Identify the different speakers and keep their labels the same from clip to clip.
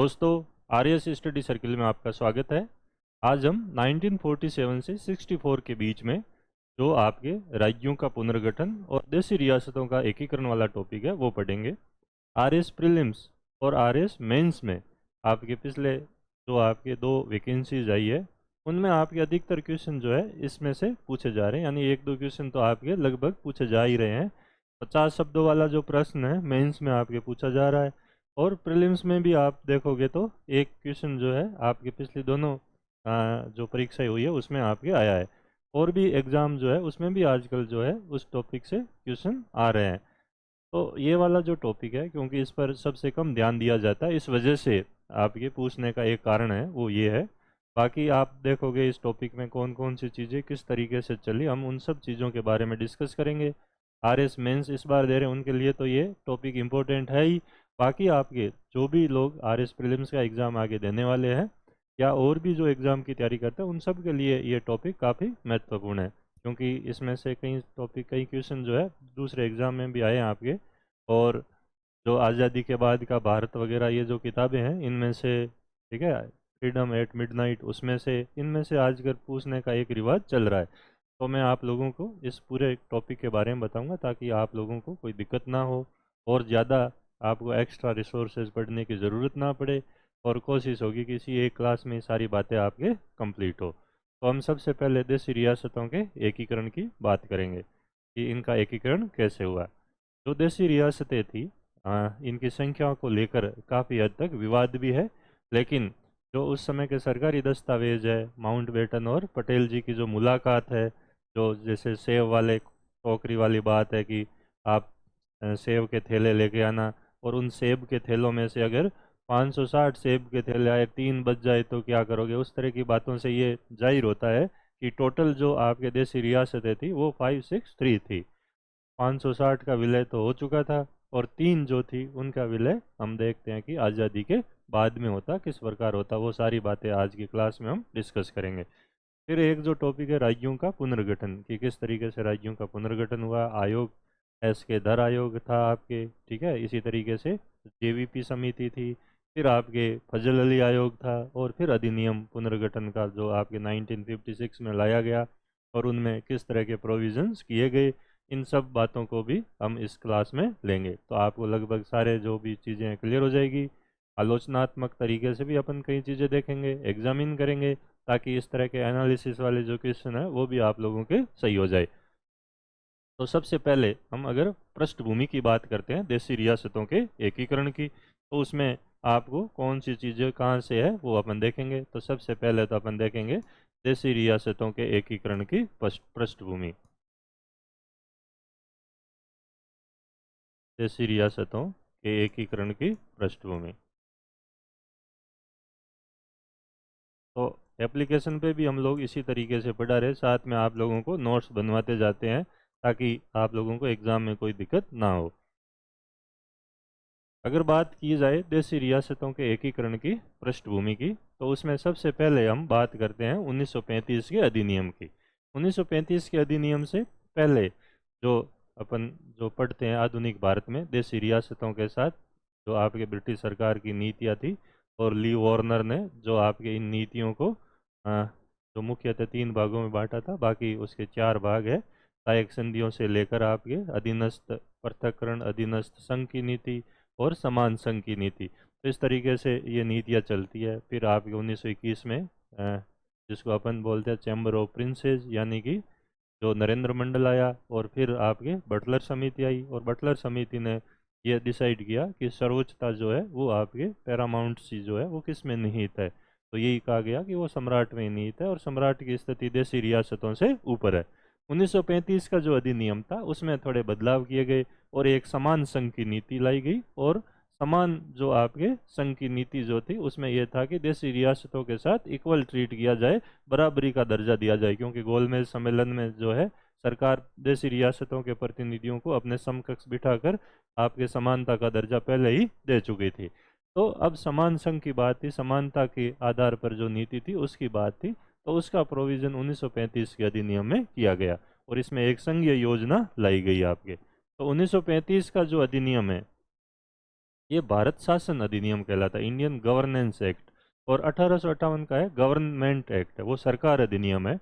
Speaker 1: दोस्तों, RS study circle में आपका स्वागत है। आज हम 1947 से 64 के बीच में जो आपके राज्यों का पुनर्गठन और देशी रियासतों का एकीकरण वाला टॉपिक है वो पढ़ेंगे। आरएस प्रीलिम्स और आरएस मेंस में आपके पिछले जो आपके दो वैकेंसीज आई है उनमें आपके अधिकतर क्वेश्चन जो है इसमें से पूछे जा रहे हैं, यानी एक दो क्वेश्चन तो आपके लगभग पूछे जा ही रहे हैं। 50 शब्दों वाला जो प्रश्न है मेंस में आपके पूछा जा रहा है और प्रीलिम्स में भी आप देखोगे तो एक क्वेश्चन जो है आपके पिछली दोनों जो परीक्षाएं हुई है उसमें आपके आया है। और भी एग्ज़ाम जो है उसमें भी आजकल जो है उस टॉपिक से क्वेश्चन आ रहे हैं। तो ये वाला जो टॉपिक है क्योंकि इस पर सबसे कम ध्यान दिया जाता है, इस वजह से आपके पूछने का एक कारण है वो ये है। बाकी आप देखोगे इस टॉपिक में कौन कौन सी चीज़ें किस तरीके से चली, हम उन सब चीज़ों के बारे में डिस्कस करेंगे। आरएस मेंस इस बार दे रहे हैं उनके लिए तो ये टॉपिक इम्पोर्टेंट है ही। बाकी आपके जो भी लोग आरएस प्रीलिम्स का एग्ज़ाम आगे देने वाले हैं या और भी जो एग्ज़ाम की तैयारी करते हैं उन सब के लिए ये टॉपिक काफ़ी महत्वपूर्ण है, क्योंकि इसमें से कई क्वेश्चन जो है दूसरे एग्ज़ाम में भी आए हैं आपके। और जो आज़ादी के बाद का भारत वगैरह ये जो किताबें हैं इनमें से, ठीक है, फ्रीडम एट मिडनाइट, उसमें से इनमें से आजकल पूछने का एक रिवाज चल रहा है। तो मैं आप लोगों को इस पूरे टॉपिक के बारे में बताऊंगा ताकि आप लोगों को कोई दिक्कत ना हो और ज़्यादा आपको एक्स्ट्रा रिसोर्सेज पढ़ने की ज़रूरत ना पड़े और कोशिश होगी कि इसी एक क्लास में ये सारी बातें आपके कंप्लीट हो। तो हम सबसे पहले देशी रियासतों के एकीकरण की बात करेंगे कि इनका एकीकरण कैसे हुआ। जो देशी रियासतें थी इनकी संख्या को लेकर काफ़ी हद तक विवाद भी है, लेकिन जो उस समय के सरकारी दस्तावेज है, माउंटबेटन और पटेल जी की जो मुलाकात है, जो जैसे सेव वाले टोकरी वाली बात है कि आप सेब के थैले लेके आना और उन सेब के थैलों में से अगर 560 सेब के थैले आए, 3 बच जाए तो क्या करोगे, उस तरह की बातों से ये जाहिर होता है कि टोटल जो आपके देशी रियासतें थी वो 563 थी। 560 का विलय तो हो चुका था और 3 जो थी उनका विलय हम देखते हैं कि आज़ादी के बाद में होता, किस प्रकार होता, वो सारी बातें आज की क्लास में हम डिस्कस करेंगे। फिर एक जो टॉपिक है राज्यों का पुनर्गठन, कि किस तरीके से राज्यों का पुनर्गठन हुआ। आयोग एस के धर आयोग था आपके, ठीक है, इसी तरीके से जेवीपी समिति थी, फिर आपके फजल अली आयोग था और फिर अधिनियम पुनर्गठन का जो आपके 1956 में लाया गया और उनमें किस तरह के प्रोविजंस किए गए, इन सब बातों को भी हम इस क्लास में लेंगे। तो आपको लगभग सारे जो भी चीज़ें क्लियर हो जाएगी। आलोचनात्मक तरीके से भी अपन कई चीज़ें देखेंगे, एग्जामिन करेंगे, ताकि इस तरह के एनालिसिस वाले जो क्वेश्चन है वो भी आप लोगों के सही हो जाए। तो सबसे पहले हम अगर पृष्ठभूमि की बात करते हैं देशी रियासतों के एकीकरण की, तो उसमें आपको कौन सी चीज़ें कहाँ से है वो अपन देखेंगे। तो सबसे पहले तो अपन देखेंगे देशी रियासतों के एकीकरण की पृष्ठभूमि। देशी रियासतों के एकीकरण की पृष्ठभूमि। तो एप्लीकेशन पे भी हम लोग इसी तरीके से पढ़ा रहे, साथ में आप लोगों को नोट्स बनवाते जाते हैं ताकि आप लोगों को एग्ज़ाम में कोई दिक्कत ना हो। अगर बात की जाए देशी रियासतों के एकीकरण की पृष्ठभूमि की, तो उसमें सबसे पहले हम बात करते हैं 1935 के अधिनियम की। 1935 के अधिनियम से पहले जो अपन जो पढ़ते हैं आधुनिक भारत में देशी रियासतों के साथ जो आपके ब्रिटिश सरकार की नीतियाँ थी, और ली वार्नर ने जो आपके इन नीतियों को जो मुख्यतः 3 भागों में बांटा था, बाकी उसके 4 भाग है। सहायक संधियों से लेकर आपके अधीनस्थ पृथक्करण, अधीनस्थ संघ की नीति और समान संघ की नीति, तो इस तरीके से ये नीतियाँ चलती है। फिर आपके 1921 में जिसको अपन बोलते हैं चैम्बर ऑफ प्रिंसेस, यानी कि जो नरेंद्र मंडल आया, और फिर आपके बटलर समिति आई और बटलर समिति ने ये डिसाइड किया कि सर्वोच्चता जो है वो आपके पैरामाउंट सी जो है वो किस में निहित है। तो यही कहा गया कि वो सम्राट में निहित है और सम्राट की स्थिति देशी रियासतों से ऊपर है। 1935 का जो अधिनियम था उसमें थोड़े बदलाव किए गए और एक समान संघ की नीति लाई गई। और समान जो आपके संघ की नीति जो थी उसमें यह था कि देशी रियासतों के साथ इक्वल ट्रीट किया जाए, बराबरी का दर्जा दिया जाए, क्योंकि गोलमेज सम्मेलन में जो है सरकार देशी रियासतों के प्रतिनिधियों को अपने समकक्ष बिठाकर आपके समानता का दर्जा पहले ही दे चुकी थी। तो अब समान संघ की बात थी, समानता के आधार पर जो नीति थी उसकी बात थी, तो उसका प्रोविज़न 1935 के अधिनियम में किया गया और इसमें एक संघीय योजना लाई गई आपके। तो 1935 का जो अधिनियम है ये भारत शासन अधिनियम कहलाता है, इंडियन गवर्नेंस एक्ट। और 1858 का है गवर्नमेंट एक्ट है, वो सरकार अधिनियम है।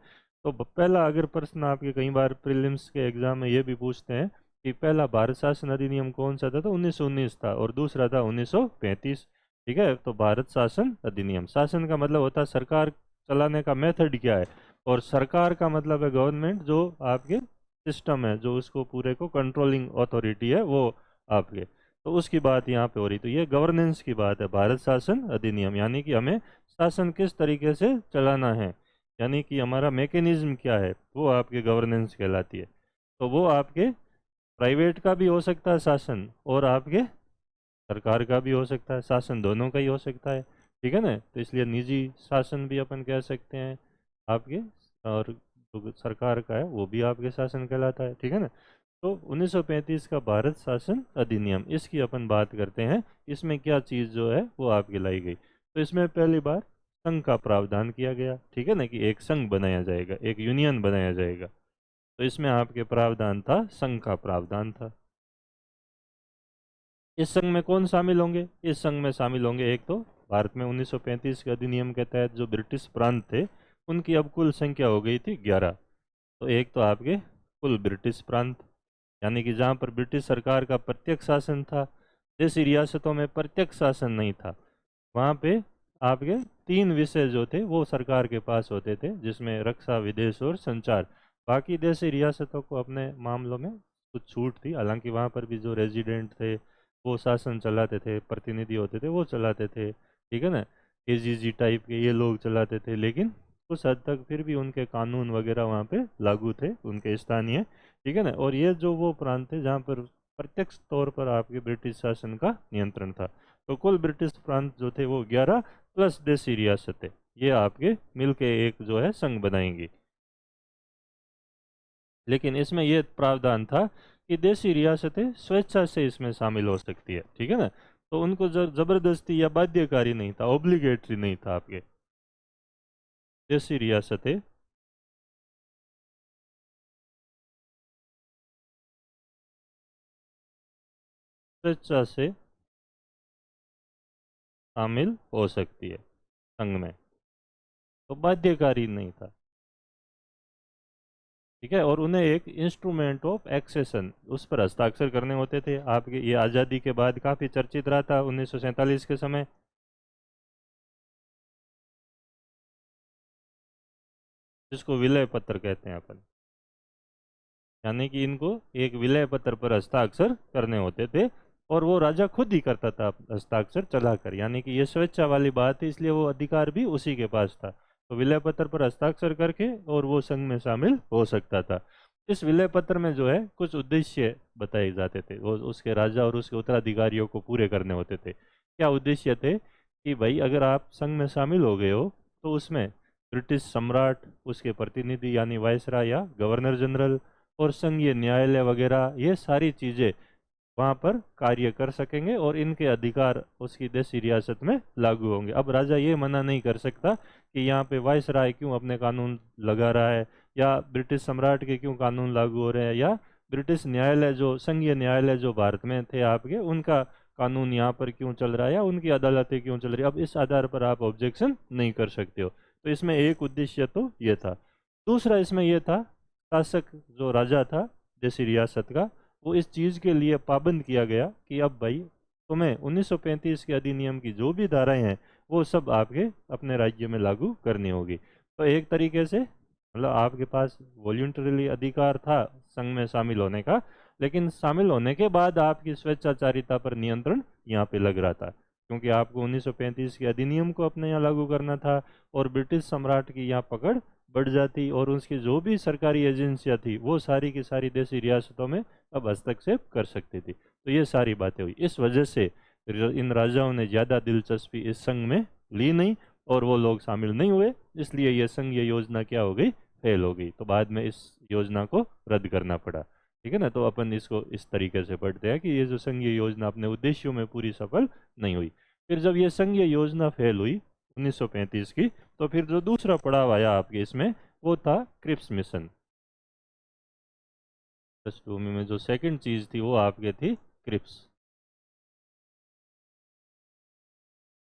Speaker 1: तो पहला अगर प्रश्न आपके कई बार प्रीलिम्स के एग्जाम में ये भी पूछते हैं कि पहला भारत शासन अधिनियम कौन सा था, तो 1919 था, और दूसरा था 1935। ठीक है, तो भारत शासन अधिनियम, शासन का मतलब होता है सरकार चलाने का मेथड क्या है, और सरकार का मतलब है गवर्नमेंट, जो आपके सिस्टम है, जो उसको पूरे को कंट्रोलिंग अथॉरिटी है वो आपके। तो उसकी बात यहाँ पे हो रही, तो ये गवर्नेंस की बात है, भारत शासन अधिनियम, यानी कि हमें शासन किस तरीके से चलाना है, यानी कि हमारा मैकेनिज्म क्या है, वो आपके गवर्नेंस कहलाती है। तो वो आपके प्राइवेट का भी हो सकता है शासन, और आपके सरकार का भी हो सकता है शासन, दोनों का ही हो सकता है। ठीक है ना, तो इसलिए निजी शासन भी अपन कह सकते हैं आपके, और जो सरकार का है वो भी आपके शासन कहलाता है। ठीक है ना, तो 1935 का भारत शासन अधिनियम, इसकी अपन बात करते हैं। इसमें क्या चीज़ जो है वो आपकी लाई गई, तो इसमें पहली बार संघ का प्रावधान किया गया। ठीक है ना, कि एक संघ बनाया जाएगा, एक यूनियन बनाया जाएगा। तो इसमें आपके प्रावधान था, संघ का प्रावधान था। इस संघ में कौन शामिल होंगे, इस संघ में शामिल होंगे एक तो भारत में 1935 के अधिनियम के तहत जो ब्रिटिश प्रांत थे, उनकी अब कुल संख्या हो गई थी 11। तो एक तो आपके कुल ब्रिटिश प्रांत, यानी कि जहाँ पर ब्रिटिश सरकार का प्रत्यक्ष शासन था, देशी रियासतों में प्रत्यक्ष शासन नहीं था, वहाँ पे आपके 3 विषय जो थे वो सरकार के पास होते थे, जिसमें रक्षा, विदेश और संचार। बाकी देशी रियासतों को अपने मामलों में कुछ छूट थी, हालांकि वहाँ पर भी जो रेजिडेंट थे वो शासन चलाते थे, प्रतिनिधि होते थे वो चलाते थे। ठीक है ना, केजीजी टाइप के ये लोग चलाते थे, लेकिन कुछ हद तक फिर भी उनके कानून वगैरह वहाँ पे लागू थे, उनके स्थानीय। ठीक है ना, और ये जो वो प्रांत थे जहाँ पर प्रत्यक्ष तौर पर आपके ब्रिटिश शासन का नियंत्रण था। तो कुल ब्रिटिश प्रांत जो थे वो 11 प्लस देशी रियासतें, ये आपके मिलके एक जो है संघ बनाएंगी। लेकिन इसमें ये प्रावधान था कि देशी रियासतें स्वेच्छा से इसमें शामिल हो सकती है। ठीक है ना, तो उनको जबरदस्ती या बाध्यकारी नहीं था, ऑब्लिगेटरी नहीं था। आपके देशी रियासतें स्वेच्छा से शामिल हो सकती है संघ में, तो बाध्यकारी नहीं था। ठीक है, और उन्हें एक इंस्ट्रूमेंट ऑफ एक्सेशन, उस पर हस्ताक्षर करने होते थे। आपके ये आज़ादी के बाद काफ़ी चर्चित रहा था 1947 के समय, जिसको विलय पत्र कहते हैं अपन, यानी कि इनको एक विलय पत्र पर हस्ताक्षर करने होते थे, और वो राजा खुद ही करता था हस्ताक्षर चलाकर, यानी कि ये स्वेच्छा वाली बात है, इसलिए वो अधिकार भी उसी के पास था। तो विलय पत्र पर हस्ताक्षर करके और वो संघ में शामिल हो सकता था। इस विलय पत्र में जो है कुछ उद्देश्य बताए जाते थे, वो उसके राजा और उसके उत्तराधिकारियों को पूरे करने होते थे। क्या उद्देश्य थे कि भाई अगर आप संघ में शामिल हो गए हो, तो उसमें ब्रिटिश सम्राट, उसके प्रतिनिधि यानी वायसराय या गवर्नर जनरल, और संघीय न्यायालय वगैरह, ये सारी चीज़ें वहाँ पर कार्य कर सकेंगे, और इनके अधिकार उसकी देशी रियासत में लागू होंगे। अब राजा ये मना नहीं कर सकता कि यहाँ पे वायसराय क्यों अपने कानून लगा रहा है, या ब्रिटिश सम्राट के क्यों कानून लागू हो रहे हैं, या ब्रिटिश न्यायालय जो संघीय न्यायालय जो भारत में थे आपके, उनका कानून यहाँ पर क्यों चल रहा है, या उनकी अदालतें क्यों चल रही है। अब इस आधार पर आप ऑब्जेक्शन नहीं कर सकते हो। तो इसमें एक उद्देश्य तो ये था। दूसरा इसमें यह था, शासक जो राजा था देशी रियासत का, वो इस चीज़ के लिए पाबंद किया गया कि अब भाई तुम्हें 1935 के अधिनियम की जो भी धाराएं हैं वो सब आपके अपने राज्य में लागू करनी होगी। तो एक तरीके से मतलब आपके पास वॉल्यूंटरीली अधिकार था संघ में शामिल होने का, लेकिन शामिल होने के बाद आपकी स्वेच्छाचारिता पर नियंत्रण यहाँ पे लग रहा था, क्योंकि आपको 1935 के अधिनियम को अपने यहाँ लागू करना था, और ब्रिटिश सम्राट की यहाँ पकड़ बढ़ जाती, और उसकी जो भी सरकारी एजेंसियाँ थी वो सारी की सारी देशी रियासतों में अब हस्तक्षेप कर सकती थी। तो ये सारी बातें हुई, इस वजह से इन राजाओं ने ज़्यादा दिलचस्पी इस संघ में ली नहीं, और वो लोग शामिल नहीं हुए, इसलिए ये संघीय योजना क्या हो गई, फेल हो गई। तो बाद में इस योजना को रद्द करना पड़ा। ठीक है ना, तो अपन इसको इस तरीके से पढ़ते हैं कि ये जो संघीय योजना अपने उद्देश्यों में पूरी सफल नहीं हुई। फिर जब ये संघीय योजना फेल हुई 1935 की, तो फिर जो दूसरा पड़ाव आया आपके इसमें, वो था क्रिप्स मिशन। पृष्ठभूमि में जो सेकंड चीज थी वो आपके थी क्रिप्स।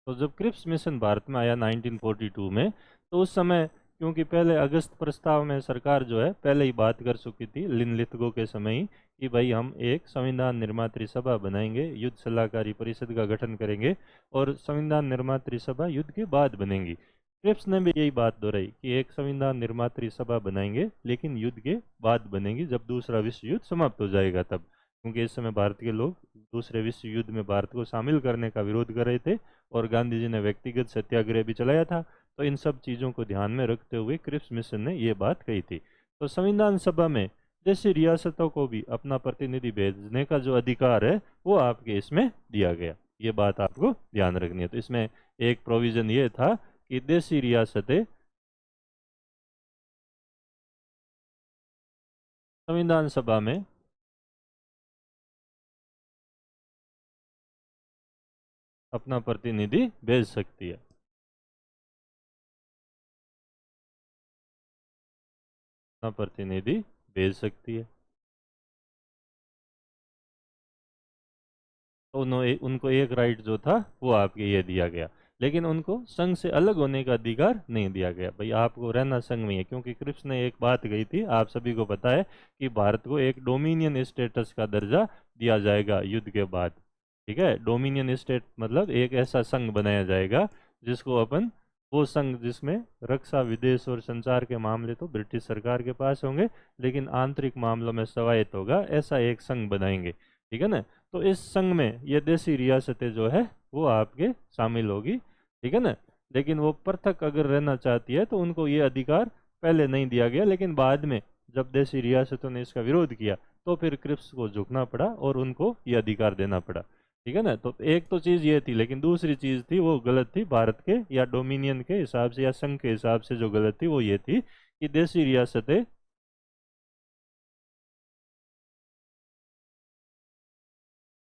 Speaker 1: तो जब क्रिप्स मिशन भारत में आया 1942 में, तो उस समय क्योंकि पहले अगस्त प्रस्ताव में सरकार जो है पहले ही बात कर चुकी थी लिन लिथगो के समय ही कि भाई हम एक संविधान निर्मात्री सभा बनाएंगे, युद्ध सलाहकारी परिषद का गठन करेंगे और संविधान निर्मात्री सभा युद्ध के बाद बनेगी। क्रिप्स ने भी यही बात दोहराई कि एक संविधान निर्मात्री सभा बनाएंगे लेकिन युद्ध के बाद बनेगी, जब दूसरा विश्व युद्ध समाप्त हो जाएगा तब, क्योंकि इस समय भारत के लोग दूसरे विश्व युद्ध में भारत को शामिल करने का विरोध कर रहे थे और गांधी जी ने व्यक्तिगत सत्याग्रह भी चलाया था। तो इन सब चीज़ों को ध्यान में रखते हुए क्रिप्स मिशन ने ये बात कही थी। तो संविधान सभा में जैसी रियासतों को भी अपना प्रतिनिधि भेजने का जो अधिकार है वो आपके इसमें दिया गया। ये बात आपको ध्यान रखनी है। तो इसमें एक प्रोविजन ये था कि देशी रियासतें संविधान सभा में अपना प्रतिनिधि भेज सकती है। अपना प्रतिनिधि भेज सकती है। तो उनको एक राइट जो था वो आपके ये दिया गया, लेकिन उनको संघ से अलग होने का अधिकार नहीं दिया गया। भाई आपको रहना संघ में है, क्योंकि क्रिप्स ने एक बात कही थी, आप सभी को पता है कि भारत को एक डोमिनियन स्टेटस का दर्जा दिया जाएगा युद्ध के बाद। ठीक है, डोमिनियन स्टेट मतलब एक ऐसा संघ बनाया जाएगा जिसको अपन, वो संघ जिसमें रक्षा, विदेश और संचार के मामले तो ब्रिटिश सरकार के पास होंगे, लेकिन आंतरिक मामलों में स्वायत्त होगा, ऐसा एक संघ बनाएंगे। ठीक है ना। तो इस संघ में ये देशी रियासतें जो है वो आपके शामिल होगी। ठीक है ना। लेकिन वो पृथक अगर रहना चाहती है तो उनको ये अधिकार पहले नहीं दिया गया, लेकिन बाद में जब देशी रियासतों ने इसका विरोध किया तो फिर क्रिप्स को झुकना पड़ा और उनको ये अधिकार देना पड़ा। ठीक है ना। तो एक तो चीज़ ये थी, लेकिन दूसरी चीज़ थी वो गलत थी भारत के या डोमिनियन के हिसाब से या संघ के हिसाब से जो गलत थी वो ये थी कि देशी रियासतें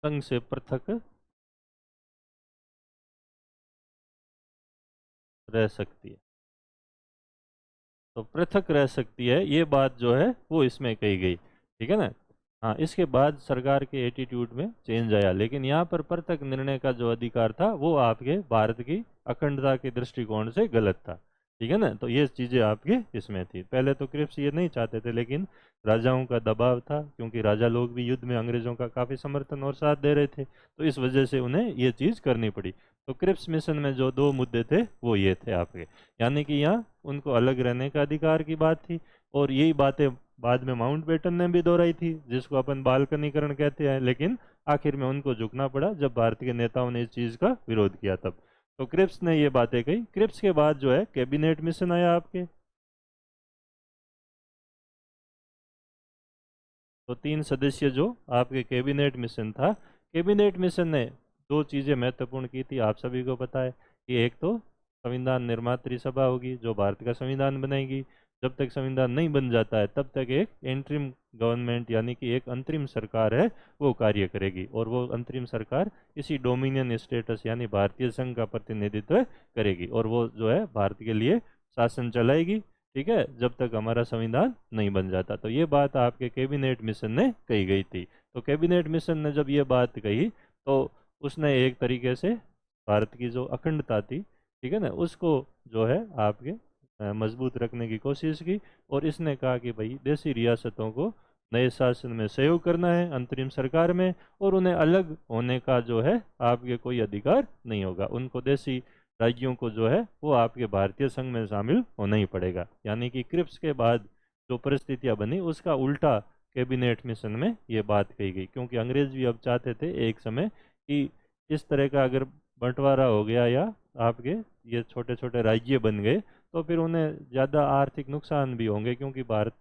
Speaker 1: संघ से पृथक रह सकती है। तो पृथक रह सकती है, ये बात जो है वो इसमें कही गई। ठीक है ना। हाँ, इसके बाद सरकार के एटीट्यूड में चेंज आया, लेकिन यहाँ पर पृथक निर्णय का जो अधिकार था वो आपके भारत की अखंडता के दृष्टिकोण से गलत था। ठीक है ना। तो ये चीज़ें आपके इसमें थी। पहले तो क्रिप्स ये नहीं चाहते थे, लेकिन राजाओं का दबाव था, क्योंकि राजा लोग भी युद्ध में अंग्रेजों का काफ़ी समर्थन और साथ दे रहे थे, तो इस वजह से उन्हें ये चीज़ करनी पड़ी। तो क्रिप्स मिशन में जो दो मुद्दे थे वो ये थे आपके, यानी कि यहाँ उनको अलग रहने का अधिकार की बात थी, और यही बातें बाद में माउंटबेटन ने भी दोहराई थी, जिसको अपन बालकनीकरण कहते हैं, लेकिन आखिर में उनको झुकना पड़ा जब भारतीय नेताओं ने इस चीज़ का विरोध किया तब। तो क्रिप्स ने ये बातें कही। क्रिप्स के बाद जो है कैबिनेट मिशन आया आपके। तो 3 सदस्य जो आपके कैबिनेट मिशन था, कैबिनेट मिशन ने दो चीज़ें महत्वपूर्ण की थी, आप सभी को पता है कि एक तो संविधान निर्मात्री सभा होगी जो भारत का संविधान बनाएगी, जब तक संविधान नहीं बन जाता है तब तक एक एंट्रिम गवर्नमेंट यानी कि एक अंतरिम सरकार है वो कार्य करेगी, और वो अंतरिम सरकार इसी डोमिनियन स्टेटस यानी भारतीय संघ का प्रतिनिधित्व करेगी, और वो जो है भारत के लिए शासन चलाएगी। ठीक है, जब तक हमारा संविधान नहीं बन जाता। तो ये बात आपके कैबिनेट मिशन ने कही गई थी। तो कैबिनेट मिशन ने जब ये बात कही तो उसने एक तरीके से भारत की जो अखंडता थी, ठीक है ना, उसको जो है आपके मजबूत रखने की कोशिश की, और इसने कहा कि भाई देशी रियासतों को नए शासन में सहयोग करना है अंतरिम सरकार में, और उन्हें अलग होने का जो है आपके कोई अधिकार नहीं होगा। उनको देशी राज्यों को जो है वो आपके भारतीय संघ में शामिल होना ही पड़ेगा। यानी कि क्रिप्स के बाद जो परिस्थितियां बनी उसका उल्टा कैबिनेट मिशन में ये बात कही गई, क्योंकि अंग्रेज भी अब चाहते थे एक समय कि इस तरह का अगर बंटवारा हो गया या आपके ये छोटे छोटे राज्य बन गए तो फिर उन्हें ज़्यादा आर्थिक नुकसान भी होंगे, क्योंकि भारत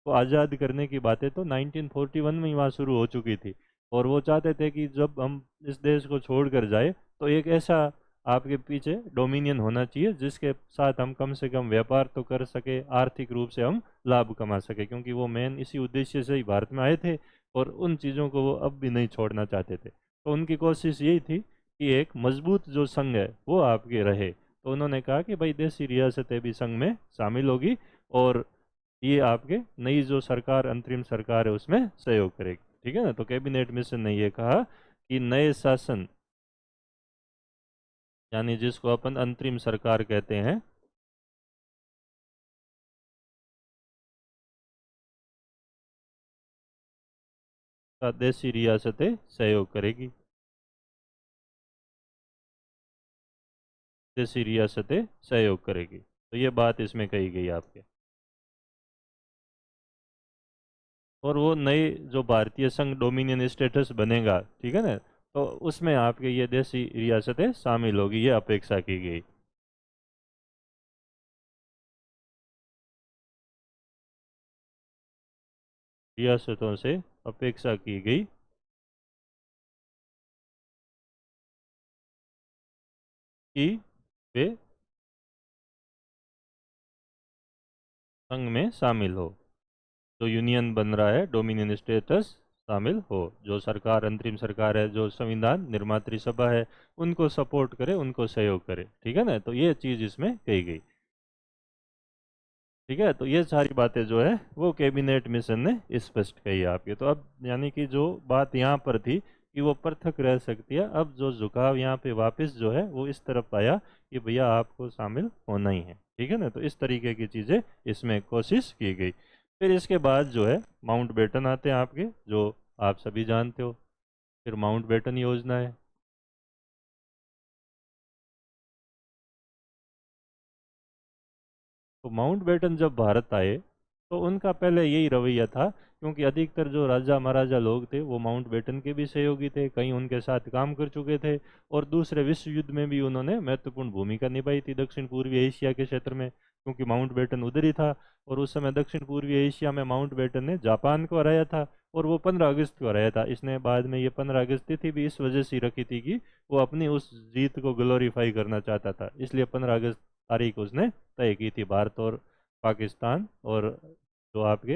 Speaker 1: को आज़ाद करने की बातें तो 1941 में ही वहाँ शुरू हो चुकी थी, और वो चाहते थे कि जब हम इस देश को छोड़कर जाए तो एक ऐसा आपके पीछे डोमिनियन होना चाहिए जिसके साथ हम कम से कम व्यापार तो कर सके, आर्थिक रूप से हम लाभ कमा सके, क्योंकि वो मेन इसी उद्देश्य से ही भारत में आए थे और उन चीज़ों को वो अब भी नहीं छोड़ना चाहते थे। तो उनकी कोशिश यही थी कि एक मजबूत जो संघ है वो आपके रहे। तो उन्होंने कहा कि भाई देशी रियासतें भी संघ में शामिल होगी, और ये आपके नई जो सरकार अंतरिम सरकार है उसमें सहयोग करेगी। ठीक है ना। तो कैबिनेट मिशन ने ये कहा कि नए शासन यानी जिसको अपन अंतरिम सरकार कहते हैं, का देशी रियासतें सहयोग करेगी। देशी रियासतें सहयोग करेगी, तो ये बात इसमें कही गई आपके। और वो नए जो भारतीय संघ डोमिनियन स्टेटस बनेगा, ठीक है ना, तो उसमें आपके ये देशी रियासतें शामिल होगी, ये अपेक्षा की गई। रियासतों से अपेक्षा की गई कि वे संघ में शामिल हो, जो यूनियन बन रहा है डोमिनियन स्टेटस शामिल हो, जो सरकार अंतरिम सरकार है, जो संविधान निर्मात्री सभा है, उनको सपोर्ट करे, उनको सहयोग करे, ठीक है ना, तो ये चीज़ इसमें कही गई। ठीक है, तो ये सारी बातें जो है वो कैबिनेट मिशन ने स्पष्ट कही है आपके। तो अब यानी कि जो बात यहाँ पर थी कि वो पृथक रह सकती है, अब जो झुकाव यहाँ पे वापस जो है वो इस तरफ आया कि भैया आपको शामिल होना ही है, ठीक है ना, तो इस तरीके की चीज़ें इसमें कोशिश की गई। फिर इसके बाद जो है माउंट बेटन आते हैं आपके, जो आप सभी जानते हो। फिर माउंट बेटन योजना है। तो माउंट बेटन जब भारत आए तो उनका पहले यही रवैया था, क्योंकि अधिकतर जो राजा महाराजा लोग थे वो माउंट बेटन के भी सहयोगी थे, कई उनके साथ काम कर चुके थे, और दूसरे विश्व युद्ध में भी उन्होंने महत्वपूर्ण भूमिका निभाई थी दक्षिण पूर्वी एशिया के क्षेत्र में, क्योंकि माउंट बेटन उधर ही था। और उस समय दक्षिण पूर्वी एशिया में माउंट बेटन ने जापान को हराया था, और वो 15 अगस्त को हराया था। इसने बाद में ये 15 अगस्त तिथि भी इस वजह से रखी थी कि वो अपनी उस जीत को ग्लोरीफाई करना चाहता था, इसलिए 15 अगस्त तारीख उसने तय की थी भारत और पाकिस्तान और जो आपके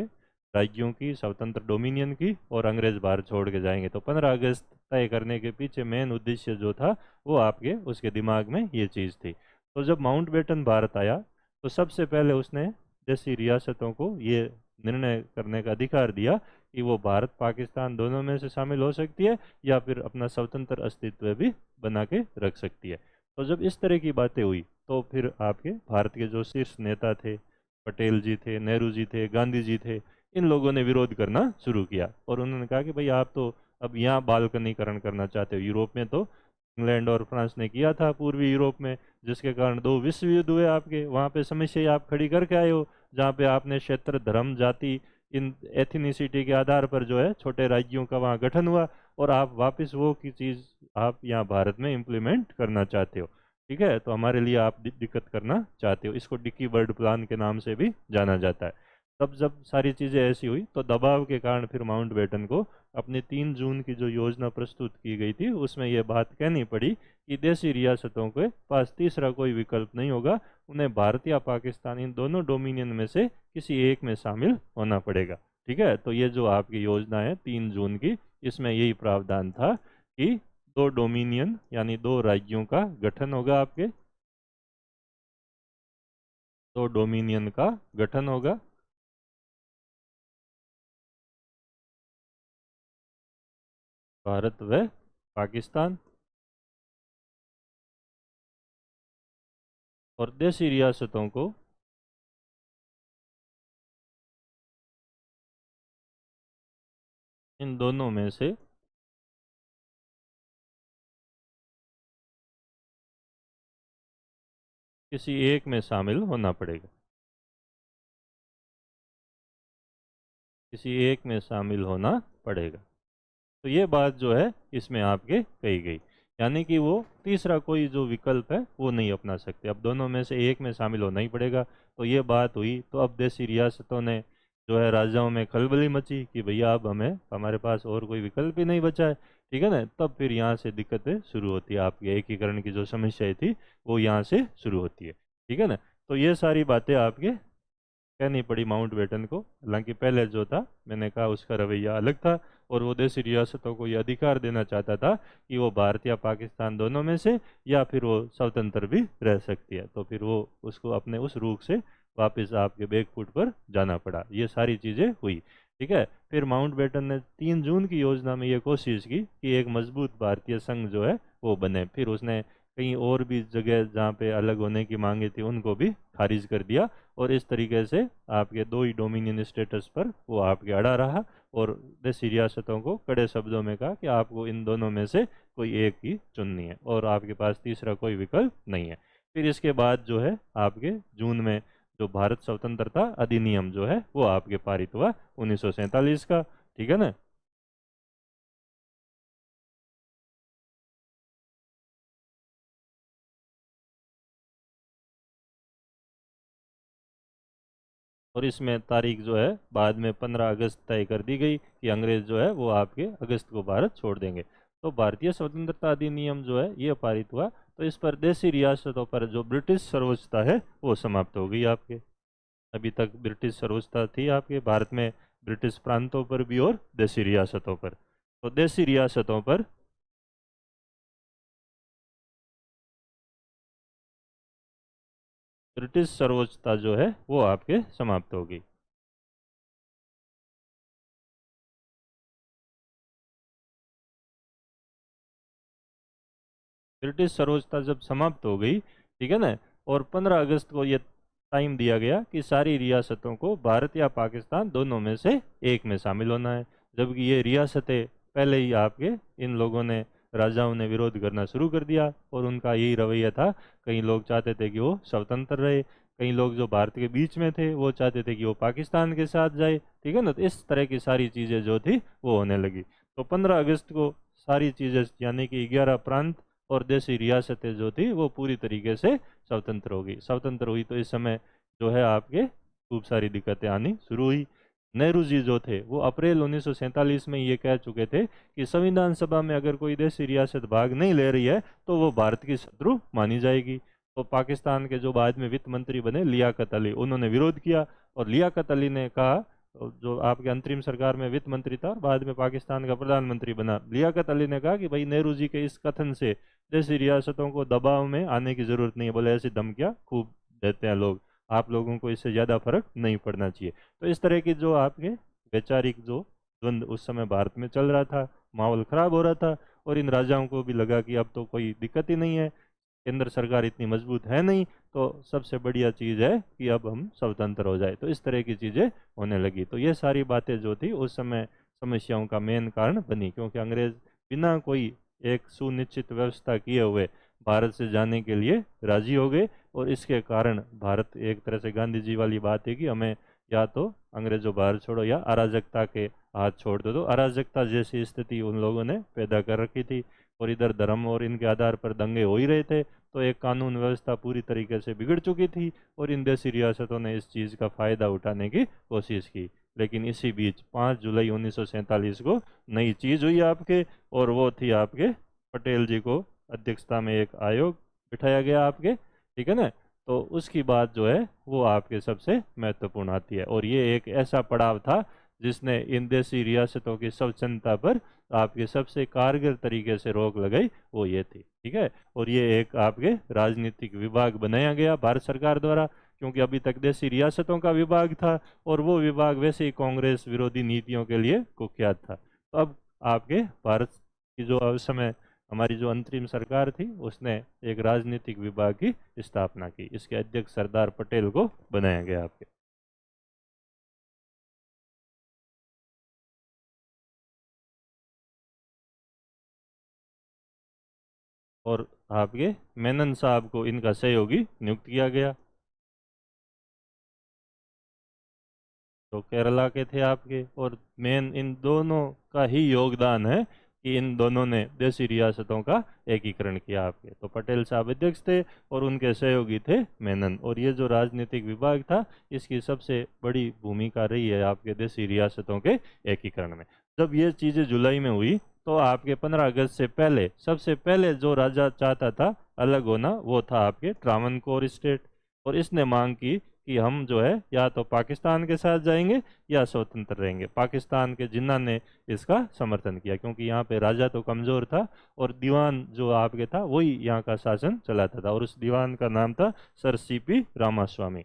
Speaker 1: राज्यों की स्वतंत्र डोमिनियन की, और अंग्रेज भारत छोड़ के जाएंगे। तो 15 अगस्त तय करने के पीछे मेन उद्देश्य जो था वो आपके उसके दिमाग में ये चीज़ थी। तो जब माउंट बेटन भारत आया तो सबसे पहले उसने देशी रियासतों को ये निर्णय करने का अधिकार दिया कि वो भारत पाकिस्तान दोनों में से शामिल हो सकती है, या फिर अपना स्वतंत्र अस्तित्व भी बना के रख सकती है। तो जब इस तरह की बातें हुई तो फिर आपके भारत के जो शीर्ष नेता थे, पटेल जी थे, नेहरू जी थे, गांधी जी थे, इन लोगों ने विरोध करना शुरू किया, और उन्होंने कहा कि भाई आप तो अब यहाँ बालकनीकरण करना चाहते हो। यूरोप में तो इंग्लैंड और फ्रांस ने किया था पूर्वी यूरोप में, जिसके कारण 2 विश्व युद्ध हुए आपके, वहाँ पे समस्या आप खड़ी करके आए हो, जहाँ पे आपने क्षेत्र, धर्म, जाति, इन एथिनिसिटी के आधार पर जो है छोटे राज्यों का वहाँ गठन हुआ, और आप वापस वो की चीज़ आप यहाँ भारत में इम्प्लीमेंट करना चाहते हो। ठीक है, तो हमारे लिए आप दिक्कत करना चाहते हो। इसको डिकी बर्ड प्लान के नाम से भी जाना जाता है। तब जब सारी चीज़ें ऐसी हुई तो दबाव के कारण फिर माउंट बेटन को अपने 3 जून की जो योजना प्रस्तुत की गई थी उसमें यह बात कहनी पड़ी कि देशी रियासतों के पास तीसरा कोई विकल्प नहीं होगा, उन्हें भारत या पाकिस्तान इन दोनों डोमिनियन में से किसी एक में शामिल होना पड़ेगा। ठीक है, तो ये जो आपकी योजना है 3 जून की, इसमें यही प्रावधान था कि 2 डोमिनियन यानी 2 राज्यों का गठन होगा आपके, 2 डोमिनियन का गठन होगा, भारत व पाकिस्तान, और देशी रियासतों को इन दोनों में से किसी एक में शामिल होना पड़ेगा, किसी एक में शामिल होना पड़ेगा। तो ये बात जो है इसमें आपके कही गई, यानी कि वो तीसरा कोई जो विकल्प है वो नहीं अपना सकते, अब दोनों में से एक में शामिल होना ही पड़ेगा। तो ये बात हुई तो अब देशी रियासतों ने जो है राजाओं में खलबली मची कि भैया अब हमें हमारे पास और कोई विकल्प ही नहीं बचा है। ठीक है ना, तब फिर यहाँ से दिक्कतें शुरू होती है, आपकी एकीकरण की जो समस्याएं थी वो यहाँ से शुरू होती है। ठीक है ना, तो ये सारी बातें आपके कहनी पड़ी माउंट बेटन को। हालांकि पहले जो था मैंने कहा उसका रवैया अलग था, और वो देशी रियासतों को ये अधिकार देना चाहता था कि वो भारत या पाकिस्तान दोनों में से, या फिर वो स्वतंत्र भी रह सकती है। तो फिर वो उसको अपने उस रूख से वापस आपके बैकफुट पर जाना पड़ा, ये सारी चीज़ें हुई। ठीक है, फिर माउंट बेटन ने 3 जून की योजना में ये कोशिश की कि एक मजबूत भारतीय संघ जो है वो बने। फिर उसने कहीं और भी जगह जहाँ पे अलग होने की मांगे थी उनको भी खारिज कर दिया। और इस तरीके से आपके दो ही डोमिनियन स्टेटस पर वो आपके अड़ा रहा और देसी रियासतों को कड़े शब्दों में कहा कि आपको इन दोनों में से कोई एक ही चुननी है और आपके पास तीसरा कोई विकल्प नहीं है। फिर इसके बाद जो है आपके जून में जो भारत स्वतंत्रता अधिनियम जो है वो आपके पारित हुआ 1947 का। ठीक है ना। और इसमें तारीख जो है बाद में 15 अगस्त तय कर दी गई कि अंग्रेज जो है वो आपके अगस्त को भारत छोड़ देंगे। तो भारतीय स्वतंत्रता अधिनियम जो है ये पारित हुआ। तो इस पर देशी रियासतों पर जो ब्रिटिश सर्वोच्चता है वो समाप्त हो गई आपके। अभी तक ब्रिटिश सर्वोच्चता थी आपके भारत में, ब्रिटिश प्रांतों पर भी और देशी रियासतों पर। तो देशी रियासतों पर ब्रिटिश सर्वोच्चता जो है वो आपके समाप्त होगी। ब्रिटिश सर्वोच्चता जब समाप्त हो गई, ठीक है ना, और 15 अगस्त को ये टाइम दिया गया कि सारी रियासतों को भारत या पाकिस्तान दोनों में से एक में शामिल होना है। जबकि ये रियासतें पहले ही आपके इन लोगों ने, राजाओं ने विरोध करना शुरू कर दिया और उनका यही रवैया था। कई लोग चाहते थे कि वो स्वतंत्र रहे, कई लोग जो भारत के बीच में थे वो चाहते थे कि वो पाकिस्तान के साथ जाए। ठीक है ना। तो इस तरह की सारी चीज़ें जो थी वो होने लगी। तो 15 अगस्त को सारी चीज़ें यानी कि 11 प्रांत और देशी रियासतें जो थी वो पूरी तरीके से स्वतंत्र हो गई। स्वतंत्र हुई तो इस समय जो है आपके खूब सारी दिक्कतें आनी शुरू हुई। नेहरू जी जो थे वो अप्रैल 1947 में ये कह चुके थे कि संविधान सभा में अगर कोई देशी रियासत भाग नहीं ले रही है तो वो भारत की शत्रु मानी जाएगी। तो पाकिस्तान के जो बाद में वित्त मंत्री बने लियाकत अली, उन्होंने विरोध किया और लियाकत अली ने कहा, जो आपके अंतरिम सरकार में वित्त मंत्री था और बाद में पाकिस्तान का प्रधानमंत्री बना, लियाकत अली ने कहा कि भाई नेहरू जी के इस कथन से देशी रियासतों को दबाव में आने की जरूरत नहीं है। बोले ऐसी धमकियां खूब देते हैं लोग, आप लोगों को इससे ज़्यादा फर्क नहीं पड़ना चाहिए। तो इस तरह की जो आपके वैचारिक जो द्वंद्व उस समय भारत में चल रहा था, माहौल खराब हो रहा था और इन राजाओं को भी लगा कि अब तो कोई दिक्कत ही नहीं है, केंद्र सरकार इतनी मजबूत है नहीं, तो सबसे बढ़िया चीज़ है कि अब हम स्वतंत्र हो जाए। तो इस तरह की चीज़ें होने लगी। तो ये सारी बातें जो थी उस समय समस्याओं का मेन कारण बनी, क्योंकि अंग्रेज बिना कोई एक सुनिश्चित व्यवस्था किए हुए भारत से जाने के लिए राजी हो गए। और इसके कारण भारत एक तरह से गांधी जी वाली बात है कि हमें या तो अंग्रेजों भारत छोड़ो या अराजकता के हाथ छोड़ दो। तो अराजकता जैसी स्थिति उन लोगों ने पैदा कर रखी थी और इधर धर्म और इनके आधार पर दंगे हो ही रहे थे। तो एक कानून व्यवस्था पूरी तरीके से बिगड़ चुकी थी और इन देशी रियासतों ने इस चीज़ का फायदा उठाने की कोशिश की। लेकिन इसी बीच 5 जुलाई 1947 को नई चीज़ हुई आपके, और वो थी आपके पटेल जी को अध्यक्षता में एक आयोग बिठाया गया आपके। ठीक है ना। तो उसकी बात जो है वो आपके सबसे महत्वपूर्ण आती है और ये एक ऐसा पड़ाव था जिसने इन देशी रियासतों की स्वतंत्रता पर आपके सबसे कारगर तरीके से रोक लगाई, वो ये थी। ठीक है। और ये एक आपके राजनीतिक विभाग बनाया गया भारत सरकार द्वारा, क्योंकि अभी तक देशी रियासतों का विभाग था और वो विभाग वैसे ही कांग्रेस विरोधी नीतियों के लिए कुख्यात था। तो अब आपके भारत की जो उस समय हमारी जो अंतरिम सरकार थी उसने एक राजनीतिक विभाग की स्थापना की। इसके अध्यक्ष सरदार पटेल को बनाया गया आपके। और आपके मेनन साहब को इनका सहयोगी नियुक्त किया गया। तो केरला के थे आपके, और मेन इन दोनों का ही योगदान है कि इन दोनों ने देशी रियासतों का एकीकरण किया आपके। तो पटेल साहब अध्यक्ष थे और उनके सहयोगी थे मेनन। और ये जो राजनीतिक विभाग था इसकी सबसे बड़ी भूमिका रही है आपके देशी रियासतों के एकीकरण में। जब ये चीज़ें जुलाई में हुई तो आपके 15 अगस्त से पहले सबसे पहले जो राजा चाहता था अलग होना वो था आपके ट्रावनकोर स्टेट। और इसने मांग की कि हम जो है या तो पाकिस्तान के साथ जाएंगे या स्वतंत्र रहेंगे। पाकिस्तान के जिन्ना ने इसका समर्थन किया, क्योंकि यहाँ पे राजा तो कमज़ोर था और दीवान जो आपके था वही यहाँ का शासन चलाता था, और उस दीवान का नाम था सर सीपी रामास्वामी।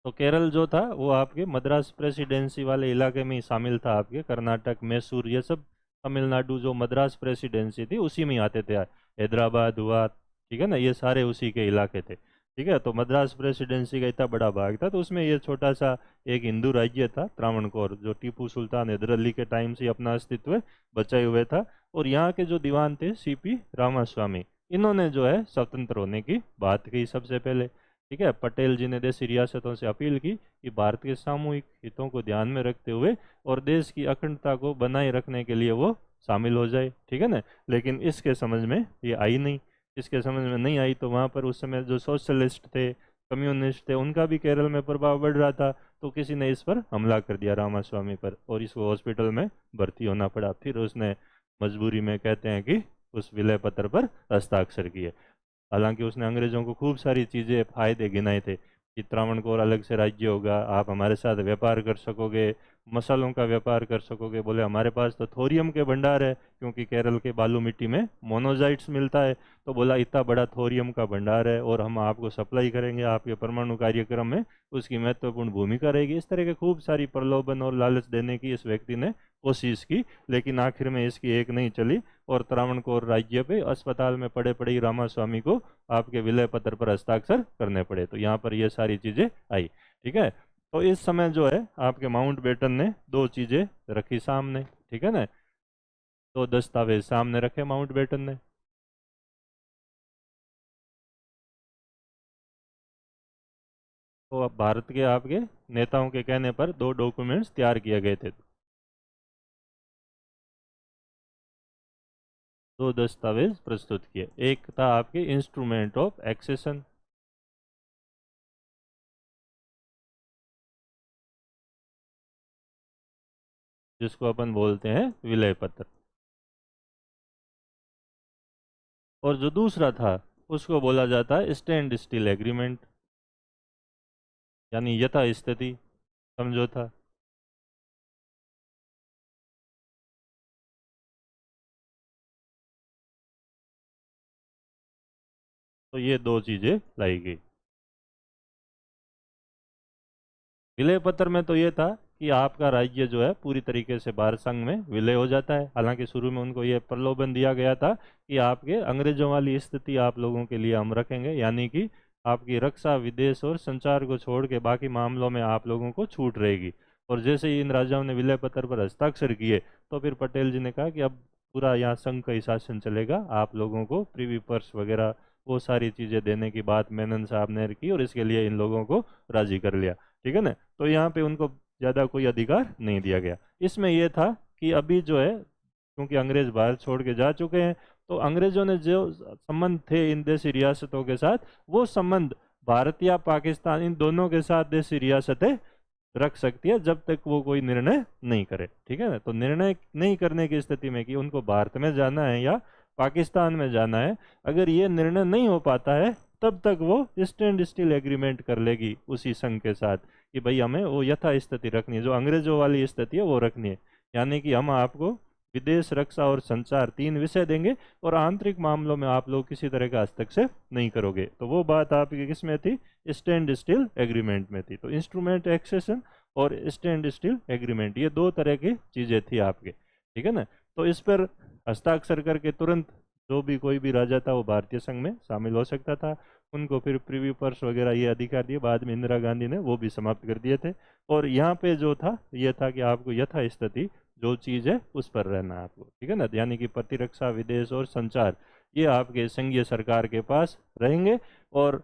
Speaker 1: तो तो केरल जो था वो आपके मद्रास प्रेसिडेंसी वाले इलाके में ही शामिल था, आपके कर्नाटक, मैसूर, ये सब तमिलनाडु जो मद्रास प्रेसिडेंसी थी उसी में ही आते थे। हैदराबाद हुआ, ठीक है ना, ये सारे उसी के इलाके थे। ठीक है, तो मद्रास प्रेसिडेंसी का इतना बड़ा भाग था, तो उसमें ये छोटा सा एक हिंदू राज्य था त्रावणकोर, जो टीपू सुल्तान हैदर अली के टाइम से अपना अस्तित्व बचाए हुए था। और यहाँ के जो दीवान थे सीपी रामास्वामी, इन्होंने जो है स्वतंत्र होने की बात कही सबसे पहले। ठीक है, पटेल जी ने देशी रियासतों से अपील की कि भारत के सामूहिक हितों को ध्यान में रखते हुए और देश की अखंडता को बनाए रखने के लिए वो शामिल हो जाए। ठीक है ना, लेकिन इसके समझ में ये आई नहीं। इसके समझ में नहीं आई तो वहाँ पर उस समय जो सोशलिस्ट थे, कम्युनिस्ट थे, उनका भी केरल में प्रभाव बढ़ रहा था। तो किसी ने इस पर हमला कर दिया रामास्वामी पर और इसको हॉस्पिटल में भर्ती होना पड़ा। फिर उसने मजबूरी में, कहते हैं कि, उस विलय पत्र पर हस्ताक्षर किए। हालांकि उसने अंग्रेजों को खूब सारी चीज़ें, फायदे गिनाए थे कि त्रावणकोर अलग से राज्य होगा, आप हमारे साथ व्यापार कर सकोगे, मसालों का व्यापार कर सकोगे। बोले हमारे पास तो थोरियम के भंडार है, क्योंकि केरल के बालू मिट्टी में मोनोजाइट्स मिलता है। तो बोला इतना बड़ा थोरियम का भंडार है और हम आपको सप्लाई करेंगे, आपके परमाणु कार्यक्रम में उसकी महत्वपूर्ण भूमिका रहेगी। इस तरह के खूब सारी प्रलोभन और लालच देने की इस व्यक्ति ने कोशिश की, लेकिन आखिर में इसकी एक नहीं चली और त्रावणकोर राज्य पे अस्पताल में पड़े पड़े ही रामास्वामी को आपके विलय पत्र पर हस्ताक्षर करने पड़े। तो यहाँ पर ये सारी चीजें आई। ठीक है, तो इस समय जो है आपके माउंट बेटन ने दो चीजें रखी सामने। ठीक है ना, दो दस्तावेज सामने रखे माउंट बेटन ने। तो अब भारत के आपके नेताओं के कहने पर दो डॉक्यूमेंट्स तैयार किए गए थे, दो दस्तावेज प्रस्तुत किए। एक था आपके इंस्ट्रूमेंट ऑफ एक्सेशन, जिसको अपन बोलते हैं विलय पत्र, और जो दूसरा था उसको बोला जाता है स्टैंड स्टिल एग्रीमेंट, यानी यथा स्थिति समझौता। तो ये दो चीजें लाई गई। विलय पत्र में तो ये था कि आपका राज्य जो है पूरी तरीके से भारत संघ में विलय हो जाता है। हालांकि शुरू में उनको ये प्रलोभन दिया गया था कि आपके अंग्रेजों वाली स्थिति आप लोगों के लिए हम रखेंगे, यानी कि आपकी रक्षा, विदेश और संचार को छोड़ के बाकी मामलों में आप लोगों को छूट रहेगी। और जैसे ही इन राजाओं ने विलय पत्र पर हस्ताक्षर किए तो फिर पटेल जी ने कहा कि अब पूरा यहाँ संघ का ही शासन चलेगा, आप लोगों को प्रीवी पर्स वगैरह वो सारी चीज़ें देने की बात मेनन साहब ने की और इसके लिए इन लोगों को राजी कर लिया। ठीक है ना, तो यहाँ पे उनको ज़्यादा कोई अधिकार नहीं दिया गया। इसमें यह था कि अभी जो है, क्योंकि अंग्रेज भारत छोड़ के जा चुके हैं, तो अंग्रेजों ने जो संबंध थे इन देशी रियासतों के साथ, वो संबंध भारत या पाकिस्तान इन दोनों के साथ देशी रियासतें रख सकती है जब तक वो कोई निर्णय नहीं करे। ठीक है ना, तो निर्णय नहीं करने की स्थिति में कि उनको भारत में जाना है या पाकिस्तान में जाना है, अगर ये निर्णय नहीं हो पाता है तब तक वो स्टैंड स्टिल एग्रीमेंट कर लेगी उसी संघ के साथ कि भाई हमें वो यथा स्थिति रखनी है, जो अंग्रेजों वाली स्थिति है वो रखनी है। यानी कि हम आपको विदेश, रक्षा और संचार तीन विषय देंगे और आंतरिक मामलों में आप लोग किसी तरह का हस्तक्षेप नहीं करोगे। तो वो बात आपकी किस में थी? स्टैंड स्टिल एग्रीमेंट में थी। तो इंस्ट्रूमेंट एक्सेशन और स्टैंड स्टिल एग्रीमेंट, ये दो तरह की चीज़ें थी आपके। ठीक है ना, तो इस पर हस्ताक्षर करके तुरंत जो भी कोई भी राजा था वो भारतीय संघ में शामिल हो सकता था। उनको फिर प्रीवी पर्स वगैरह ये अधिकार दिए, बाद में इंदिरा गांधी ने वो भी समाप्त कर दिए थे। और यहाँ पे जो था ये था कि आपको यथा स्थिति जो चीज़ है उस पर रहना है आपको। ठीक है ना, यानी कि प्रतिरक्षा, विदेश और संचार ये आपके संघीय सरकार के पास रहेंगे और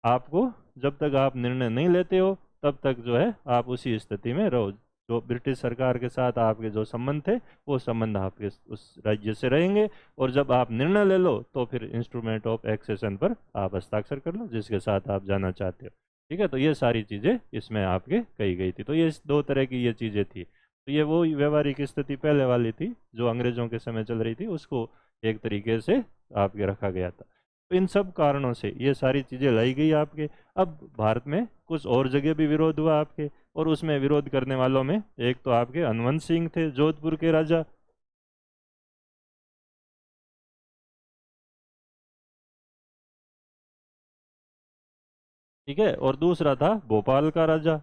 Speaker 1: आपको, जब तक आप निर्णय नहीं लेते हो तब तक जो है आप उसी स्थिति में रहो। जो ब्रिटिश सरकार के साथ आपके जो संबंध थे वो संबंध आपके उस राज्य से रहेंगे, और जब आप निर्णय ले लो तो फिर इंस्ट्रूमेंट ऑफ एक्सेशन पर आप हस्ताक्षर कर लो जिसके साथ आप जाना चाहते हो। ठीक है, तो ये सारी चीज़ें इसमें आपके कही गई थी। तो ये इस दो तरह की ये चीज़ें थी। तो ये वो व्यवहारिक स्थिति पहले वाली थी जो अंग्रेजों के समय चल रही थी, उसको एक तरीके से आपके रखा गया था। तो इन सब कारणों से ये सारी चीज़ें लाई गई आपके। अब भारत में कुछ और जगह भी विरोध हुआ आपके, और उसमें विरोध करने वालों में एक तो आपके हनवंत सिंह थे, जोधपुर के राजा। ठीक है। और दूसरा था भोपाल का राजा,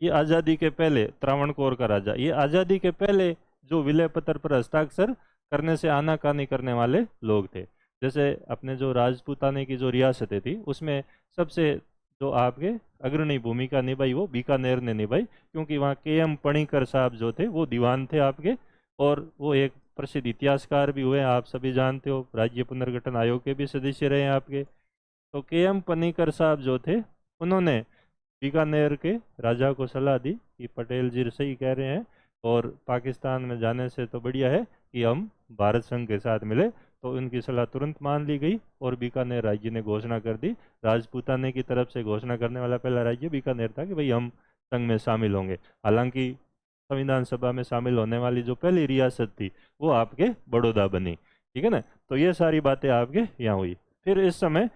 Speaker 1: ये आज़ादी के पहले, त्रावणकोर का राजा, ये आज़ादी के पहले जो विलय पत्र पर हस्ताक्षर करने से आनाकानी करने वाले लोग थे। जैसे अपने जो राजपूताने की जो रियासतें थी उसमें सबसे जो आपके अग्रणी भूमिका निभाई वो बीकानेर ने निभाई, क्योंकि वहाँ के.एम. पणिकर साहब जो थे वो दीवान थे आपके, और वो एक प्रसिद्ध इतिहासकार भी हुए, आप सभी जानते हो, राज्य पुनर्गठन आयोग के भी सदस्य रहे हैं आपके। तो के.एम. पणिकर साहब जो थे उन्होंने बीकानेर के राजा को सलाह दी कि पटेल जी सही कह रहे हैं, और पाकिस्तान में जाने से तो बढ़िया है कि हम भारत संघ के साथ मिले। तो उनकी सलाह तुरंत मान ली गई और बीकानेर राज्य ने घोषणा कर दी। राजपूताने की तरफ से घोषणा करने वाला पहला राज्य बीकानेर था कि भाई हम संघ में शामिल होंगे। हालांकि संविधान सभा में शामिल होने वाली जो पहली रियासत थी वो आपके बड़ौदा बनी। ठीक है ना। तो ये सारी बातें आपके यहाँ हुई। फिर इस समय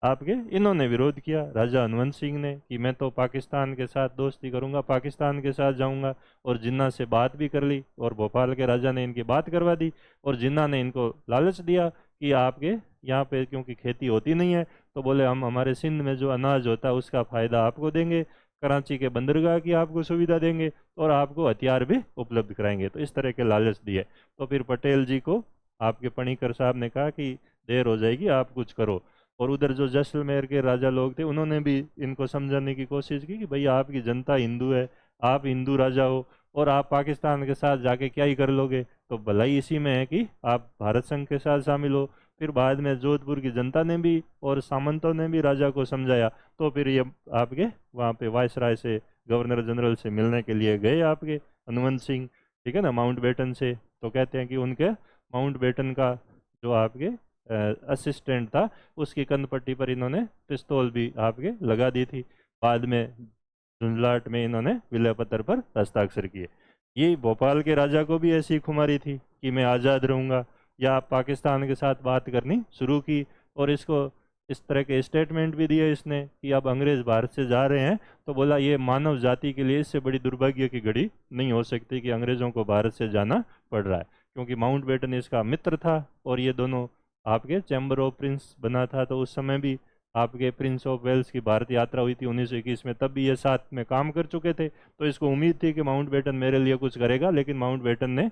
Speaker 1: आपके इन्होंने विरोध किया, राजा हनुमंत सिंह ने, कि मैं तो पाकिस्तान के साथ दोस्ती करूंगा, पाकिस्तान के साथ जाऊंगा। और जिन्ना से बात भी कर ली और भोपाल के राजा ने इनकी बात करवा दी, और जिन्ना ने इनको लालच दिया कि आपके यहाँ पे क्योंकि खेती होती नहीं है तो बोले हम हमारे सिंध में जो अनाज होता है उसका फ़ायदा आपको देंगे, कराची के बंदरगाह की आपको सुविधा देंगे, और आपको हथियार भी उपलब्ध कराएंगे। तो इस तरह के लालच दिए। तो फिर पटेल जी को आपके पणिकर साहब ने कहा कि देर हो जाएगी, आप कुछ करो। और उधर जो जैसलमेर के राजा लोग थे उन्होंने भी इनको समझाने की कोशिश की कि भाई आपकी जनता हिंदू है, आप हिंदू राजा हो, और आप पाकिस्तान के साथ जाके क्या ही कर लोगे, तो भलाई इसी में है कि आप भारत संघ के साथ शामिल हो। फिर बाद में जोधपुर की जनता ने भी और सामंतों ने भी राजा को समझाया। तो फिर ये आपके वहाँ पे वायसराय से, गवर्नर जनरल से मिलने के लिए गए आपके हनुमंत सिंह, ठीक है ना, माउंटबेटन से। तो कहते हैं कि उनके माउंटबेटन का जो आपके असिस्टेंट था उसकी कनपट्टी पर इन्होंने पिस्तौल भी आपके लगा दी थी। बाद में झुंझलाहट में इन्होंने विलय पत्र पर हस्ताक्षर किए। ये भोपाल के राजा को भी ऐसी खुमारी थी कि मैं आज़ाद रहूँगा, या पाकिस्तान के साथ बात करनी शुरू की। और इसको इस तरह के स्टेटमेंट भी दिए इसने कि अब अंग्रेज भारत से जा रहे हैं, तो बोला ये मानव जाति के लिए इससे बड़ी दुर्भाग्य की घड़ी नहीं हो सकती कि अंग्रेज़ों को भारत से जाना पड़ रहा है। क्योंकि माउंटबेटन इसका मित्र था और ये दोनों आपके चैम्बर ऑफ प्रिंस बना था। तो उस समय भी आपके प्रिंस ऑफ वेल्स की भारत यात्रा हुई थी 1921 में, तब भी ये साथ में काम कर चुके थे। तो इसको उम्मीद थी कि माउंटबेटन मेरे लिए कुछ करेगा, लेकिन माउंटबेटन ने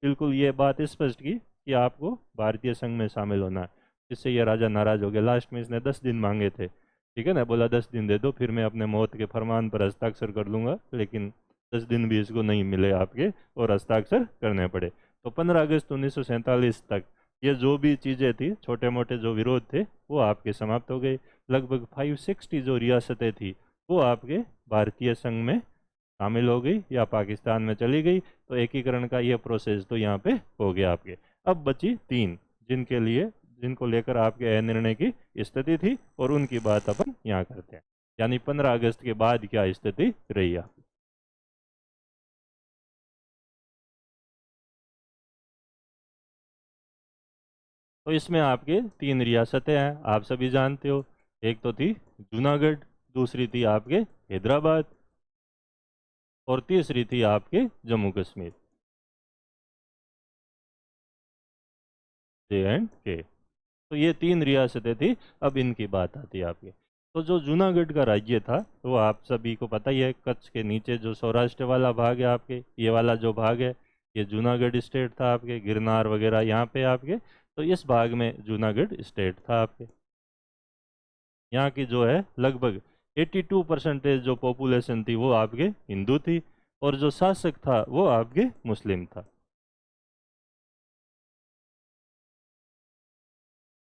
Speaker 1: बिल्कुल ये बात स्पष्ट की कि आपको भारतीय संघ में शामिल होना है। इससे ये राजा नाराज हो गया। लास्ट में इसने 10 दिन मांगे थे, ठीक है ना, बोला 10 दिन दे दो फिर मैं अपने मौत के फरमान पर हस्ताक्षर कर लूँगा, लेकिन 10 दिन भी इसको नहीं मिले आपके और हस्ताक्षर करने पड़े। तो 15 अगस्त 1947 तक ये जो भी चीज़ें थी, छोटे मोटे जो विरोध थे, वो आपके समाप्त हो गए। लगभग 560 जो रियासतें थी वो आपके भारतीय संघ में शामिल हो गई या पाकिस्तान में चली गई। तो एकीकरण का ये प्रोसेस तो यहाँ पे हो गया आपके। अब बची 3 जिनको लेकर आपके अनिर्णय की स्थिति थी, और उनकी बात अपन यहाँ करते हैं। यानी 15 अगस्त के बाद क्या स्थिति रही है। तो इसमें आपके 3 रियासतें हैं, आप सभी जानते हो। एक तो थी जूनागढ़, दूसरी थी आपके हैदराबाद, और तीसरी थी आपके जम्मू कश्मीर, J&K। तो ये 3 रियासतें थी। अब इनकी बात आती है आपके। तो जो जूनागढ़ का राज्य था वो आप सभी को पता ही है, कच्छ के नीचे जो सौराष्ट्र वाला भाग है आपके, ये वाला जो भाग है ये जूनागढ़ स्टेट था आपके, गिरनार वगैरह यहाँ पे आपके। तो इस भाग में जूनागढ़ स्टेट था आपके। यहाँ की जो है लगभग 82% जो पॉपुलेशन थी वो आपके हिंदू थी, और जो शासक था वो आपके मुस्लिम था।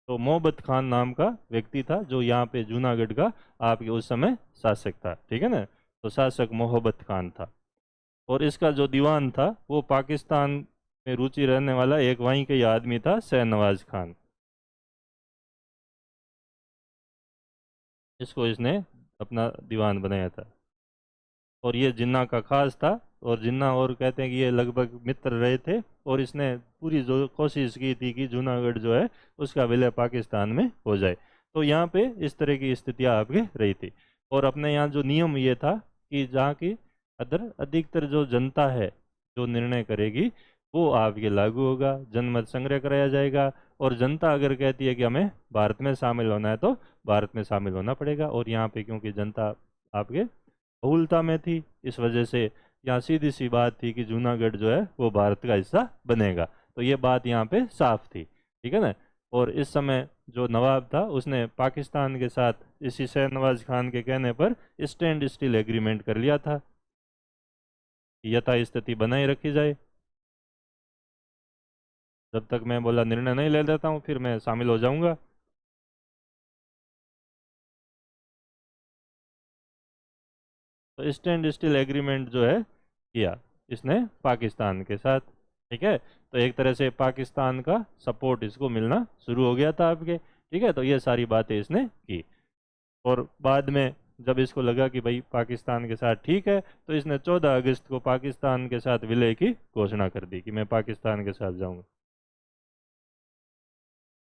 Speaker 1: तो मोहब्बत खान नाम का व्यक्ति था जो यहाँ पे जूनागढ़ का आपके उस समय शासक था, ठीक है ना। तो शासक मोहब्बत खान था, और इसका जो दीवान था वो पाकिस्तान में रुचि रहने वाला एक वहीं के ही आदमी था, शहनवाज खान। इसको इसने अपना दीवान बनाया था, और ये जिन्ना का खास था। और जिन्ना और कहते हैं कि ये लगभग मित्र रहे थे, और इसने पूरी जो कोशिश की थी कि जूनागढ़ जो है उसका विलय पाकिस्तान में हो जाए। तो यहाँ पे इस तरह की स्थितियाँ आपके रही थी। और अपने यहाँ जो नियम ये था कि जहाँ की अधिकतर जो जनता है जो निर्णय करेगी वो आपके लागू होगा, जनमत संग्रह कराया जाएगा, और जनता अगर कहती है कि हमें भारत में शामिल होना है तो भारत में शामिल होना पड़ेगा। और यहाँ पे क्योंकि जनता आपके बहुलता में थी, इस वजह से यहाँ सीधी सी बात थी कि जूनागढ़ जो है वो भारत का हिस्सा बनेगा। तो ये बात यहाँ पे साफ थी, ठीक है ना। और इस समय जो नवाब था उसने पाकिस्तान के साथ इसी शहनवाज खान के कहने पर स्टैंड स्टिल एग्रीमेंट कर लिया था, यथास्थिति बनाए रखी जाए। जब तक मैं बोला निर्णय नहीं ले लेता हूँ फिर मैं शामिल हो जाऊंगा। तो स्टैंड स्टिल एग्रीमेंट जो है किया इसने पाकिस्तान के साथ, ठीक है। तो एक तरह से पाकिस्तान का सपोर्ट इसको मिलना शुरू हो गया था आपके, ठीक है। तो ये सारी बातें इसने की। और बाद में जब इसको लगा कि भाई पाकिस्तान के साथ ठीक है, तो इसने 14 अगस्त को पाकिस्तान के साथ विलय की घोषणा कर दी कि मैं पाकिस्तान के साथ जाऊंगा।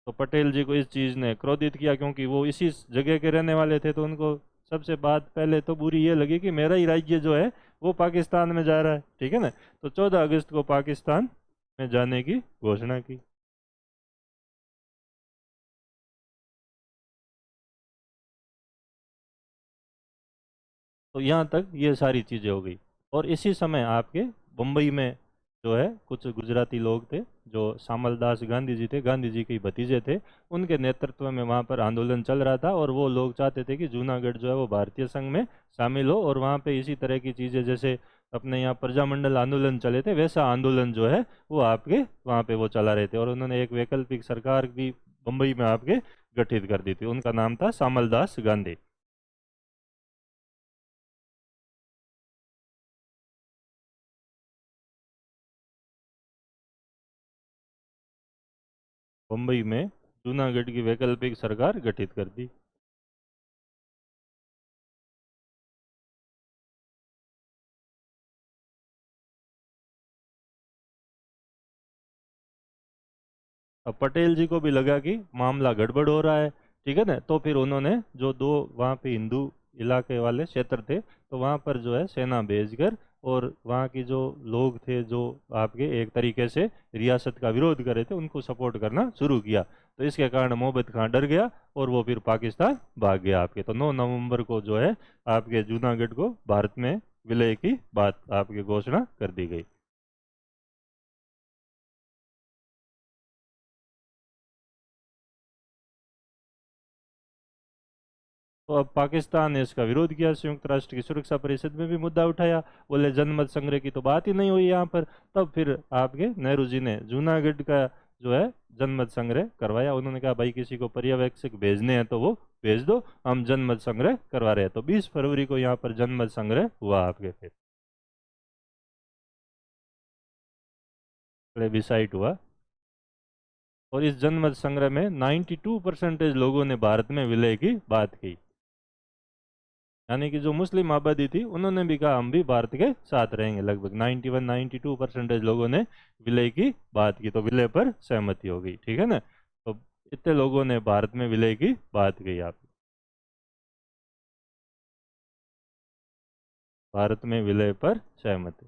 Speaker 1: तो पटेल जी को इस चीज़ ने क्रोधित किया, क्योंकि वो इसी जगह के रहने वाले थे। तो उनको सबसे बात पहले तो बुरी ये लगी कि मेरा ही राज्य जो है वो पाकिस्तान में जा रहा है, ठीक है ना। तो 14 अगस्त को पाकिस्तान में जाने की घोषणा की। तो यहाँ तक ये सारी चीज़ें हो गई। और इसी समय आपके बम्बई में जो है कुछ गुजराती लोग थे जो श्यामल दास गांधी जी थे, गांधी जी के ही भतीजे थे, उनके नेतृत्व में वहाँ पर आंदोलन चल रहा था। और वो लोग चाहते थे कि जूनागढ़ जो है वो भारतीय संघ में शामिल हो। और वहाँ पे इसी तरह की चीज़ें जैसे अपने यहाँ प्रजामंडल आंदोलन चले थे, वैसा आंदोलन जो है वो आपके वहाँ पे वो चला रहे थे। और उन्होंने एक वैकल्पिक सरकार भी बम्बई में आपके गठित कर दी थी, उनका नाम था श्यामल दास गांधी। बम्बई में जूनागढ़ की वैकल्पिक सरकार गठित कर दी। अब पटेल जी को भी लगा कि मामला गड़बड़ हो रहा है, ठीक है ना। तो फिर उन्होंने जो दो वहाँ पे हिंदू इलाके वाले क्षेत्र थे, तो वहाँ पर जो है सेना भेजकर और वहाँ की जो लोग थे जो आपके एक तरीके से रियासत का विरोध कर रहे थे, उनको सपोर्ट करना शुरू किया। तो इसके कारण मोहब्बत खां डर गया और वो फिर पाकिस्तान भाग गया आपके। तो 9 नवंबर को जो है आपके जूनागढ़ को भारत में विलय की बात आपकी घोषणा कर दी गई। तो अब पाकिस्तान ने इसका विरोध किया, संयुक्त राष्ट्र की सुरक्षा परिषद में भी मुद्दा उठाया, बोले जनमत संग्रह की तो बात ही नहीं हुई यहाँ पर। तब फिर आपके नेहरू जी ने जूनागढ़ का जो है जनमत संग्रह करवाया। उन्होंने कहा भाई किसी को पर्यवेक्षक भेजने हैं तो वो भेज दो, हम जनमत संग्रह करवा रहे हैं। तो 20 फरवरी को यहाँ पर जनमत संग्रह हुआ आपके, फिर प्लेबिसाइट हुआ। और इस जनमत संग्रह में 92% लोगों ने भारत में विलय की बात की। यानी कि जो मुस्लिम आबादी थी उन्होंने भी कहा हम भी भारत के साथ रहेंगे। लगभग 91-92% लोगों ने विलय की बात की। तो विलय पर सहमति हो गई, ठीक है ना। तो इतने लोगों ने भारत में विलय की बात कही। आप भारत में विलय पर सहमति।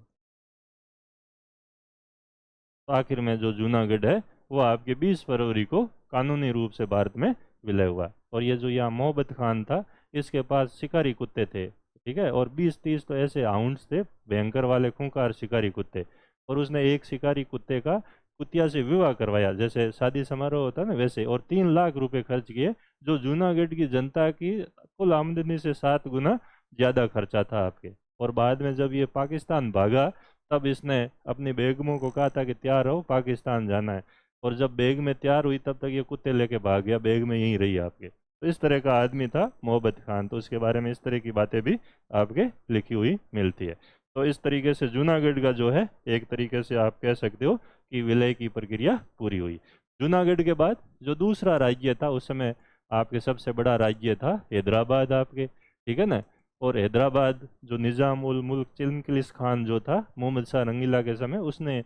Speaker 1: तो आखिर में जो जूनागढ़ है वो आपके 20 फरवरी को कानूनी रूप से भारत में विलय हुआ। और ये जो यहाँ मोहब्बत खान था, इसके पास शिकारी कुत्ते थे, ठीक है। और 20-30 तो ऐसे हाउंड्स थे, भयंकर वाले खूंखार शिकारी कुत्ते। और उसने एक शिकारी कुत्ते का कुतिया से विवाह करवाया, जैसे शादी समारोह होता है ना वैसे। और 3 लाख रुपए खर्च किए, जो जूनागढ़ की जनता की कुल आमदनी से 7 गुना ज़्यादा खर्चा था आपके। और बाद में जब ये पाकिस्तान भागा, तब इसने अपनी बेगमों को कहा था कि तैयार रहो, पाकिस्तान जाना है। और जब बेग में तैयार हुई तब तक ये कुत्ते लेके भाग गया, बेग में यहीं रही आपके। तो इस तरह का आदमी था मोहब्बत खान। तो उसके बारे में इस तरह की बातें भी आपके लिखी हुई मिलती है। तो इस तरीके से जूनागढ़ का जो है एक तरीके से आप कह सकते हो कि विलय की प्रक्रिया पूरी हुई। जूनागढ़ के बाद जो दूसरा राज्य था उस समय आपके सबसे बड़ा राज्य था हैदराबाद आपके, ठीक है ना। और हैदराबाद जो निज़ाम उल मुल्क चिलमकिलिस खान जो था मोहम्मद शाह रंगीला के समय, उसने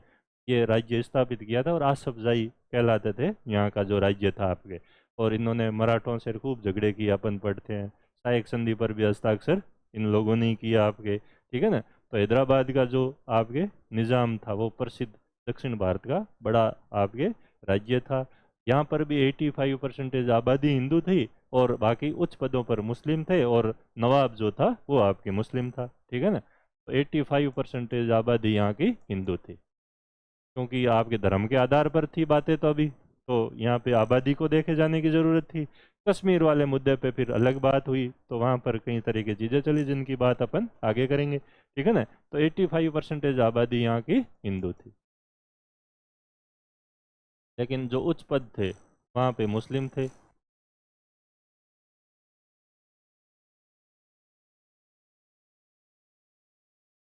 Speaker 1: ये राज्य स्थापित किया था। और आसफ जाही कहलाते थे यहाँ का जो राज्य था आपके। और इन्होंने मराठों से खूब झगड़े किए, अपन पढ़ते हैं। सहायक संधि पर भी हस्ताक्षर इन लोगों ने ही किया आपके, ठीक है ना। तो हैदराबाद का जो आपके निज़ाम था वो प्रसिद्ध दक्षिण भारत का बड़ा आपके राज्य था। यहाँ पर भी 85% आबादी हिंदू थी। और बाकी उच्च पदों पर मुस्लिम थे, और नवाब जो था वो आपके मुस्लिम था। ठीक है ना। तो 85% आबादी यहाँ की हिंदू थी। क्योंकि आपके धर्म के आधार पर थी बातें तो अभी, तो यहाँ पे आबादी को देखे जाने की ज़रूरत थी। कश्मीर वाले मुद्दे पे फिर अलग बात हुई, तो वहाँ पर कई तरह की चीज़ें चली जिनकी बात अपन आगे करेंगे। ठीक है ना। तो 85% आबादी यहाँ की हिंदू थी, लेकिन जो उच्च पद थे वहाँ पे मुस्लिम थे।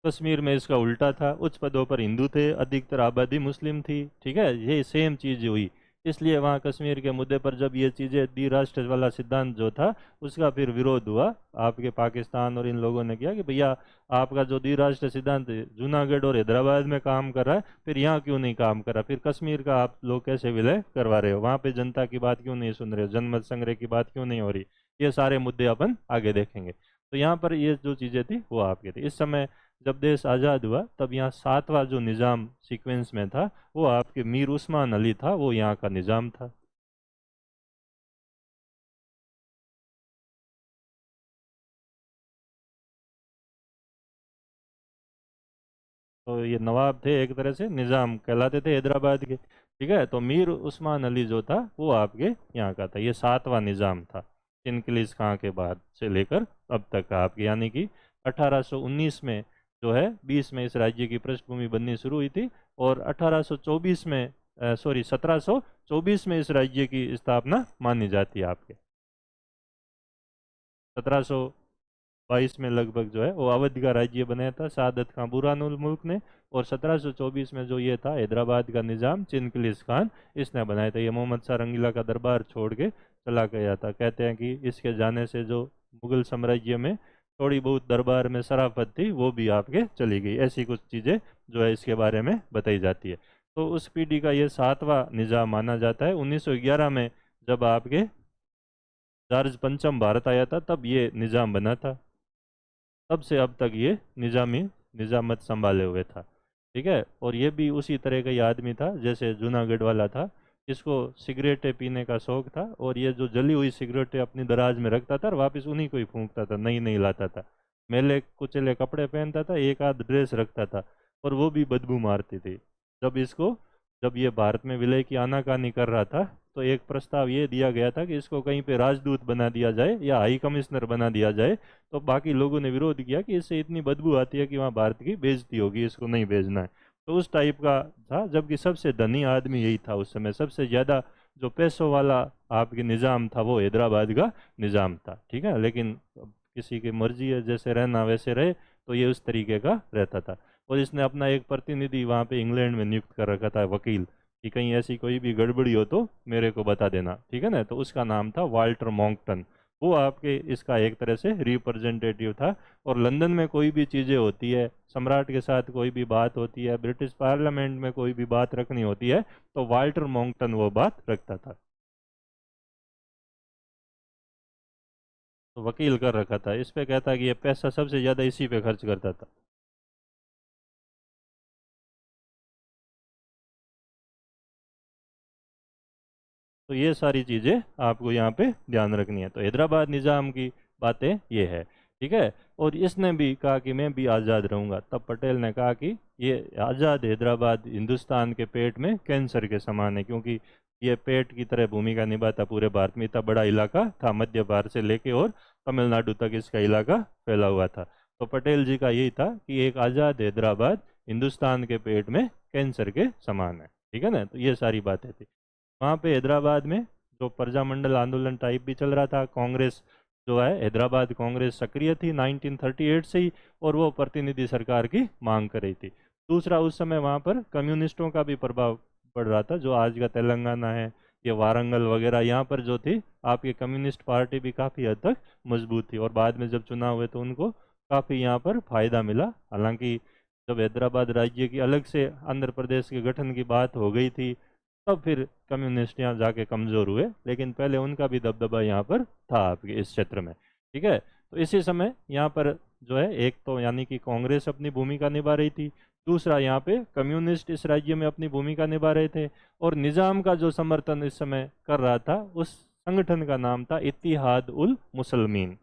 Speaker 1: कश्मीर में इसका उल्टा था, उच्च पदों पर हिंदू थे, अधिकतर आबादी मुस्लिम थी। ठीक है, ये सेम चीज़ हुई। इसलिए वहाँ कश्मीर के मुद्दे पर जब ये चीज़ें द्विराष्ट्र वाला सिद्धांत जो था उसका फिर विरोध हुआ, आपके पाकिस्तान और इन लोगों ने किया कि भैया आपका जो द्विराष्ट्र सिद्धांत जूनागढ़ और हैदराबाद में काम कर रहा है, फिर यहाँ क्यों नहीं काम कर रहा, फिर कश्मीर का आप लोग कैसे विलय करवा रहे हो, वहाँ पे जनता की बात क्यों नहीं सुन रहे हो, जनमत संग्रह की बात क्यों नहीं हो रही। ये सारे मुद्दे अपन आगे देखेंगे। तो यहाँ पर ये जो चीज़ें थी वो आपके थी। इस समय जब देश आज़ाद हुआ तब यहाँ सातवां जो निज़ाम सीक्वेंस में था वो आपके मीर उस्मान अली था, वो यहाँ का निज़ाम था। तो ये नवाब थे, एक तरह से निज़ाम कहलाते थे हैदराबाद के। ठीक है, तो मीर उस्मान अली जो था वो आपके यहाँ का था। ये सातवां निज़ाम था इनकलिस खां के बाद से लेकर अब तक का आपके, यानी कि 1819 में जो है 20 में इस राज्य की पृष्ठभूमि बननी शुरू हुई थी, और 1824 में 1724 में इस राज्य की स्थापना मानी जाती है आपके। 1722 में लगभग जो है वो अवध का राज्य बनाया था सादत खां बुरहानुल मुल्क ने, और 1724 में जो ये था हैदराबाद का निज़ाम चिनकिलिस खान इसने बनाया था। ये मोहम्मद शाह रंगीला का दरबार छोड़ के चला गया था। कहते हैं कि इसके जाने से जो मुगल साम्राज्य में थोड़ी बहुत दरबार में शराफत थी वो भी आपके चली गई, ऐसी कुछ चीज़ें जो है इसके बारे में बताई जाती है। तो उस पीढ़ी का ये सातवां निज़ाम माना जाता है। 1911 में जब आपके जॉर्ज पंचम भारत आया था तब ये निज़ाम बना था, तब से अब तक ये निज़ामत संभाले हुए था। ठीक है, और ये भी उसी तरह का ही आदमी था जैसे जूनागढ़ वाला था, जिसको सिगरेटें पीने का शौक था, और ये जो जली हुई सिगरेटें अपनी दराज में रखता था और वापस उन्हीं को ही फूंकता था, नई नई लाता था। मैले कुचले कपड़े पहनता था, एक आध ड्रेस रखता था, और वो भी बदबू मारती थी। जब ये भारत में विलय की आनाकानी कर रहा था तो एक प्रस्ताव ये दिया गया था कि इसको कहीं पे राजदूत बना दिया जाए या हाई कमिश्नर बना दिया जाए। तो बाकी लोगों ने विरोध किया कि इससे इतनी बदबू आती है कि वहाँ भारत की बेइज्जती होगी, इसको नहीं भेजना है। तो उस टाइप का था, जबकि सबसे धनी आदमी यही था उस समय, सबसे ज़्यादा जो पैसों वाला आपके निज़ाम था वो हैदराबाद का निज़ाम था। ठीक है, लेकिन अब किसी की मर्जी है, जैसे रहना वैसे रहे, तो ये उस तरीके का रहता था। और इसने अपना एक प्रतिनिधि वहाँ पे इंग्लैंड में नियुक्त कर रखा था, वकील, कि कहीं ऐसी कोई भी गड़बड़ी हो तो मेरे को बता देना। ठीक है ना। तो उसका नाम था वाल्टर मॉन्कटन, वो आपके इसका एक तरह से रिप्रेजेंटेटिव था। और लंदन में कोई भी चीज़ें होती है, सम्राट के साथ कोई भी बात होती है, ब्रिटिश पार्लियामेंट में कोई भी बात रखनी होती है, तो वाल्टर मॉन्कटन वो बात रखता था। तो वकील कर रखा था इस पे, कहता कि ये पैसा सबसे ज़्यादा इसी पे खर्च करता था। तो ये सारी चीज़ें आपको यहाँ पे ध्यान रखनी है। तो हैदराबाद निज़ाम की बातें ये है। ठीक है, और इसने भी कहा कि मैं भी आज़ाद रहूँगा। तब पटेल ने कहा कि ये आज़ाद हैदराबाद हिंदुस्तान के पेट में कैंसर के समान है, क्योंकि ये पेट की तरह भूमिका निभाता पूरे भारत में। इतना बड़ा इलाका था, मध्य भारत से लेके और तमिलनाडु तक इसका इलाका फैला हुआ था। तो पटेल जी का यही था कि एक आज़ाद हैदराबाद हिंदुस्तान के पेट में कैंसर के समान है। ठीक है ना। तो ये सारी बातें थी वहाँ पे हैदराबाद में। जो प्रजामंडल आंदोलन टाइप भी चल रहा था, कांग्रेस जो है हैदराबाद कांग्रेस सक्रिय थी 1938 से ही, और वो प्रतिनिधि सरकार की मांग कर रही थी। दूसरा, उस समय वहाँ पर कम्युनिस्टों का भी प्रभाव पड़ रहा था। जो आज का तेलंगाना है, ये वारंगल वगैरह, यहाँ पर जो थी आपकी कम्युनिस्ट पार्टी भी काफ़ी हद तक मजबूत थी, और बाद में जब चुनाव हुए तो उनको काफ़ी यहाँ पर फायदा मिला। हालांकि जब हैदराबाद राज्य की अलग से आंध्र प्रदेश के गठन की बात हो गई थी तब फिर कम्युनिस्ट यहाँ जाके कमज़ोर हुए, लेकिन पहले उनका भी दबदबा यहाँ पर था आपके इस क्षेत्र में। ठीक है, तो इसी समय यहाँ पर जो है एक तो यानी कि कांग्रेस अपनी भूमिका निभा रही थी, दूसरा यहाँ पे कम्युनिस्ट इस राज्य में अपनी भूमिका निभा रहे थे, और निज़ाम का जो समर्थन इस समय कर रहा था उस संगठन का नाम था इत्तिहाद उल मुसलमीन।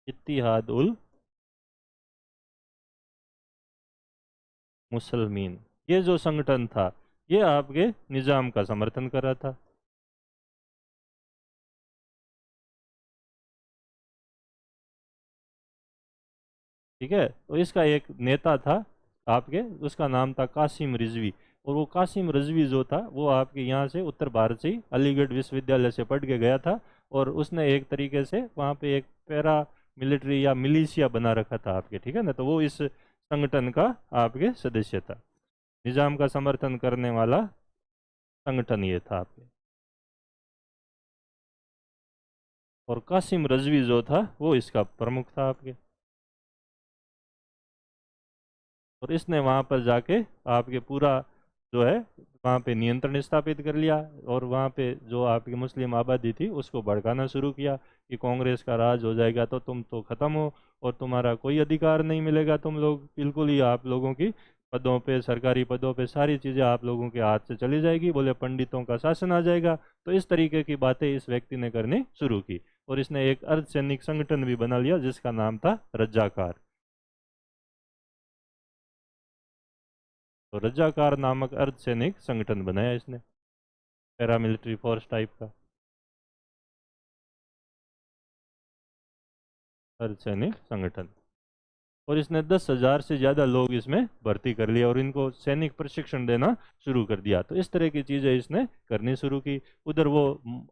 Speaker 1: इत्तिहाद उल मुसलमीन, ये जो संगठन था ये आपके निजाम का समर्थन कर रहा था। ठीक है, तो इसका एक नेता था आपके, उसका नाम था कासिम रिजवी। और वो कासिम रिजवी जो था वो आपके यहाँ से उत्तर भारत से ही अलीगढ़ विश्वविद्यालय से पढ़ के गया था। और उसने एक तरीके से वहाँ पे एक पैरा मिलिट्री या मिलिशिया बना रखा था आपके, ठीक है ना। तो वो इस संगठन का आपके सदस्य था, निजाम का समर्थन करने वाला संगठन ये था आपके। और कासिम रजवी जो था वो इसका प्रमुख था आपके। और इसने वहाँ पर जाके आपके पूरा जो है वहाँ पे नियंत्रण स्थापित कर लिया। और वहाँ पे जो आपकी मुस्लिम आबादी थी उसको भड़काना शुरू किया कि कांग्रेस का राज हो जाएगा तो तुम तो ख़त्म हो और तुम्हारा कोई अधिकार नहीं मिलेगा, तुम लोग बिल्कुल ही, आप लोगों की पदों पे, सरकारी पदों पे सारी चीज़ें आप लोगों के हाथ से चली जाएगी, बोले पंडितों का शासन आ जाएगा। तो इस तरीके की बातें इस व्यक्ति ने करनी शुरू की। और इसने एक अर्धसैनिक संगठन भी बना लिया जिसका नाम था रज्जाकार। तो रज्जाकार नामक अर्धसैनिक संगठन बनाया इसने, पैरामिलिट्री फोर्स टाइप का अर्धसैनिक संगठन। और इसने 10,000 से ज़्यादा लोग इसमें भर्ती कर लिए और इनको सैनिक प्रशिक्षण देना शुरू कर दिया। तो इस तरह की चीज़ें इसने करनी शुरू की। उधर वो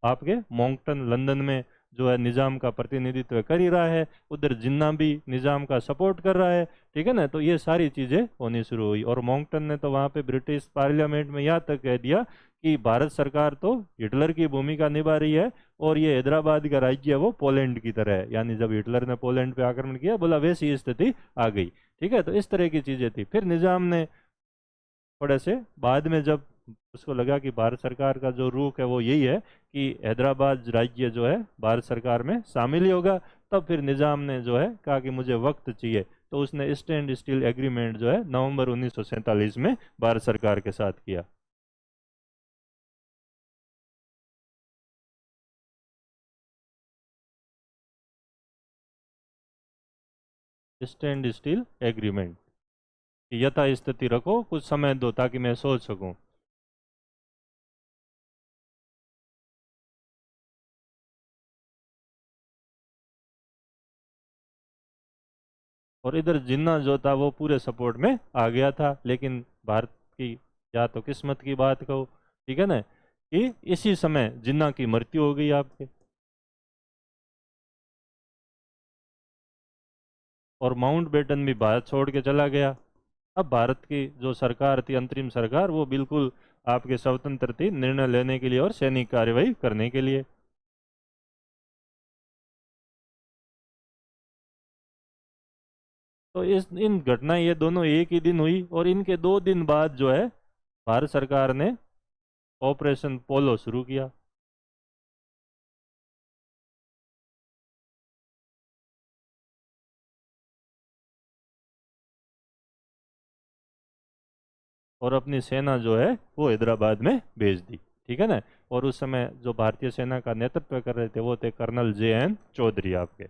Speaker 1: आपके मोंकटन लंदन में जो है निज़ाम का प्रतिनिधित्व कर ही रहा है, उधर जिन्ना भी निज़ाम का सपोर्ट कर रहा है, ठीक है ना। तो ये सारी चीज़ें होनी शुरू हुई। और मोंकटन ने तो वहाँ पे ब्रिटिश पार्लियामेंट में यहाँ तक कह दिया कि भारत सरकार तो हिटलर की भूमिका निभा रही है और ये हैदराबाद का राज्य है वो पोलैंड की तरह है। यानी जब हिटलर ने पोलैंड पे आक्रमण किया, बोला वैसी स्थिति आ गई। ठीक है, तो इस तरह की चीजें थी। फिर निजाम ने थोड़े से बाद में जब उसको लगा कि भारत सरकार का जो रुख है वो यही है कि हैदराबाद राज्य जो है भारत सरकार में शामिल ही होगा, तब फिर निजाम ने जो है कहा कि मुझे वक्त चाहिए। तो उसने स्टैंड स्टील एग्रीमेंट जो है नवंबर 1947 में भारत सरकार के साथ किया। स्टैंड स्टील एग्रीमेंट, यथास्थिति रखो, कुछ समय दो ताकि मैं सोच सकूं। और इधर जिन्ना जो था वो पूरे सपोर्ट में आ गया था। लेकिन भारत की या तो किस्मत की बात कहो, ठीक है ना, कि इसी समय जिन्ना की मृत्यु हो गई आपके। और माउंटबेटन भी भारत छोड़ के चला गया। अब भारत की जो सरकार थी, अंतरिम सरकार, वो बिल्कुल आपके स्वतंत्र थी निर्णय लेने के लिए और सैनिक कार्रवाई करने के लिए। तो इस इन घटनाएं ये दोनों एक ही दिन हुई और इनके 2 दिन बाद जो है भारत सरकार ने ऑपरेशन पोलो शुरू किया। और अपनी सेना जो है वो हैदराबाद में भेज दी, ठीक है ना। और उस समय जो भारतीय सेना का नेतृत्व कर रहे थे वो थे कर्नल JN चौधरी आपके।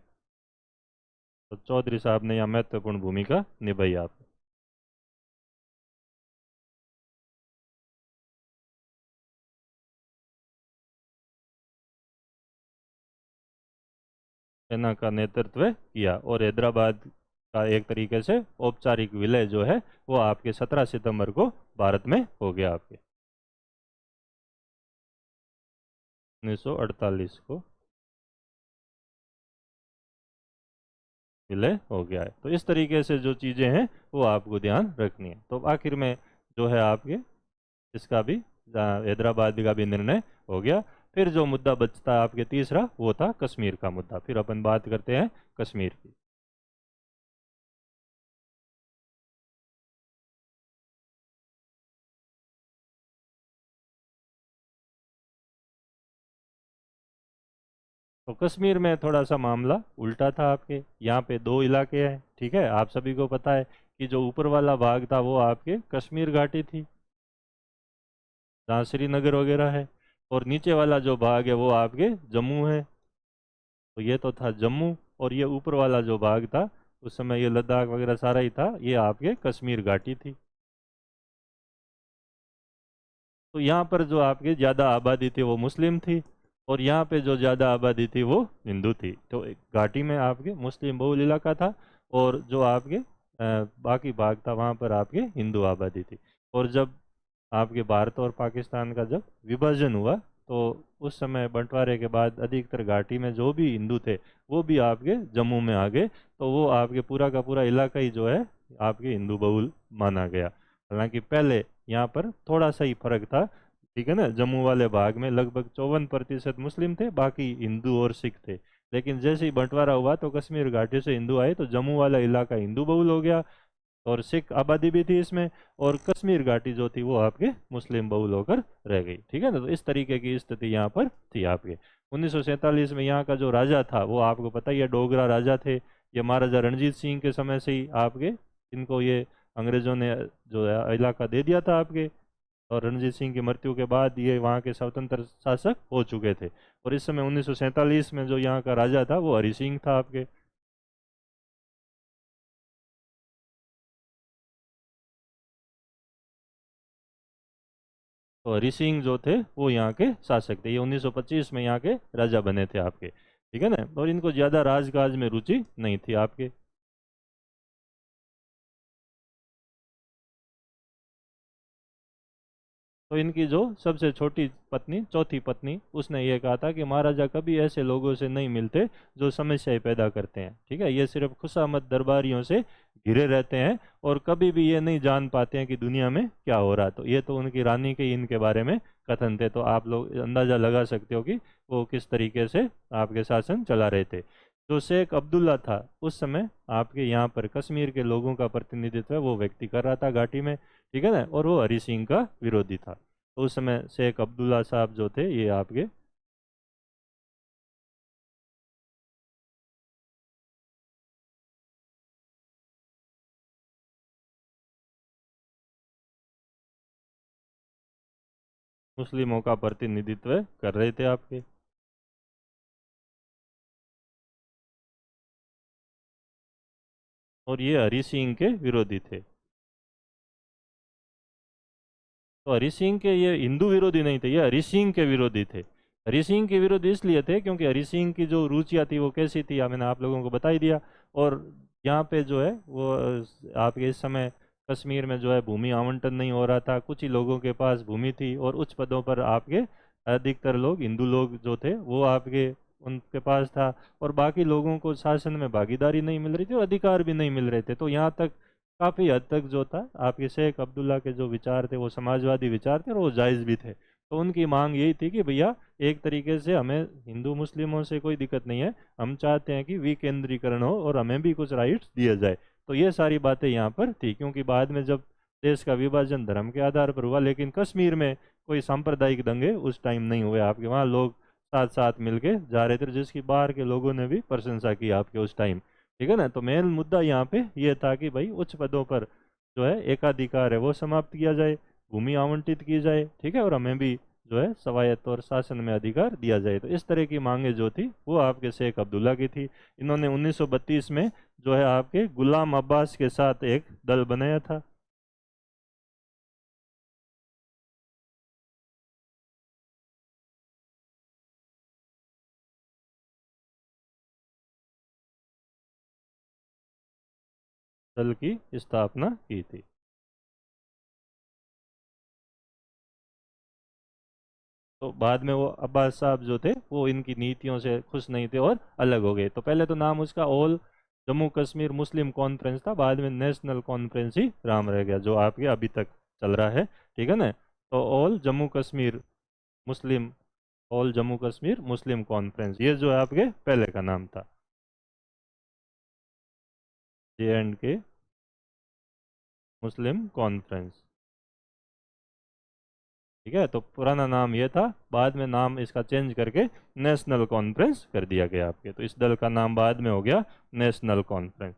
Speaker 1: तो चौधरी साहब ने यहाँ महत्वपूर्ण भूमिका निभाई आपके। सेना का नेतृत्व किया और हैदराबाद का एक तरीके से औपचारिक विलय जो है वो आपके 17 सितंबर को भारत में हो गया आपके, 1948 को विलय हो गया है। तो इस तरीके से जो चीज़ें हैं वो आपको ध्यान रखनी है। तो आखिर में जो है आपके इसका भी हैदराबाद का भी निर्णय हो गया। फिर जो मुद्दा बचता है आपके तीसरा, वो था कश्मीर का मुद्दा। फिर अपन बात करते हैं कश्मीर की। तो कश्मीर में थोड़ा सा मामला उल्टा था आपके। यहाँ पे 2 इलाके हैं, ठीक है। आप सभी को पता है कि जो ऊपर वाला भाग था वो आपके कश्मीर घाटी थी, जहाँ श्रीनगर वगैरह है, और नीचे वाला जो भाग है वो आपके जम्मू है। तो ये तो था जम्मू, और ये ऊपर वाला जो भाग था उस समय ये लद्दाख वगैरह सारा ही था, ये आपके कश्मीर घाटी थी। तो यहाँ पर जो आपके ज़्यादा आबादी थी वो मुस्लिम थी, और यहाँ पे जो ज़्यादा आबादी थी वो हिंदू थी। तो एक घाटी में आपके मुस्लिम बहुल इलाका था, और जो आपके बाकी भाग था वहाँ पर आपके हिंदू आबादी थी। और जब आपके भारत और पाकिस्तान का जब विभाजन हुआ, तो उस समय बंटवारे के बाद अधिकतर घाटी में जो भी हिंदू थे वो भी आपके जम्मू में आ गए। तो वो आपके पूरा का पूरा इलाका ही जो है आपके हिंदू बहुल माना गया। हालांकि पहले यहाँ पर थोड़ा सा ही फर्क था, ठीक है ना। जम्मू वाले भाग में लगभग 54% मुस्लिम थे, बाकी हिंदू और सिख थे। लेकिन जैसे ही बंटवारा हुआ तो कश्मीर घाटी से हिंदू आए, तो जम्मू वाला इलाका हिंदू बहुल हो गया, और सिख आबादी भी थी इसमें, और कश्मीर घाटी जो थी वो आपके मुस्लिम बहुल होकर रह गई, ठीक है ना। तो इस तरीके की स्थिति यहाँ पर थी आपके। 1947 में यहाँ का जो राजा था वो आपको पता ही है, डोगरा राजा थे। ये महाराजा रणजीत सिंह के समय से ही आपके इनको ये अंग्रेजों ने जो है इलाका दे दिया था आपके, और रणजीत सिंह की मृत्यु के बाद ये वहाँ के स्वतंत्र शासक हो चुके थे। और इस समय 1947 में जो यहाँ का राजा था वो हरि सिंह था आपके। तो हरि सिंह जो थे वो यहाँ के शासक थे, ये 1925 में यहाँ के राजा बने थे आपके, ठीक है ना। और इनको ज़्यादा राजकाज में रुचि नहीं थी आपके। तो इनकी जो सबसे छोटी पत्नी, चौथी पत्नी, उसने ये कहा था कि महाराजा कभी ऐसे लोगों से नहीं मिलते जो समस्याएं पैदा करते हैं, ठीक है। ये सिर्फ खुशामद दरबारियों से घिरे रहते हैं, और कभी भी ये नहीं जान पाते हैं कि दुनिया में क्या हो रहा है। तो ये तो उनकी रानी के इनके बारे में कथन थे। तो आप लोग अंदाजा लगा सकते हो कि वो किस तरीके से आपके शासन चला रहे थे। जो शेख अब्दुल्ला था उस समय आपके यहाँ पर कश्मीर के लोगों का प्रतिनिधित्व वो व्यक्ति कर रहा था घाटी में, ठीक है ना। और वो हरि सिंह का विरोधी था। तो उस समय शेख अब्दुल्ला साहब जो थे ये आपके मुस्लिमों का प्रतिनिधित्व कर रहे थे आपके। और ये हरि सिंह के विरोधी थे। तो हरि सिंह के ये हिंदू विरोधी नहीं थे, ये हरि सिंह के विरोधी थे। हरि सिंह के विरोधी इसलिए थे क्योंकि हरि सिंह की जो रुचियाँ थी वो कैसी थी, मैंने आप लोगों को बता ही दिया। और यहाँ पे जो है वो आपके इस समय कश्मीर में जो है भूमि आवंटन नहीं हो रहा था, कुछ ही लोगों के पास भूमि थी, और उच्च पदों पर आपके अधिकतर लोग हिंदू लोग जो थे वो आपके उनके पास था, और बाकी लोगों को शासन में भागीदारी नहीं मिल रही थी और अधिकार भी नहीं मिल रहे थे। तो यहाँ तक काफ़ी हद तक जो था आपके शेख अब्दुल्ला के जो विचार थे वो समाजवादी विचार थे, और वो जायज़ भी थे। तो उनकी मांग यही थी कि भैया एक तरीके से हमें हिंदू मुस्लिमों से कोई दिक्कत नहीं है, हम चाहते हैं कि विकेंद्रीकरण हो और हमें भी कुछ राइट्स दिया जाए। तो ये सारी बातें यहाँ पर थी, क्योंकि बाद में जब देश का विभाजन धर्म के आधार पर हुआ, लेकिन कश्मीर में कोई सांप्रदायिक दंगे उस टाइम नहीं हुए आपके, वहाँ लोग साथ साथ मिलके जा रहे थे, जिसकी बाहर के लोगों ने भी प्रशंसा की आपके उस टाइम, ठीक है ना। तो मेन मुद्दा यहाँ पे ये था कि भाई उच्च पदों पर जो है एकाधिकार है वो समाप्त किया जाए, भूमि आवंटित की जाए, ठीक है, और हमें भी जो है स्वायत्त और शासन में अधिकार दिया जाए। तो इस तरह की मांगे जो थी वो आपके शेख अब्दुल्ला की थी। इन्होंने 1932 में जो है आपके गुलाम अब्बास के साथ एक दल बनाया था। दल की स्थापना की थी। तो बाद में वो अब्बास साहब जो थे वो इनकी नीतियों से खुश नहीं थे और अलग हो गए। तो पहले तो नाम उसका ऑल जम्मू कश्मीर मुस्लिम कॉन्फ्रेंस था, बाद में नेशनल कॉन्फ्रेंस ही नाम रह गया, जो आपके अभी तक चल रहा है, ठीक है ना। तो ऑल जम्मू कश्मीर मुस्लिम, ऑल जम्मू कश्मीर मुस्लिम कॉन्फ्रेंस, ये जो है आपके पहले का नाम था, JNK मुस्लिम कॉन्फ्रेंस, ठीक है। तो पुराना नाम ये था, बाद में नाम इसका चेंज करके नेशनल कॉन्फ्रेंस कर दिया गया आपके। तो इस दल का नाम बाद में हो गया नेशनल कॉन्फ्रेंस।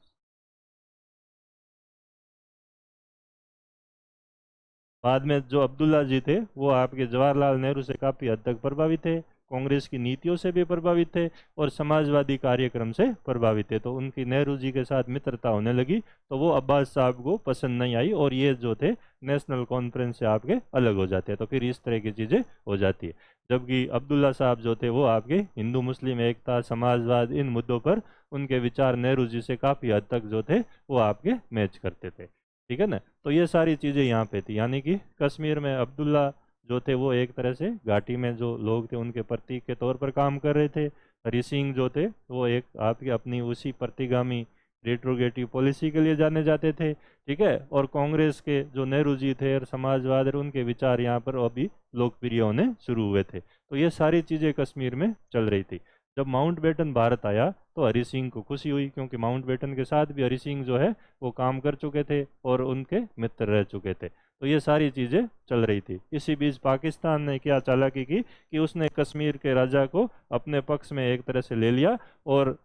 Speaker 1: बाद में जो अब्दुल्ला जी थे वो आपके जवाहरलाल नेहरू से काफ़ी हद तक प्रभावित थे, कांग्रेस की नीतियों से भी प्रभावित थे और समाजवादी कार्यक्रम से प्रभावित थे। तो उनकी नेहरू जी के साथ मित्रता होने लगी, तो वो अब्बास साहब को पसंद नहीं आई और ये जो थे नेशनल कॉन्फ्रेंस से आपके अलग हो जाते हैं। तो फिर इस तरह की चीज़ें हो जाती है। जबकि अब्दुल्ला साहब जो थे वो आपके हिंदू मुस्लिम एकता, समाजवाद, इन मुद्दों पर उनके विचार नेहरू जी से काफ़ी हद तक जो थे वो आपके मैच करते थे। ठीक है ना। तो ये सारी चीज़ें यहाँ पे थी, यानी कि कश्मीर में अब्दुल्ला जो थे वो एक तरह से घाटी में जो लोग थे उनके प्रतीक के तौर पर काम कर रहे थे। हरि सिंह जो थे वो एक आपकी अपनी उसी प्रतिगामी रेट्रोगेटिव पॉलिसी के लिए जाने जाते थे। ठीक है। और कांग्रेस के जो नेहरू जी थे और समाजवाद और उनके विचार यहाँ पर अभी लोकप्रिय होने शुरू हुए थे। तो ये सारी चीज़ें कश्मीर में चल रही थी। जब माउंटबेटन भारत आया तो हरि सिंह को खुशी हुई, क्योंकि माउंटबेटन के साथ भी हरि सिंह जो है वो काम कर चुके थे और उनके मित्र रह चुके थे। तो ये सारी चीज़ें चल रही थी। इसी बीच पाकिस्तान ने क्या चालाकी की कि उसने कश्मीर के राजा को अपने पक्ष में एक तरह से ले लिया और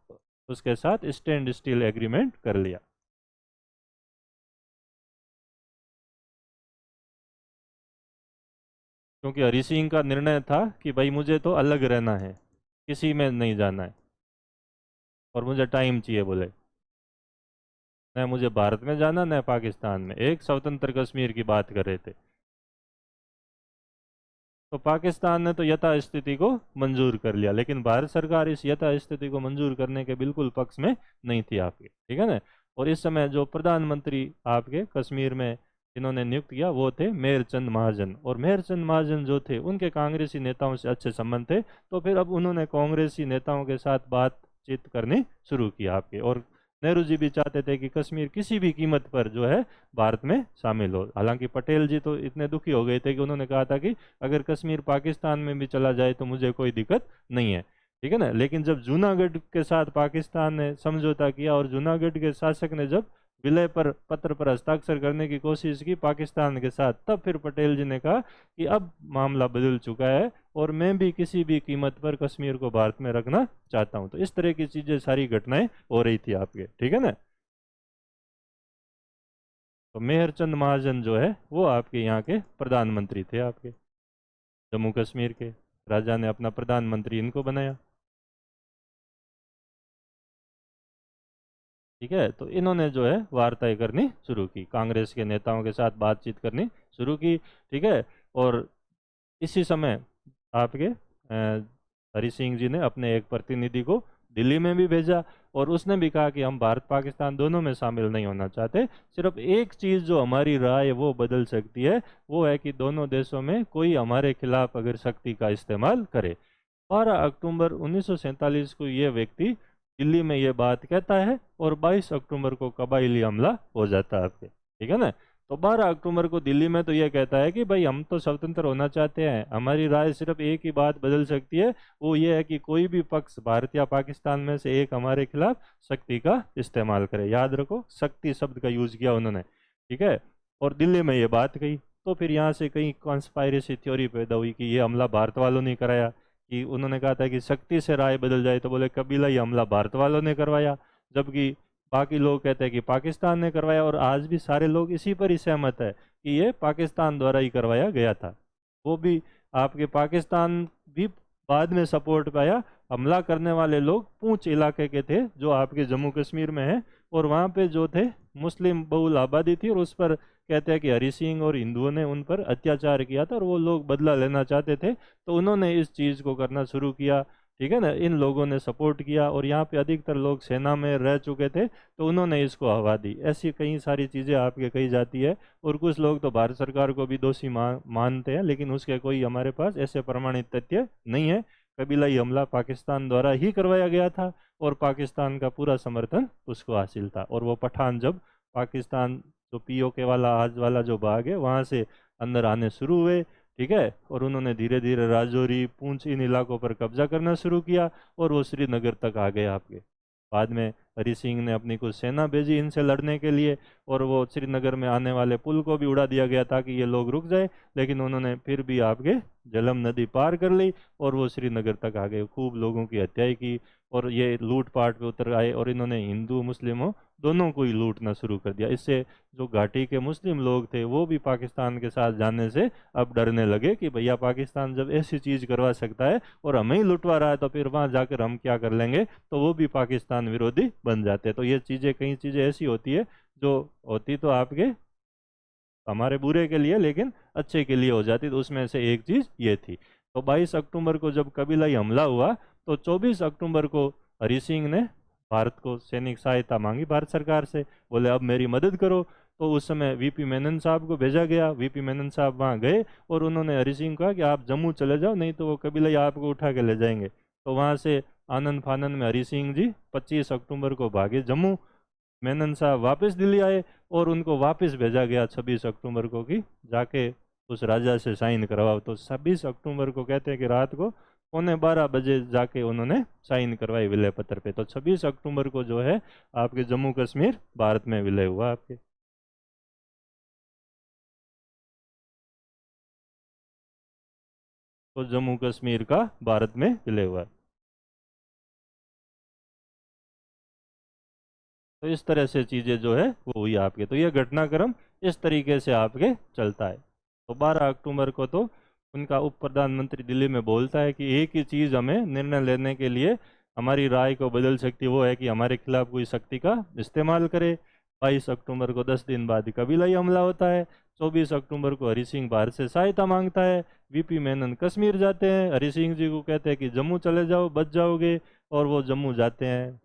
Speaker 1: उसके साथ स्टैंड स्टिल एग्रीमेंट कर लिया। क्योंकि हरि सिंह का निर्णय था कि भाई मुझे तो अलग रहना है, किसी में नहीं जाना है और मुझे टाइम चाहिए बोले, न मुझे भारत में जाना न पाकिस्तान में, एक स्वतंत्र कश्मीर की बात कर रहे थे। तो पाकिस्तान ने तो यथास्थिति को मंजूर कर लिया, लेकिन भारत सरकार इस यथास्थिति को मंजूर करने के बिल्कुल पक्ष में नहीं थी आपके। ठीक है ना। और इस समय जो प्रधानमंत्री आपके कश्मीर में इन्होंने नियुक्त किया वो थे मेहरचंद महाजन, और मेहरचंद महाजन जो थे उनके कांग्रेसी नेताओं से अच्छे संबंध थे। तो फिर अब उन्होंने कांग्रेसी नेताओं के साथ बातचीत करनी शुरू की आपके, और नेहरू जी भी चाहते थे कि कश्मीर किसी भी कीमत पर जो है भारत में शामिल हो। हालांकि पटेल जी तो इतने दुखी हो गए थे कि उन्होंने कहा था कि अगर कश्मीर पाकिस्तान में भी चला जाए तो मुझे कोई दिक्कत नहीं है। ठीक है ना। लेकिन जब जूनागढ़ के साथ पाकिस्तान ने समझौता किया और जूनागढ़ के शासक ने जब विलय पर पत्र पर हस्ताक्षर करने की कोशिश की पाकिस्तान के साथ, तब फिर पटेल जी ने कहा कि अब मामला बदल चुका है और मैं भी किसी भी कीमत पर कश्मीर को भारत में रखना चाहता हूं। तो इस तरह की चीजें सारी घटनाएं हो रही थी आपके। ठीक है ना। तो मेहरचंद महाजन जो है वो आपके यहाँ के प्रधानमंत्री थे आपके, जम्मू कश्मीर के राजा ने अपना प्रधानमंत्री इनको बनाया। ठीक है। तो इन्होंने जो है वार्ताएं करनी शुरू की, कांग्रेस के नेताओं के साथ बातचीत करनी शुरू की। ठीक है। और इसी समय आपके हरि सिंह जी ने अपने एक प्रतिनिधि को दिल्ली में भी भेजा और उसने भी कहा कि हम भारत पाकिस्तान दोनों में शामिल नहीं होना चाहते, सिर्फ एक चीज़ जो हमारी राय वो बदल सकती है वो है कि दोनों देशों में कोई हमारे खिलाफ अगर शक्ति का इस्तेमाल करे। 12 अक्टूबर 1947 को ये व्यक्ति दिल्ली में ये बात कहता है और 22 अक्टूबर को कबाइली हमला हो जाता है आपके। ठीक है ना। तो 12 अक्टूबर को दिल्ली में तो ये कहता है कि भाई हम तो स्वतंत्र होना चाहते हैं, हमारी राय सिर्फ एक ही बात बदल सकती है, वो ये है कि कोई भी पक्ष भारत या पाकिस्तान में से एक हमारे खिलाफ शक्ति का इस्तेमाल करे। याद रखो, शक्ति शब्द का यूज किया उन्होंने। ठीक है। और दिल्ली में ये बात कही, तो फिर यहाँ से कई कॉन्स्पायरेसी थ्योरी पैदा हुई कि ये हमला भारत वालों ने कराया, कि उन्होंने कहा था कि शक्ति से राय बदल जाए, तो बोले कबीला ये हमला भारत वालों ने करवाया, जबकि बाकी लोग कहते हैं कि पाकिस्तान ने करवाया। और आज भी सारे लोग इसी पर ही सहमत है कि ये पाकिस्तान द्वारा ही करवाया गया था। वो भी आपके पाकिस्तान भी बाद में सपोर्ट पाया। हमला करने वाले लोग पूंछ इलाके के थे जो आपके जम्मू कश्मीर में है, और वहाँ पे जो थे मुस्लिम बहुल आबादी थी, और उस पर कहते हैं कि हरि सिंह और हिंदुओं ने उन पर अत्याचार किया था और वो लोग बदला लेना चाहते थे, तो उन्होंने इस चीज़ को करना शुरू किया। ठीक है ना। इन लोगों ने सपोर्ट किया और यहाँ पे अधिकतर लोग सेना में रह चुके थे, तो उन्होंने इसको हवा दी। ऐसी कई सारी चीज़ें आपके कही जाती है, और कुछ लोग तो भारत सरकार को भी दोषी मानते हैं, लेकिन उसके कोई हमारे पास ऐसे प्रमाणित तथ्य नहीं है। कबीलाई हमला पाकिस्तान द्वारा ही करवाया गया था और पाकिस्तान का पूरा समर्थन उसको हासिल था। और वो पठान जब पाकिस्तान जो पीओके वाला आज वाला जो भाग है वहाँ से अंदर आने शुरू हुए, ठीक है, और उन्होंने धीरे धीरे राजौरी, पुंछ, इन इलाकों पर कब्जा करना शुरू किया और वो श्रीनगर तक आ गए आपके। बाद में हरि सिंह ने अपनी कुछ सेना भेजी इनसे लड़ने के लिए, और वो श्रीनगर में आने वाले पुल को भी उड़ा दिया गया ताकि ये लोग रुक जाए, लेकिन उन्होंने फिर भी आपके झेलम नदी पार कर ली और वो श्रीनगर तक आ गए, खूब लोगों की हत्याएं की और ये लूटपाट पे उतर आए और इन्होंने हिंदू मुस्लिमों दोनों को ही लूटना शुरू कर दिया। इससे जो घाटी के मुस्लिम लोग थे वो भी पाकिस्तान के साथ जाने से अब डरने लगे कि भैया पाकिस्तान जब ऐसी चीज करवा सकता है और हमें ही लुटवा रहा है तो फिर वहां जाकर हम क्या कर लेंगे, तो वो भी पाकिस्तान विरोधी बन जाते हैं। तो ये चीजें, कई चीजें ऐसी होती है जो होती तो आपके हमारे बुरे के लिए लेकिन अच्छे के लिए हो जाती, तो उसमें से एक चीज ये थी। तो 22 अक्टूबर को जब कबीलाई हमला हुआ तो 24 अक्टूबर को हरि सिंह ने भारत को सैनिक सहायता मांगी भारत सरकार से, बोले अब मेरी मदद करो। तो उस समय वीपी मेनन साहब को भेजा गया, वीपी मेनन साहब वहाँ गए और उन्होंने हरि सिंह को कहा कि आप जम्मू चले जाओ, नहीं तो वो कबीलाई आपको उठा के ले जाएंगे। तो वहाँ से आनंद फानन में हरि सिंह जी 25 अक्टूबर को भागे जम्मू। मेनन साहब वापस दिल्ली आए और उनको वापस भेजा गया 26 अक्टूबर को कि जाके उस राजा से साइन करवाओ। तो 26 अक्टूबर को कहते हैं कि रात को 11:15 बजे जाके उन्होंने साइन करवाई विलय पत्र पे। तो 26 अक्टूबर को जो है आपके जम्मू कश्मीर भारत में विलय हुआ आपके। तो जम्मू कश्मीर का भारत में विलय हुआ। तो इस तरह से चीज़ें जो है वो हुई आपके। तो ये घटनाक्रम इस तरीके से आपके चलता है। तो 12 अक्टूबर को तो उनका उप प्रधानमंत्री दिल्ली में बोलता है कि एक ही चीज़ हमें निर्णय लेने के लिए हमारी राय को बदल सकती है, वो है कि हमारे खिलाफ कोई शक्ति का इस्तेमाल करे। 22 अक्टूबर को 10 दिन बाद कबीलाई हमला होता है। 24 अक्टूबर को हरि सिंह भारत से सहायता मांगता है। वीपी मेनन कश्मीर जाते हैं, हरि सिंह जी को कहते हैं कि जम्मू चले जाओ बच जाओगे, और वो जम्मू जाते हैं।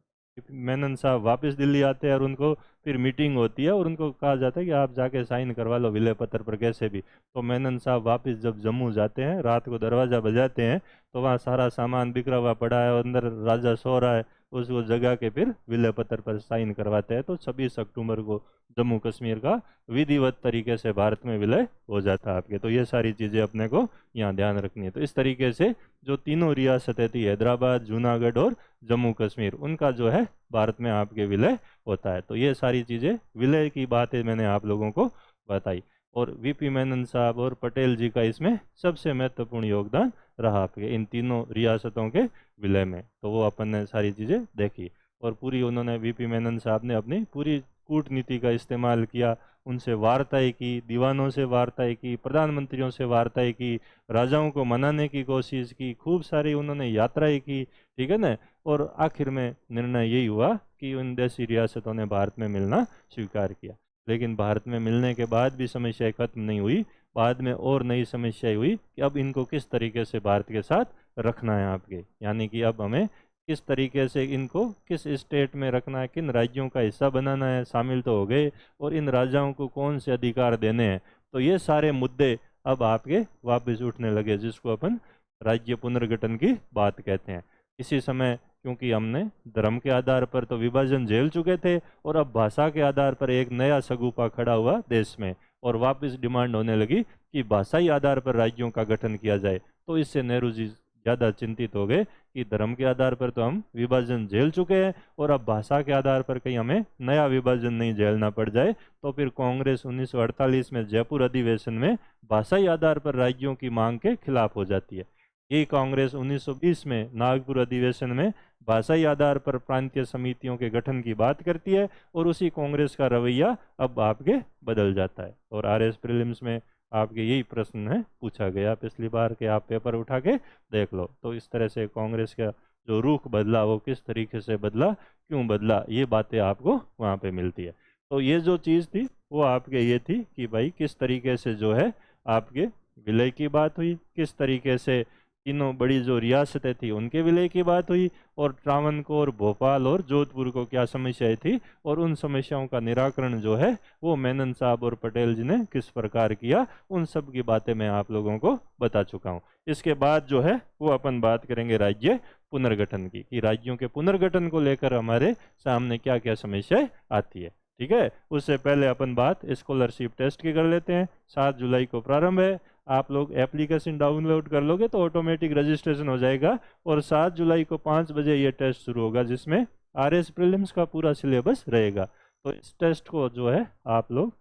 Speaker 1: मेनन साहब वापस दिल्ली आते हैं और उनको फिर मीटिंग होती है और उनको कहा जाता है कि आप जाके साइन करवा लो विलय पत्र पर कैसे भी। तो मेनन साहब वापस जब जम्मू जाते हैं, रात को दरवाज़ा बजाते हैं तो वहाँ सारा सामान बिखरा हुआ पड़ा है और अंदर राजा सो रहा है, उसको जगा के फिर विलय पत्र पर साइन करवाते हैं। तो 26 अक्टूबर को जम्मू कश्मीर का विधिवत तरीके से भारत में विलय हो जाता है आपके। तो ये सारी चीज़ें अपने को यहाँ ध्यान रखनी है। तो इस तरीके से जो तीनों रियासतें थी, हैदराबाद, जूनागढ़ और जम्मू कश्मीर, उनका जो है भारत में आपके विलय होता है। तो ये सारी चीज़ें विलय की बातें मैंने आप लोगों को बताई और वीपी मेनन साहब और पटेल जी का इसमें सबसे महत्वपूर्ण योगदान रहा आपके इन तीनों रियासतों के विलय में। तो वो अपन ने सारी चीज़ें देखी और पूरी उन्होंने वीपी मेनन साहब ने अपनी पूरी कूटनीति का इस्तेमाल किया, उनसे वार्ताएं की, दीवानों से वार्ताएं की, प्रधानमंत्रियों से वार्ताएं की, राजाओं को मनाने की कोशिश की, खूब सारी उन्होंने यात्राएं की, ठीक है ना। और आखिर में निर्णय यही हुआ कि उन देशी रियासतों ने भारत में मिलना स्वीकार किया। लेकिन भारत में मिलने के बाद भी समस्याएं खत्म नहीं हुई, बाद में और नई समस्याएं हुई कि अब इनको किस तरीके से भारत के साथ रखना है आपके, यानी कि अब हमें किस तरीके से इनको किस स्टेट में रखना है, किन राज्यों का हिस्सा बनाना है, शामिल तो हो गए, और इन राजाओं को कौन से अधिकार देने हैं। तो ये सारे मुद्दे अब आपके वापस उठने लगे, जिसको अपन राज्य पुनर्गठन की बात कहते हैं। इसी समय क्योंकि हमने धर्म के आधार पर तो विभाजन झेल चुके थे और अब भाषा के आधार पर एक नया सगुफा खड़ा हुआ देश में और वापस डिमांड होने लगी कि भाषाई आधार पर राज्यों का गठन किया जाए। तो इससे नेहरू जी ज़्यादा चिंतित हो गए कि धर्म के आधार पर तो हम विभाजन झेल चुके हैं और अब भाषा के आधार पर कहीं हमें नया विभाजन नहीं झेलना पड़ जाए। तो फिर कांग्रेस 1948 में जयपुर अधिवेशन में भाषाई आधार पर राज्यों की मांग के खिलाफ हो जाती है। यही कांग्रेस 1920 में नागपुर अधिवेशन में भाषाई आधार पर प्रांतीय समितियों के गठन की बात करती है और उसी कांग्रेस का रवैया अब आपके बदल जाता है। और आरएस प्रीलिम्स में आपके यही प्रश्न है पूछा गया पिछली बार के, आप पेपर उठा के देख लो। तो इस तरह से कांग्रेस का जो रुख बदला वो किस तरीके से बदला, क्यों बदला, ये बातें आपको वहाँ पे मिलती है। तो ये जो चीज़ थी वो आपके ये थी कि भाई किस तरीके से जो है आपके विलय की बात हुई, किस तरीके से तीनों बड़ी जो रियासतें थी उनके विलय की बात हुई, और त्रावणकोर, भोपाल और जोधपुर को क्या समस्याएं थी और उन समस्याओं का निराकरण जो है वो मेनन साहब और पटेल जी ने किस प्रकार किया, उन सब की बातें मैं आप लोगों को बता चुका हूँ। इसके बाद जो है वो अपन बात करेंगे राज्य पुनर्गठन की, कि राज्यों के पुनर्गठन को लेकर हमारे सामने क्या क्या समस्याएं आती है। ठीक है, उससे पहले अपन बात स्कॉलरशिप टेस्ट की कर लेते हैं। 7 जुलाई को प्रारंभ है, आप लोग एप्लीकेशन डाउनलोड कर लोगे तो ऑटोमेटिक रजिस्ट्रेशन हो जाएगा और 7 जुलाई को 5 बजे ये टेस्ट शुरू होगा, जिसमें आरएस प्रीलिम्स का पूरा सिलेबस रहेगा। तो इस टेस्ट को जो है आप लोग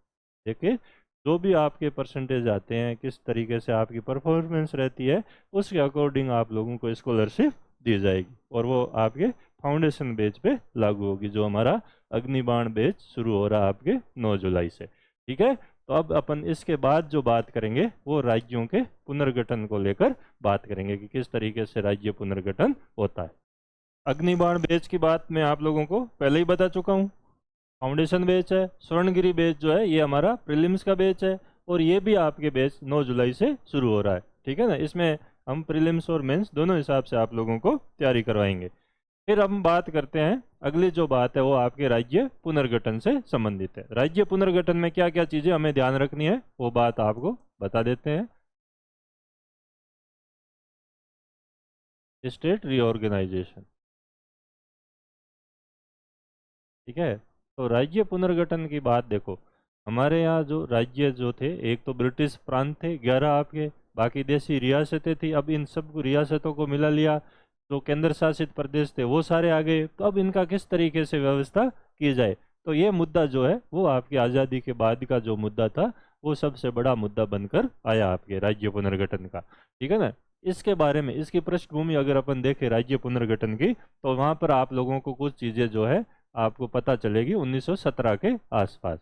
Speaker 1: देखे जो भी आपके परसेंटेज आते हैं, किस तरीके से आपकी परफॉर्मेंस रहती है, उसके अकॉर्डिंग आप लोगों को स्कॉलरशिप दी जाएगी और वो आपके फाउंडेशन बैच पे लागू होगी, जो हमारा अग्निबाण बैच शुरू हो रहा है आपके 9 जुलाई से। ठीक है, तो अब अपन इसके बाद जो बात करेंगे वो राज्यों के पुनर्गठन को लेकर बात करेंगे कि किस तरीके से राज्य पुनर्गठन होता है। अग्निबाण बैच की बात मैं आप लोगों को पहले ही बता चुका हूँ। फाउंडेशन बैच है। स्वर्णगिरी बैच जो है ये हमारा प्रीलिम्स का बैच है और ये भी आपके बैच 9 जुलाई से शुरू हो रहा है। ठीक है ना, इसमें हम प्रीलिम्स और मेंस दोनों हिसाब से आप लोगों को तैयारी करवाएंगे। फिर हम बात करते हैं, अगली जो बात है वो आपके राज्य पुनर्गठन से संबंधित है। राज्य पुनर्गठन में क्या क्या चीजें हमें ध्यान रखनी है वो बात आपको बता देते हैं। State reorganisation. ठीक है, तो राज्य पुनर्गठन की बात देखो, हमारे यहाँ जो राज्य जो थे, एक तो ब्रिटिश प्रांत थे 11 आपके, बाकी देशी रियासतें थी। अब इन सब रियासतों को मिला लिया, जो केंद्र शासित प्रदेश थे वो सारे आ गए। तो अब इनका किस तरीके से व्यवस्था की जाए, तो ये मुद्दा जो है वो आपकी आज़ादी के बाद का जो मुद्दा था वो सबसे बड़ा मुद्दा बनकर आया आपके राज्य पुनर्गठन का। ठीक है ना, इसके बारे में, इसकी पृष्ठभूमि अगर अपन देखें राज्य पुनर्गठन की, तो वहाँ पर आप लोगों को कुछ चीज़ें जो है आपको पता चलेगी 1917 के आसपास।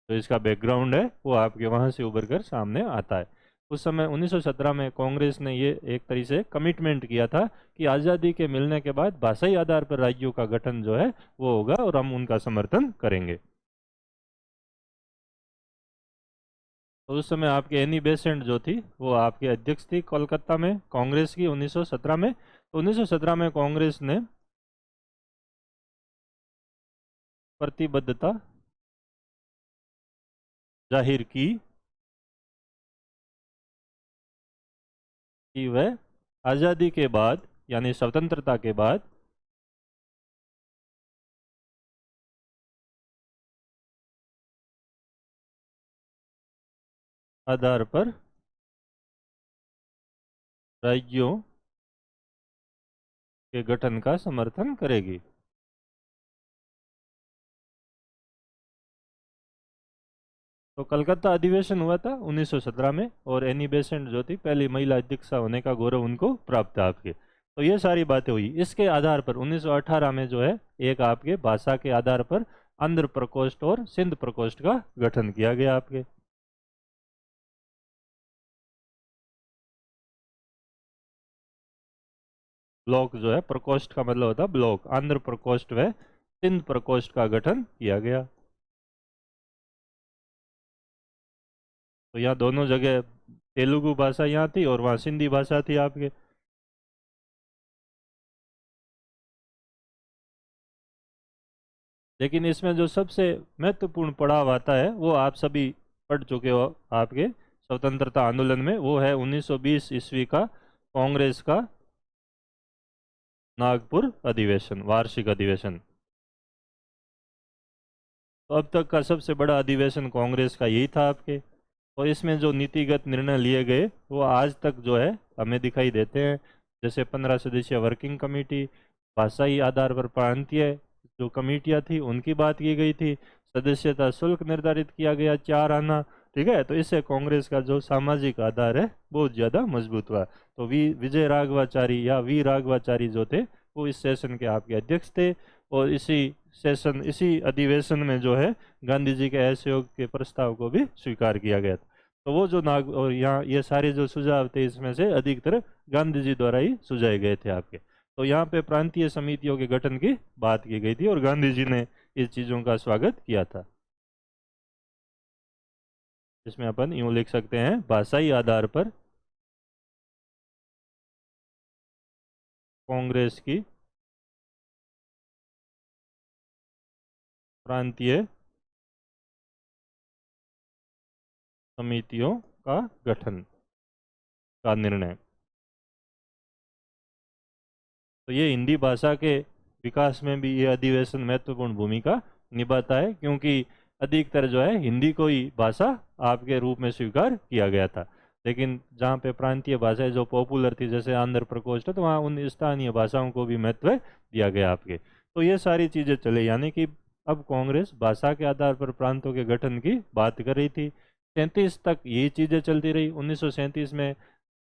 Speaker 1: तो इसका बैकग्राउंड है वो आपके वहाँ से उभर कर सामने आता है। उस समय 1917 में कांग्रेस ने ये एक तरीके से कमिटमेंट किया था कि आज़ादी के मिलने के बाद भाषाई आधार पर राज्यों का गठन जो है वो होगा और हम उनका समर्थन करेंगे। तो उस समय आपकी एनी बेसेंट जो थी वो आपकी अध्यक्ष थी कोलकाता में कांग्रेस की 1917 में। तो 1917 में कांग्रेस ने प्रतिबद्धता जाहिर की कि वह आज़ादी के बाद यानी स्वतंत्रता के बाद आधार पर राज्यों के गठन का समर्थन करेगी। तो कलकत्ता अधिवेशन हुआ था 1917 में और एनी बेसेंट जो थी पहली महिला अध्यक्षा होने का गौरव उनको प्राप्त था आपके। तो ये सारी बातें हुई। इसके आधार पर 1918 में जो है एक आपके भाषा के आधार पर आंध्र प्रकोष्ठ और सिंध प्रकोष्ठ का गठन किया गया आपके। ब्लॉक जो है, प्रकोष्ठ का मतलब होता है ब्लॉक, आंध्र प्रकोष्ठ व सिंध प्रकोष्ठ का गठन किया गया। तो यहाँ दोनों जगह तेलुगु भाषा यहाँ थी और वहाँ सिंधी भाषा थी आपके। लेकिन इसमें जो सबसे महत्वपूर्ण पड़ाव आता है वो आप सभी पढ़ चुके हो आपके स्वतंत्रता आंदोलन में, वो है 1920 ईस्वी का कांग्रेस का नागपुर अधिवेशन, वार्षिक अधिवेशन। तो अब तक का सबसे बड़ा अधिवेशन कांग्रेस का यही था आपके। और इसमें जो नीतिगत निर्णय लिए गए वो आज तक जो है हमें दिखाई देते हैं। जैसे 15 सदस्यीय वर्किंग कमेटी, भाषाई आधार पर प्रांतीय जो कमेटियां थी उनकी बात की गई थी, सदस्यता शुल्क निर्धारित किया गया 4 आना। ठीक है, तो इससे कांग्रेस का जो सामाजिक आधार है बहुत ज़्यादा मजबूत हुआ। तो विजय राघवाचारी या वी राघवाचारी जो थे वो इस सेशन के आपके अध्यक्ष थे और इसी अधिवेशन में जो है गांधी जी के असहयोग के प्रस्ताव को भी स्वीकार किया गया था। तो वो जो और यहाँ ये सारे जो सुझाव थे इसमें से अधिकतर गांधी जी द्वारा ही सुझाए गए थे आपके। तो यहाँ पे प्रांतीय समितियों के गठन की बात की गई थी और गांधी जी ने इस चीज़ों का स्वागत किया था। इसमें अपन यूँ लिख सकते हैं, भाषाई आधार पर कांग्रेस की प्रांतीय समितियों का गठन का निर्णय। तो ये हिंदी भाषा के विकास में भी ये अधिवेशन महत्वपूर्ण भूमिका निभाता है, क्योंकि अधिकतर जो है हिंदी को ही भाषा आपके रूप में स्वीकार किया गया था। लेकिन जहाँ पे प्रांतीय भाषाएं जो पॉपुलर थी जैसे आंध्र प्रकोष्ठ, तो वहाँ उन स्थानीय भाषाओं को भी महत्व दिया गया आपके। तो ये सारी चीज़ें चले, यानी कि अब कांग्रेस भाषा के आधार पर प्रांतों के गठन की बात कर रही थी। 1937 तक यही चीज़ें चलती रही। 1937 में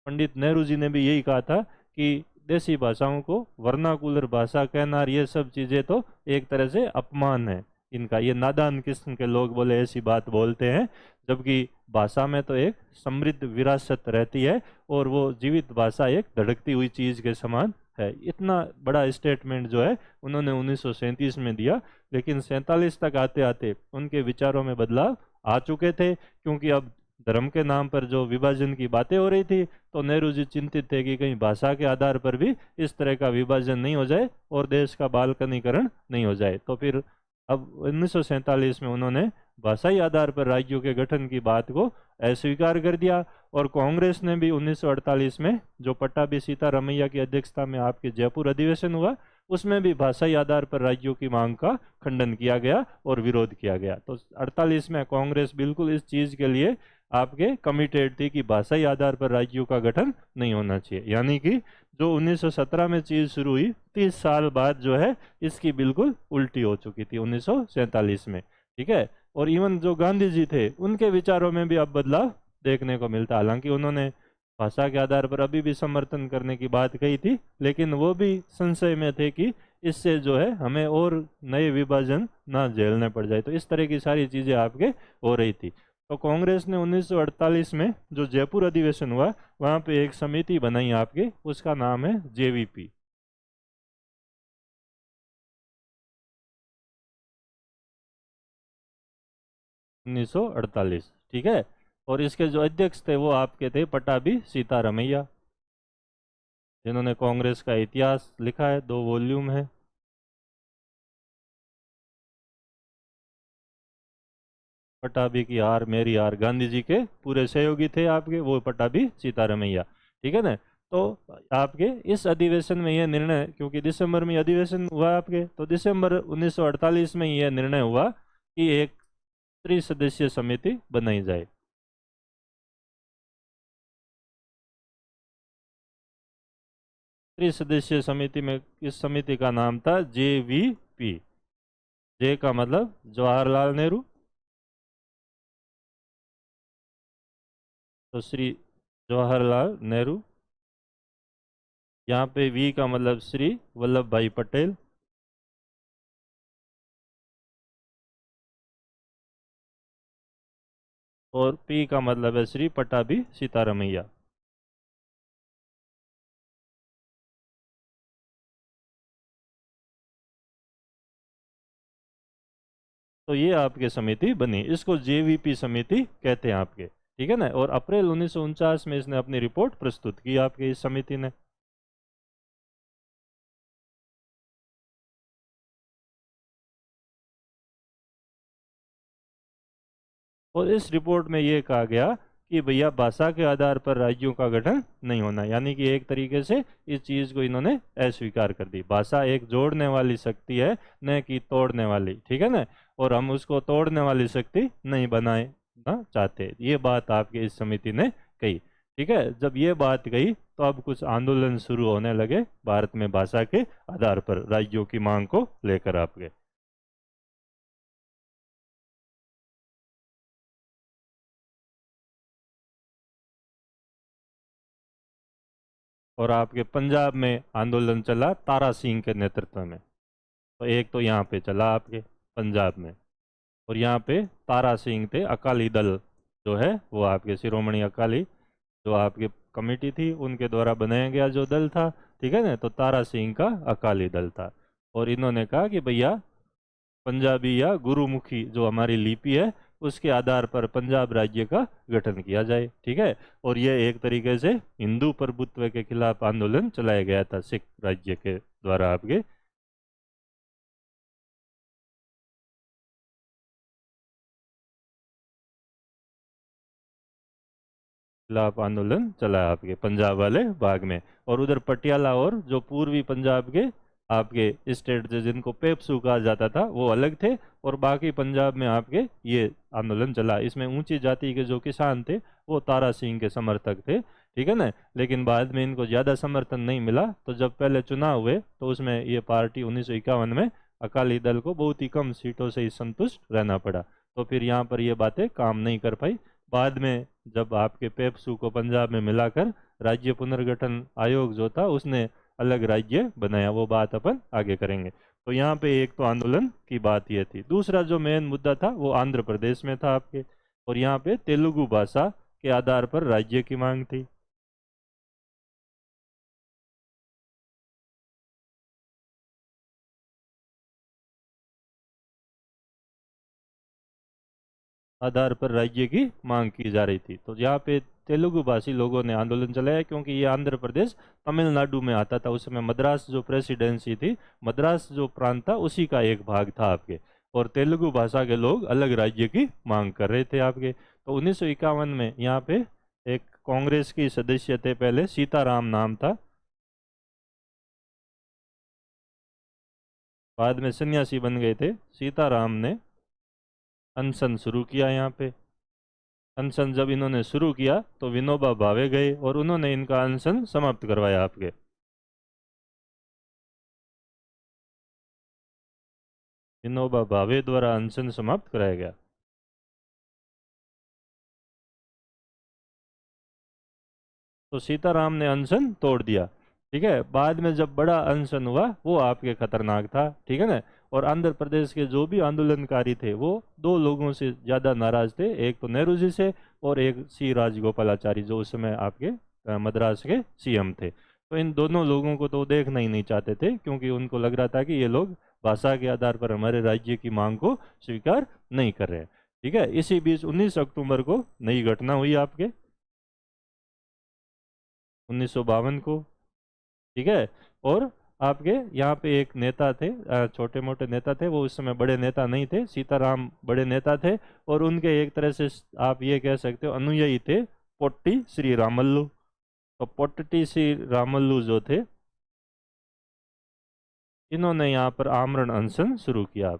Speaker 1: पंडित नेहरू जी ने भी यही कहा था कि देसी भाषाओं को वर्नाकुलर भाषा कहना और ये सब चीज़ें तो एक तरह से अपमान है इनका, ये नादान किस्म के लोग बोले ऐसी बात बोलते हैं, जबकि भाषा में तो एक समृद्ध विरासत रहती है और वो जीवित भाषा एक धड़कती हुई चीज़ के समान है। इतना बड़ा स्टेटमेंट जो है उन्होंने 1937 में दिया, लेकिन 47 तक आते आते उनके विचारों में बदलाव आ चुके थे, क्योंकि अब धर्म के नाम पर जो विभाजन की बातें हो रही थी, तो नेहरू जी चिंतित थे कि कहीं भाषा के आधार पर भी इस तरह का विभाजन नहीं हो जाए और देश का बालकनीकरण नहीं हो जाए। तो फिर अब 1947 में उन्होंने भाषाई आधार पर राज्यों के गठन की बात को अस्वीकार कर दिया, और कांग्रेस ने भी 1948 में जो पट्टाभी सीतारमैया की अध्यक्षता में आपके जयपुर अधिवेशन हुआ, उसमें भी भाषाई आधार पर राज्यों की मांग का खंडन किया गया और विरोध किया गया। तो 48 में कांग्रेस बिल्कुल इस चीज़ के लिए आपके कमिटेड थी कि भाषाई आधार पर राज्यों का गठन नहीं होना चाहिए, यानी कि जो 1917 में चीज़ शुरू हुई 30 साल बाद जो है इसकी बिल्कुल उल्टी हो चुकी थी 1947 में। ठीक है, और इवन जो गांधी जी थे उनके विचारों में भी अब बदलाव देखने को मिलता। हालांकि उन्होंने भाषा के आधार पर अभी भी समर्थन करने की बात कही थी, लेकिन वो भी संशय में थे कि इससे जो है हमें और नए विभाजन ना झेलने पड़ जाए। तो इस तरह की सारी चीज़ें आपके हो रही थी। तो कांग्रेस ने 1948 में जो जयपुर अधिवेशन हुआ वहाँ पे एक समिति बनाई आपके, उसका नाम है जेवीपी। 1948, ठीक है। और इसके जो अध्यक्ष थे वो आपके थे पट्टाभी सीतारमैया, जिन्होंने कांग्रेस का इतिहास लिखा है, 2 वॉल्यूम है। पट्टाभी की हार मेरी हार, गांधी जी के पूरे सहयोगी थे आपके वो पट्टाभी सीतारमैया, ठीक है ना। तो आपके इस अधिवेशन में यह निर्णय, क्योंकि दिसंबर में अधिवेशन हुआ आपके, तो दिसंबर 1948 में यह निर्णय हुआ कि एक त्रिसदस्यीय समिति बनाई जाए। त्रिसदस्यीय समिति में इस समिति का नाम था जेवीपी। जे का मतलब जवाहरलाल नेहरू, तो श्री जवाहरलाल नेहरू। यहाँ पे वी का मतलब श्री वल्लभ भाई पटेल। और पी का मतलब है श्री पट्टाभी सीतारमैया। तो ये आपके समिति बनी, इसको जेवीपी समिति कहते हैं आपके, ठीक है ना। और अप्रैल 1949 में इसने अपनी रिपोर्ट प्रस्तुत की आपके इस समिति ने। और इस रिपोर्ट में ये कहा गया कि भैया भाषा के आधार पर राज्यों का गठन नहीं होना, यानी कि एक तरीके से इस चीज़ को इन्होंने अस्वीकार कर दी। भाषा एक जोड़ने वाली शक्ति है, न कि तोड़ने वाली, ठीक है ना। और हम उसको तोड़ने वाली शक्ति नहीं बनाए ना चाहते, ये बात आपकी इस समिति ने कही, ठीक है। जब ये बात कही तो अब कुछ आंदोलन शुरू होने लगे भारत में भाषा के आधार पर राज्यों की मांग को लेकर आपके। और आपके पंजाब में आंदोलन चला तारा सिंह के नेतृत्व में। तो एक तो यहाँ पे चला आपके पंजाब में, और यहाँ पे तारा सिंह थे, अकाली दल जो है वो आपके शिरोमणि अकाली जो आपके कमेटी थी उनके द्वारा बनाया गया जो दल था, ठीक है ना। तो तारा सिंह का अकाली दल था, और इन्होंने कहा कि भैया पंजाबी या गुरुमुखी जो हमारी लिपि है उसके आधार पर पंजाब राज्य का गठन किया जाए, ठीक है। और यह एक तरीके से हिंदू प्रभुत्व के खिलाफ आंदोलन चलाया गया था सिख राज्य के द्वारा आपके। खिलाफ आंदोलन चला आपके पंजाब वाले भाग में। और उधर पटियाला और जो पूर्वी पंजाब के आपके स्टेट थे जिनको पेप्सू कहा जाता था वो अलग थे, और बाकी पंजाब में आपके ये आंदोलन चला। इसमें ऊंची जाति के जो किसान थे वो तारा सिंह के समर्थक थे, ठीक है ना। लेकिन बाद में इनको ज़्यादा समर्थन नहीं मिला, तो जब पहले चुनाव हुए तो उसमें ये पार्टी 1951 में अकाली दल को बहुत ही कम सीटों से ही संतुष्ट रहना पड़ा। तो फिर यहाँ पर ये बातें काम नहीं कर पाई। बाद में जब आपके पेप्सू को पंजाब में मिलाकर राज्य पुनर्गठन आयोग जो था उसने अलग राज्य बनाया, वो बात अपन आगे करेंगे। तो यहाँ पे एक तो आंदोलन की बात ये थी। दूसरा जो मेन मुद्दा था वो आंध्र प्रदेश में था आपके, और यहाँ पे तेलुगु भाषा के आधार पर राज्य की मांग थी। आधार पर राज्य की मांग की जा रही थी। तो यहाँ पे तेलुगु भाषी लोगों ने आंदोलन चलाया, क्योंकि ये आंध्र प्रदेश तमिलनाडु में आता था। उस समय मद्रास जो प्रेसिडेंसी थी, मद्रास जो प्रांत था उसी का एक भाग था आपके, और तेलुगु भाषा के लोग अलग राज्य की मांग कर रहे थे आपके। तो 1951 में यहाँ पे एक कांग्रेस की सदस्य थे, पहले सीताराम नाम था, बाद में सन्यासी बन गए थे। सीताराम ने अनशन शुरू किया यहाँ पे। अनशन जब इन्होंने शुरू किया तो विनोबा भावे गए और उन्होंने इनका अनशन समाप्त करवाया आपके। विनोबा भावे द्वारा अनशन समाप्त कराया गया। तो सीताराम ने अनशन तोड़ दिया। ठीक है, बाद में जब बड़ा अनशन हुआ वो आपके खतरनाक था। ठीक है ना। और आंध्र प्रदेश के जो भी आंदोलनकारी थे वो दो लोगों से ज़्यादा नाराज थे, एक तो नेहरू जी से और एक सी राजगोपालाचारी जो उस समय आपके मद्रास के सीएम थे। तो इन दोनों लोगों को तो देखना ही नहीं चाहते थे, क्योंकि उनको लग रहा था कि ये लोग भाषा के आधार पर हमारे राज्य की मांग को स्वीकार नहीं कर रहे हैं। ठीक है, इसी बीच 19 अक्टूबर को नई घटना हुई आपके, 1952 को। ठीक है। और आपके यहाँ पे एक नेता थे, छोटे मोटे नेता थे, वो उस समय बड़े नेता नहीं थे। सीताराम बड़े नेता थे, और उनके एक तरह से आप ये कह सकते हो अनुयायी थे पोट्टी श्री रामल्लू। तो पोट्टी श्री रामल्लू जो थे, इन्होंने यहाँ पर आमरण अनशन शुरू किया।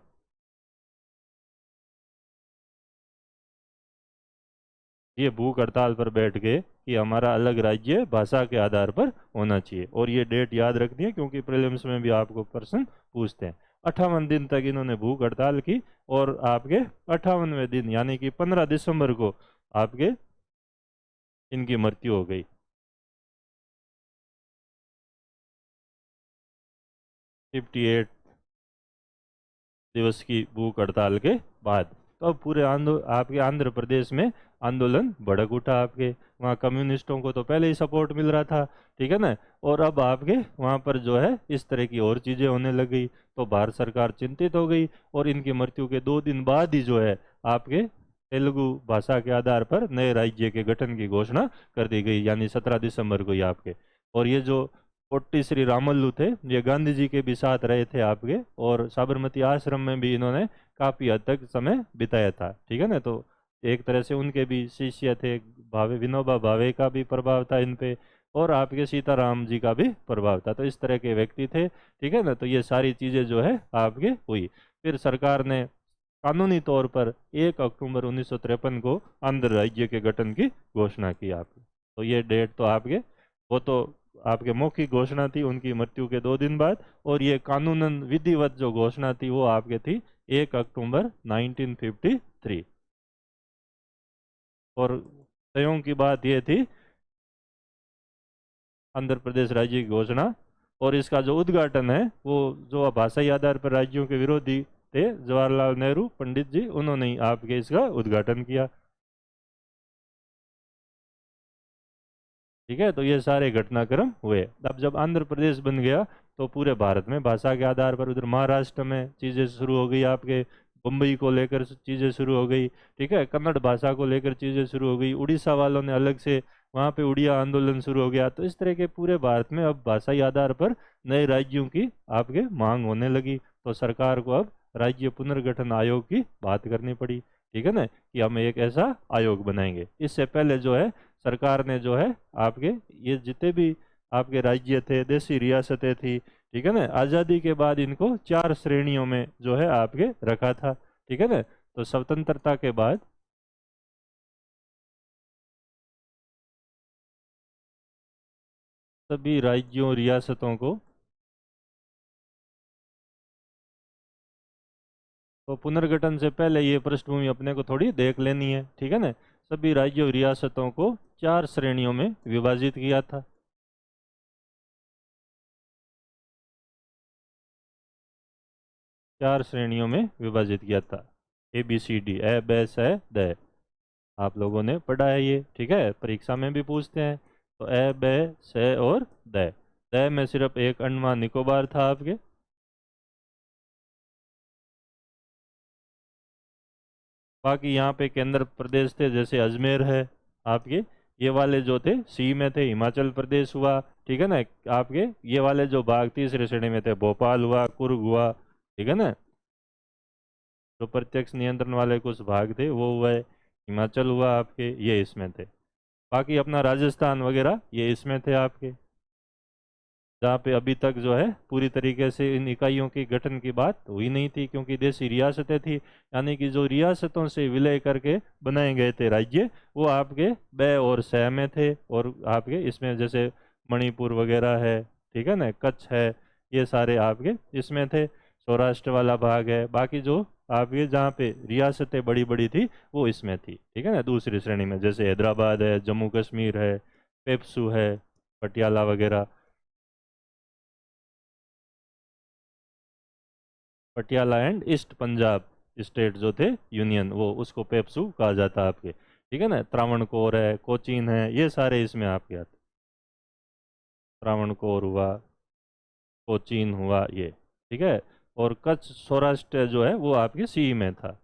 Speaker 1: ये भूख हड़ताल पर बैठ गए कि हमारा अलग राज्य भाषा के आधार पर होना चाहिए। और ये डेट याद रखनी है, क्योंकि प्रीलिम्स में भी आपको प्रश्न पूछते हैं। 58 दिन तक इन्होंने भूख हड़ताल की, और आपके 58वें दिन यानी कि 15 दिसंबर को आपके इनकी मृत्यु हो गई। 58 दिवस की भूख हड़ताल के बाद। तो अब पूरे आपके आंध्र प्रदेश में आंदोलन भड़क उठा आपके। वहाँ कम्युनिस्टों को तो पहले ही सपोर्ट मिल रहा था। ठीक है ना। और अब आपके वहाँ पर जो है इस तरह की और चीज़ें होने लगी, तो भारत सरकार चिंतित हो गई, और इनकी मृत्यु के 2 दिन बाद ही जो है आपके तेलुगु भाषा के आधार पर नए राज्य के गठन की घोषणा कर दी गई, यानी 17 दिसंबर को ही आपके। और ये जो पोट्टी श्री रामल्लू थे, ये गांधी जी के भी साथ रहे थे आपके, और साबरमती आश्रम में भी इन्होंने काफी हद तक समय बिताया था। ठीक है ना। तो एक तरह से उनके भी शिष्य थे। भावे विनोबा भावे का भी प्रभाव था इन पे, और आपके सीताराम जी का भी प्रभाव था। तो इस तरह के व्यक्ति थे। ठीक है ना। तो ये सारी चीजें जो है आपके हुई। फिर सरकार ने कानूनी तौर पर 1 अक्टूबर 1953 को आंध्र राज्य के गठन की घोषणा की आपने। तो ये डेट तो आपके, वो तो आपके मौखिक घोषणा थी उनकी मृत्यु के 2 दिन बाद, और ये कानूनन विधिवत जो घोषणा थी वो आपके थी 1 अक्टूबर 1953। और संयोग की बात ये थी, आंध्र प्रदेश राज्य की घोषणा और इसका जो उद्घाटन है वो जो भाषाई आधार पर राज्यों के विरोधी थे जवाहरलाल नेहरू पंडित जी, उन्होंने ही आपके इसका उद्घाटन किया। ठीक है। तो ये सारे घटनाक्रम हुए। अब जब आंध्र प्रदेश बन गया तो पूरे भारत में भाषा के आधार पर, उधर महाराष्ट्र में चीज़ें शुरू हो गई आपके, मुंबई को लेकर चीज़ें शुरू हो गई। ठीक है, कन्नड़ भाषा को लेकर चीज़ें शुरू हो गई, उड़ीसा वालों ने अलग से वहाँ पे उड़िया आंदोलन शुरू हो गया। तो इस तरह के पूरे भारत में अब भाषाई आधार पर नए राज्यों की आपके मांग होने लगी। तो सरकार को अब राज्य पुनर्गठन आयोग की बात करनी पड़ी। ठीक है ना, कि हम एक ऐसा आयोग बनाएंगे। इससे पहले जो है सरकार ने जो है आपके ये जितने भी आपके राज्य थे, देशी रियासतें थी, ठीक है ना, आज़ादी के बाद इनको 4 श्रेणियों में जो है आपके रखा था। ठीक है ना। तो स्वतंत्रता के बाद सभी राज्यों रियासतों को, तो पुनर्गठन से पहले ये पृष्ठभूमि अपने को थोड़ी देख लेनी है। ठीक है ना। सभी राज्यों रियासतों को 4 श्रेणियों में विभाजित किया था। चार श्रेणियों में विभाजित किया था। ABCD, ए बे से द। आप लोगों ने पढ़ा है ये, ठीक है, परीक्षा में भी पूछते हैं। तो ए बे से और द में सिर्फ एक अंडमान निकोबार था आपके। बाकी यहाँ पे केंद्र प्रदेश थे, जैसे अजमेर है आपके। ये वाले जो थे सी में थे, हिमाचल प्रदेश हुआ, ठीक है ना। आपके ये वाले जो भाग तीसरे श्रेणी में थे, भोपाल हुआ, कुर्ग हुआ, ठीक है ना। जो प्रत्यक्ष नियंत्रण वाले कुछ भाग थे वो हुआ है, हिमाचल हुआ आपके, ये इसमें थे। बाकी अपना राजस्थान वगैरह ये इसमें थे आपके, जहाँ पे अभी तक जो है पूरी तरीके से इन इकाइयों की गठन की बात हुई नहीं थी, क्योंकि देशी रियासतें थी। यानी कि जो रियासतों से विलय करके बनाए गए थे राज्य, वो आपके ब और स में थे। और आपके इसमें जैसे मणिपुर वगैरह है, ठीक है ना, कच्छ है, ये सारे आपके इसमें थे। सौराष्ट्र वाला भाग है। बाकी जो आपके जहाँ पे रियासतें बड़ी बड़ी थी वो इसमें थी, ठीक है ना, दूसरी श्रेणी में, जैसे हैदराबाद है, जम्मू कश्मीर है, पेप्सू है, पटियाला वगैरह। Patiala and east Punjab state जो थे यूनियन, वो उसको पेप्सू कहा जाता है आपके, ठीक है ना। त्रावणकोर है, कोचीन है, ये सारे इसमें आपके आते। त्रावणकोर हुआ, कोचीन हुआ, ये ठीक है। और कच्छ सौराष्ट्र जो है वो आपके सी में था,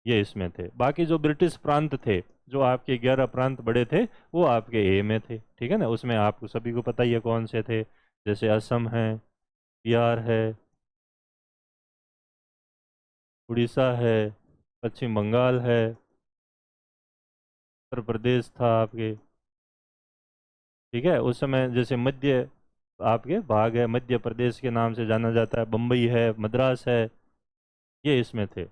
Speaker 1: ये इसमें थे। बाकी जो ब्रिटिश प्रांत थे, जो आपके 11 प्रांत बड़े थे, वो आपके ए में थे, ठीक है ना। उसमें आपको सभी को पता ही है कौन से थे, जैसे असम है, बिहार है, उड़ीसा है, पश्चिम बंगाल है, उत्तर प्रदेश था आपके, ठीक है। उस समय जैसे मध्य आपके भाग है, मध्य प्रदेश के नाम से जाना जाता है, बम्बई है, मद्रास है, ये इसमें थे।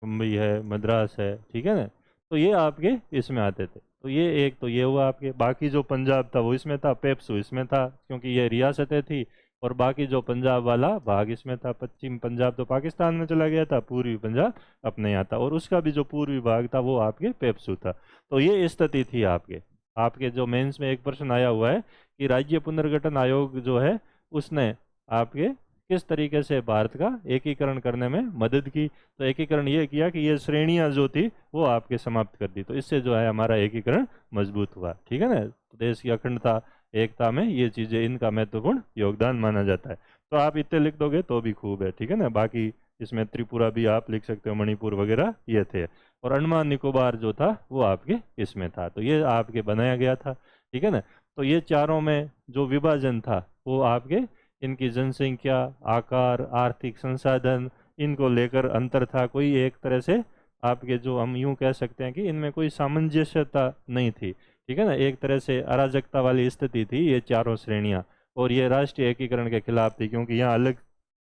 Speaker 1: मुंबई है, मद्रास है, ठीक है ना। तो ये आपके इसमें आते थे। तो ये एक तो ये हुआ आपके। बाकी जो पंजाब था वो इसमें था, पेप्सू इसमें था, क्योंकि ये रियासतें थी। और बाकी जो पंजाब वाला भाग इसमें था। पश्चिम पंजाब तो पाकिस्तान में चला गया था, पूर्वी पंजाब अपने यहाँ था, और उसका भी जो पूर्वी भाग था वो आपके पेप्सू था। तो ये स्थिति थी आपके। आपके जो मेंस में एक प्रश्न आया हुआ है कि राज्य पुनर्गठन आयोग जो है उसने आपके किस तरीके से भारत का एकीकरण करने में मदद की। तो एकीकरण ये किया कि ये श्रेणियां जो थी वो आपके समाप्त कर दी। तो इससे जो है हमारा एकीकरण मजबूत हुआ, ठीक है ना। तो देश की अखंडता एकता में ये चीजें, इनका महत्वपूर्ण योगदान माना जाता है। तो आप इतने लिख दोगे तो भी खूब है, ठीक है ना। बाकी इसमें त्रिपुरा भी आप लिख सकते हो, मणिपुर वगैरह ये थे। और अंडमान निकोबार जो था वो आपके इसमें था। तो ये आपके बनाया गया था, ठीक है ना। तो ये चारों में जो विभाजन था वो आपके इनकी जनसंख्या, आकार, आर्थिक संसाधन, इनको लेकर अंतर था। कोई एक तरह से आपके जो हम यूं कह सकते हैं कि इनमें कोई सामंजस्यता नहीं थी, ठीक है ना। एक तरह से अराजकता वाली स्थिति थी ये चारों श्रेणियां। और ये राष्ट्रीय एकीकरण के खिलाफ थी, क्योंकि यहाँ अलग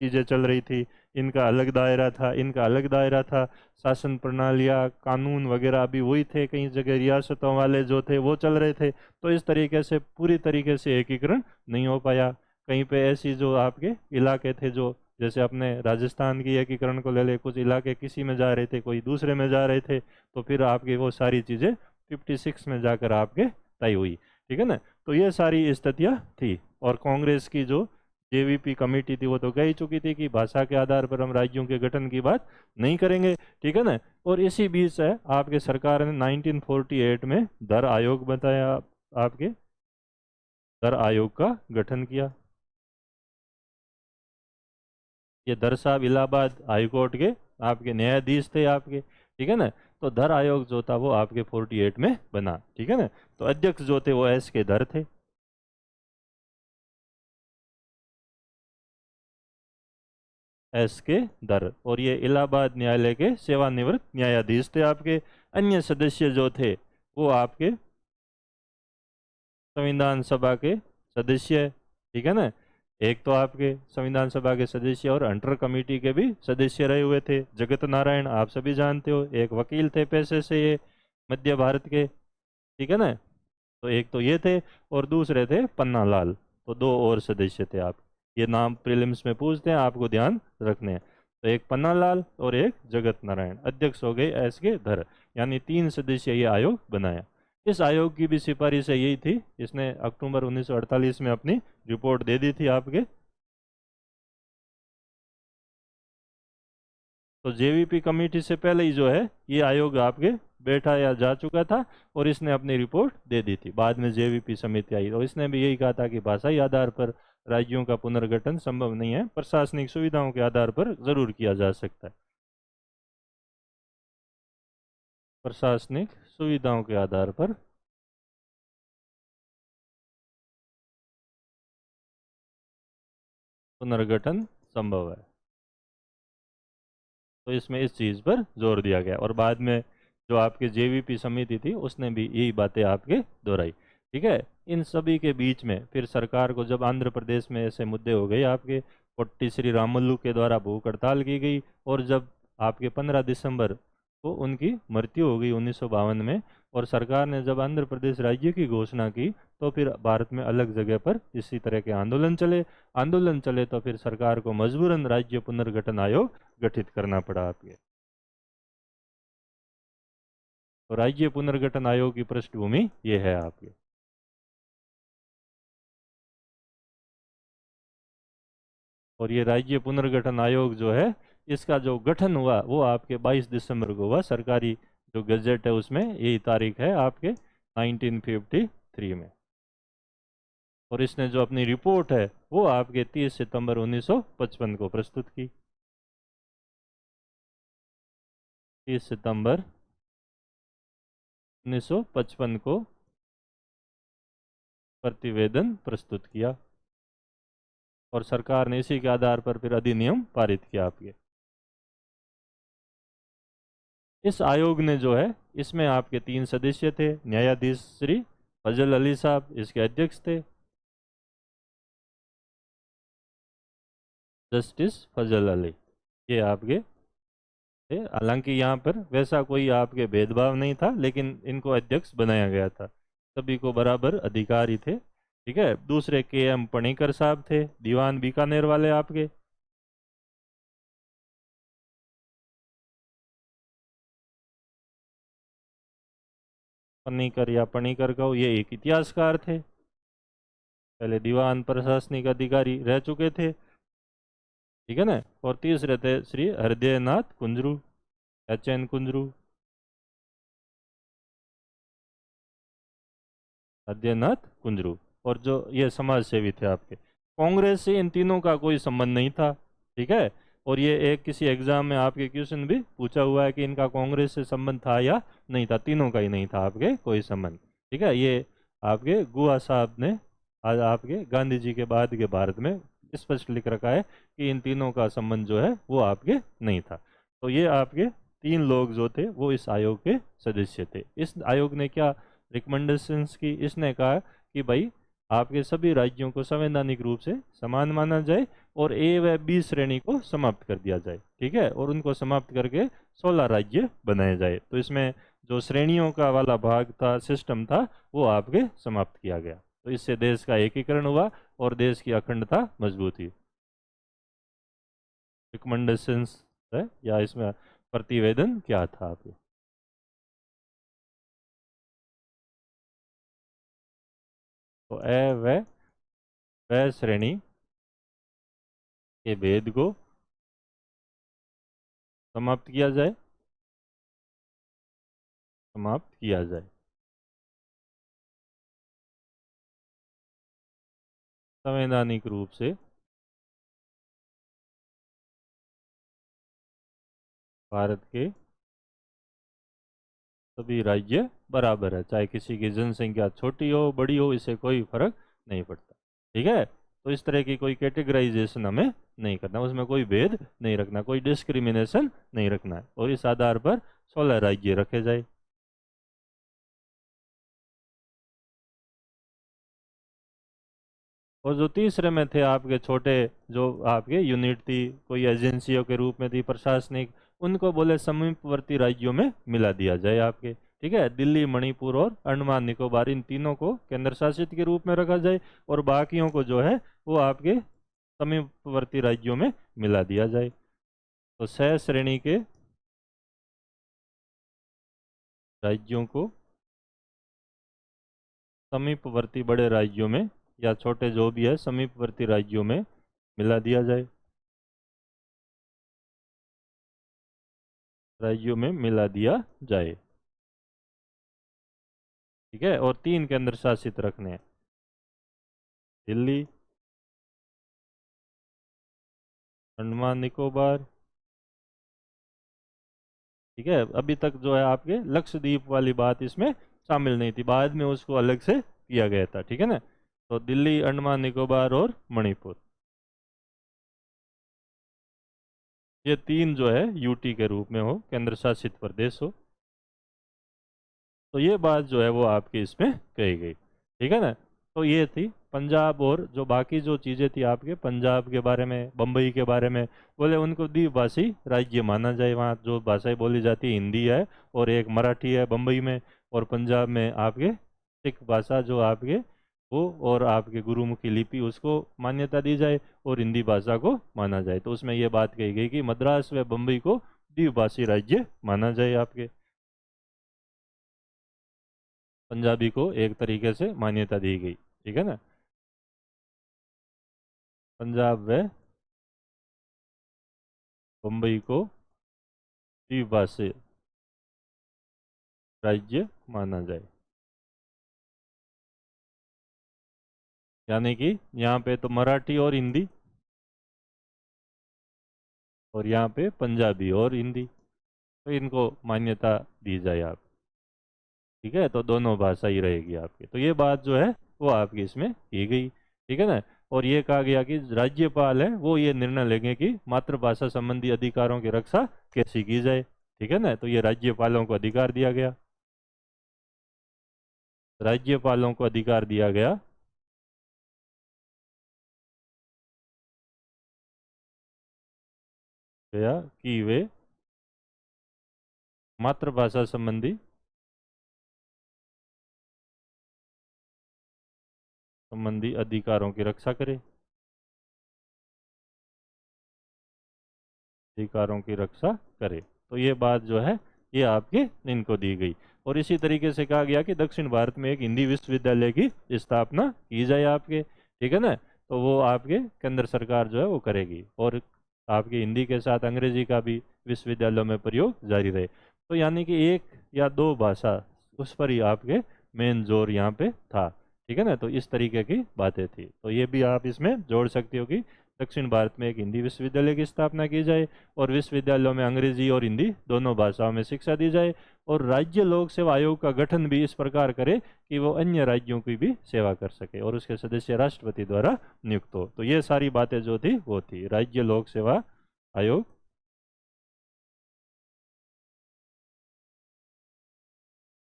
Speaker 1: चीजें चल रही थी, इनका अलग दायरा था, इनका अलग दायरा था। शासन प्रणालियाँ, कानून वगैरह भी वही थे, कई जगह रियासतों वाले जो थे वो चल रहे थे। तो इस तरीके से पूरी तरीके से एकीकरण नहीं हो पाया। कहीं पे ऐसी जो आपके इलाके थे, जो जैसे अपने राजस्थान की एकीकरण को ले ले, कुछ इलाके किसी में जा रहे थे, कोई दूसरे में जा रहे थे, तो फिर आपके वो सारी चीज़ें 56 में जाकर आपके तय हुई, ठीक है ना। तो ये सारी स्थितियाँ थी। और कांग्रेस की जो JVP कमेटी थी वो तो कह ही चुकी थी कि भाषा के आधार पर हम राज्यों के गठन की बात नहीं करेंगे, ठीक है ना। और इसी बीच है आपके सरकार ने 1948 में दर आयोग बताया, आपके दर आयोग का गठन किया। ये दर साहब इलाहाबाद हाई कोर्ट के आपके न्यायाधीश थे आपके, ठीक है ना। तो दर आयोग जो था वो आपके 48 में बना, ठीक है ना। तो अध्यक्ष जो थे वो एस के दर थे। एस के दर। और ये इलाहाबाद न्यायालय के सेवानिवृत्त न्यायाधीश थे आपके। अन्य सदस्य जो थे वो आपके संविधान सभा के सदस्य, ठीक है ना। एक तो आपके संविधान सभा के सदस्य और हंटर कमेटी के भी सदस्य रहे हुए थे। जगत नारायण आप सभी जानते हो, एक वकील थे पेशे से, ये मध्य भारत के, ठीक है ना। तो एक तो ये थे, और दूसरे थे पन्ना लाल। तो दो और सदस्य थे आप। ये नाम प्रीलिम्स में पूछते हैं, आपको ध्यान रखने हैं। तो एक पन्नालाल और एक जगत नारायण। अध्यक्ष हो गए एस के धर, यानी 3 सदस्यीय ये आयोग बनाया। इस आयोग की भी सिफारिश यही थी। इसने अक्टूबर 1948 में अपनी रिपोर्ट दे दी थी आपके। तो जेवीपी कमेटी से पहले ही जो है ये आयोग आपके बैठाया जा चुका था और इसने अपनी रिपोर्ट दे दी थी। बाद में जेवीपी समिति आई और इसने भी यही कहा था कि भाषाई आधार पर राज्यों का पुनर्गठन संभव नहीं है, प्रशासनिक सुविधाओं के आधार पर जरूर किया जा सकता है। प्रशासनिक सुविधाओं के आधार पर पुनर्गठन संभव है। तो इसमें इस चीज़ पर जोर दिया गया और बाद में जो आपके जेवीपी समिति थी उसने भी यही बातें आपके दोहराई। ठीक है। इन सभी के बीच में फिर सरकार को जब आंध्र प्रदेश में ऐसे मुद्दे हो गए आपके, पोट्टी श्री रामुलु के द्वारा भूख हड़ताल की गई और जब आपके 15 दिसंबर को उनकी मृत्यु हो गई 1952 में, और सरकार ने जब आंध्र प्रदेश राज्य की घोषणा की तो फिर भारत में अलग जगह पर इसी तरह के आंदोलन चले तो फिर सरकार को मजबूरन राज्य पुनर्गठन आयोग गठित करना पड़ा आपके। तो राज्य पुनर्गठन आयोग की पृष्ठभूमि ये है आपके। और ये राज्य पुनर्गठन आयोग जो है इसका जो गठन हुआ वो आपके 22 दिसंबर को हुआ। सरकारी जो गजट है उसमें यही तारीख है आपके 1953 में। और इसने जो अपनी रिपोर्ट है वो आपके 30 सितंबर 1955 को प्रस्तुत की। 30 सितंबर 1955 को प्रतिवेदन प्रस्तुत किया और सरकार ने इसी के आधार पर फिर अधिनियम पारित किया आपके। इस आयोग ने जो है इसमें आपके 3 सदस्य थे। न्यायाधीश श्री फजल अली साहब इसके अध्यक्ष थे, जस्टिस फजल अली ये आपके थे। हालांकि यहाँ पर वैसा कोई आपके भेदभाव नहीं था, लेकिन इनको अध्यक्ष बनाया गया था, सभी को बराबर अधिकार ही थे। ठीक है। दूसरे के एम पणिकर साहब थे, दीवान बीकानेर वाले आपके। पणिकर या पणिकर का ये एक इतिहासकार थे, पहले दीवान प्रशासनिक अधिकारी रह चुके थे। ठीक है ना। और तीसरे थे श्री हृदयनाथ कुंजरू, एच.एन. कुंजरू, हृदयनाथ कुंजरू। और जो ये समाज सेवी थे आपके। कांग्रेस से इन तीनों का कोई संबंध नहीं था। ठीक है। और ये एक किसी एग्जाम में आपके क्वेश्चन भी पूछा हुआ है कि इनका कांग्रेस से संबंध था या नहीं था। तीनों का ही नहीं था आपके कोई संबंध। ठीक है। ये आपके गुहा साहब ने आज आपके गांधी जी के बाद के भारत में स्पष्ट लिख रखा है कि इन तीनों का संबंध जो है वो आपके नहीं था। तो ये आपके 3 लोग जो थे वो इस आयोग के सदस्य थे। इस आयोग ने क्या रिकमेंडेशंस की? इसने कहा कि भाई आपके सभी राज्यों को संवैधानिक रूप से समान माना जाए और ए व बी श्रेणी को समाप्त कर दिया जाए। ठीक है। और उनको समाप्त करके 16 राज्य बनाए जाए। तो इसमें जो श्रेणियों का वाला भाग था, सिस्टम था, वो आपके समाप्त किया गया। तो इससे देश का एकीकरण हुआ और देश की अखंडता मजबूत हुई। रिकमेंडेशंस है या इसमें प्रतिवेदन क्या था आपके? तो ए व श्रेणी के भेद को समाप्त किया जाए, समाप्त किया जाए। संवैधानिक रूप से भारत के सभी राज्य बराबर है, चाहे किसी की जनसंख्या छोटी हो बड़ी हो, इससे कोई फर्क नहीं पड़ता। ठीक है। तो इस तरह की कोई कैटेगराइजेशन हमें नहीं करना, उसमें कोई भेद नहीं रखना, कोई डिस्क्रिमिनेशन नहीं रखना है और इस आधार पर 16 राज्य रखे जाए। और जो तीसरे में थे आपके छोटे जो आपके यूनिट थी, कोई एजेंसियों के रूप में थी प्रशासनिक, उनको बोले समीपवर्ती राज्यों में मिला दिया जाए आपके। ठीक है। दिल्ली, मणिपुर और अंडमान निकोबार, इन तीनों को केंद्र शासित के रूप में रखा जाए और बाकियों को जो है वो आपके समीपवर्ती राज्यों में मिला दिया जाए। तो स श्रेणी के राज्यों को समीपवर्ती बड़े राज्यों में या छोटे जो भी है समीपवर्ती राज्यों में मिला दिया जाए, राज्यों में मिला दिया जाए। ठीक है, और 3 केंद्र शासित रखने हैं, दिल्ली, अंडमान निकोबार। ठीक है, अभी तक जो है आपके लक्षद्वीप वाली बात इसमें शामिल नहीं थी, बाद में उसको अलग से किया गया था। ठीक है ना, तो दिल्ली, अंडमान निकोबार और मणिपुर, ये 3 जो है यूटी के रूप में हो, केंद्र शासित प्रदेश हो। तो ये बात जो है वो आपकी इसमें कही गई। ठीक है ना, तो ये थी पंजाब, और जो बाकी जो चीज़ें थी आपके पंजाब के बारे में, बम्बई के बारे में, बोले उनको द्विभाषी राज्य माना जाए। वहाँ जो भाषाएं बोली जाती है हिंदी है और एक मराठी है बम्बई में, और पंजाब में आपके सिख भाषा जो आपके वो और आपके गुरुमुखी लिपि उसको मान्यता दी जाए और हिंदी भाषा को माना जाए। तो उसमें ये बात कही गई कि मद्रास व बम्बई को द्विभाषी राज्य माना जाए। आपके पंजाबी को एक तरीके से मान्यता दी गई। ठीक है ना, पंजाब व बम्बई को द्विभाषी राज्य माना जाए, यानी कि यहाँ पे तो मराठी और हिंदी, और यहाँ पे पंजाबी और हिंदी, तो इनको मान्यता दी जाए आप। ठीक है, तो दोनों भाषा ही रहेगी आपकी। तो ये बात जो है वो आपकी इसमें की गई। ठीक है ना, और ये कहा गया कि राज्यपाल है वो ये निर्णय लेंगे कि मातृभाषा संबंधी अधिकारों की रक्षा कैसी की जाए। ठीक है ना, तो ये राज्यपालों को अधिकार दिया गया, राज्यपालों को अधिकार दिया गया कि वे मातृभाषा संबंधी अधिकारों की रक्षा करें, अधिकारों की रक्षा करे। तो ये बात जो है ये आपके इनको दी गई। और इसी तरीके से कहा गया कि दक्षिण भारत में एक हिंदी विश्वविद्यालय की स्थापना की जाए आपके। ठीक है ना, तो वो आपके केंद्र सरकार जो है वो करेगी, और आपकी हिंदी के साथ अंग्रेजी का भी विश्वविद्यालयों में प्रयोग जारी रहे। तो यानी कि एक या दो भाषा उस पर ही आपके मेन जोर यहाँ पे था। ठीक है ना, तो इस तरीके की बातें थी। तो ये भी आप इसमें जोड़ सकते हो कि दक्षिण भारत में एक हिंदी विश्वविद्यालय की स्थापना की जाए, और विश्वविद्यालयों में अंग्रेजी और हिंदी दोनों भाषाओं में शिक्षा दी जाए, और राज्य लोक सेवा आयोग का गठन भी इस प्रकार करे कि वो अन्य राज्यों की भी सेवा कर सके, और उसके सदस्य राष्ट्रपति द्वारा नियुक्त हो। तो ये सारी बातें जो थी वो थी राज्य लोक सेवा आयोग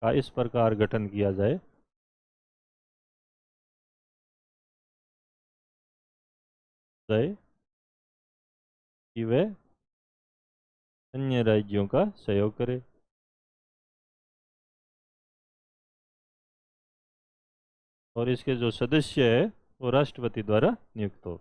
Speaker 1: का इस प्रकार गठन किया जाए जाए कि वे अन्य राज्यों का सहयोग करे, और इसके जो सदस्य है वो राष्ट्रपति द्वारा नियुक्त हो।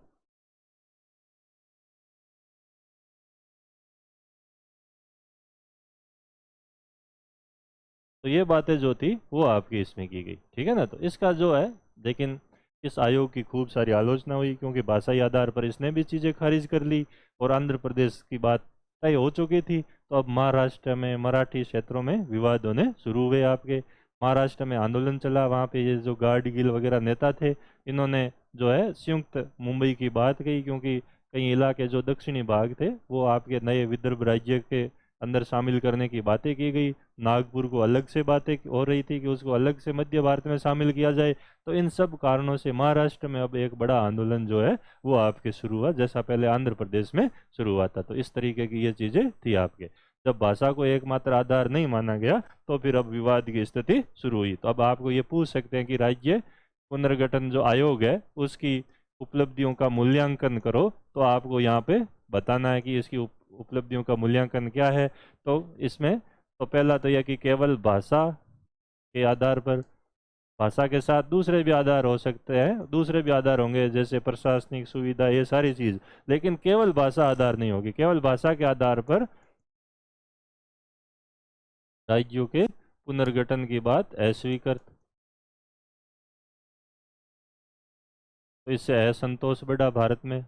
Speaker 1: तो ये बातें जो थी वो आपकी इसमें की गई। ठीक है ना, तो इसका जो है, लेकिन इस आयोग की खूब सारी आलोचना हुई, क्योंकि भाषाई आधार पर इसने भी चीज़ें खारिज कर ली, और आंध्र प्रदेश की बात तय हो चुकी थी। तो अब महाराष्ट्र में मराठी क्षेत्रों में विवाद होने शुरू हुए आपके। महाराष्ट्र में आंदोलन चला, वहाँ पे ये जो गाडगिल वगैरह नेता थे, इन्होंने जो है संयुक्त मुंबई की बात कही, क्योंकि कई इलाके जो दक्षिणी भाग थे वो आपके नए विदर्भ राज्य के अंदर शामिल करने की बातें की गई। नागपुर को अलग से बातें हो रही थी कि उसको अलग से मध्य भारत में शामिल किया जाए। तो इन सब कारणों से महाराष्ट्र में अब एक बड़ा आंदोलन जो है वो आपके शुरू हुआ, जैसा पहले आंध्र प्रदेश में शुरू हुआ था। तो इस तरीके की ये चीजें थी आपके। जब भाषा को एकमात्र आधार नहीं माना गया तो फिर अब विवाद की स्थिति शुरू हुई। तो अब आपको ये पूछ सकते हैं कि राज्य पुनर्गठन जो आयोग है उसकी उपलब्धियों का मूल्यांकन करो, तो आपको यहाँ पे बताना है कि इसकी उपलब्धियों का मूल्यांकन क्या है। तो इसमें तो पहला तो यह कि केवल भाषा के आधार पर भाषा के साथ दूसरे भी आधार हो सकते हैं, दूसरे भी आधार होंगे जैसे प्रशासनिक सुविधा, ये सारी चीज, लेकिन केवल भाषा आधार नहीं होगी। केवल भाषा के आधार पर राज्यों के पुनर्गठन की बात अस्वीकृत। तो इससे असंतोष बढ़ा भारत में।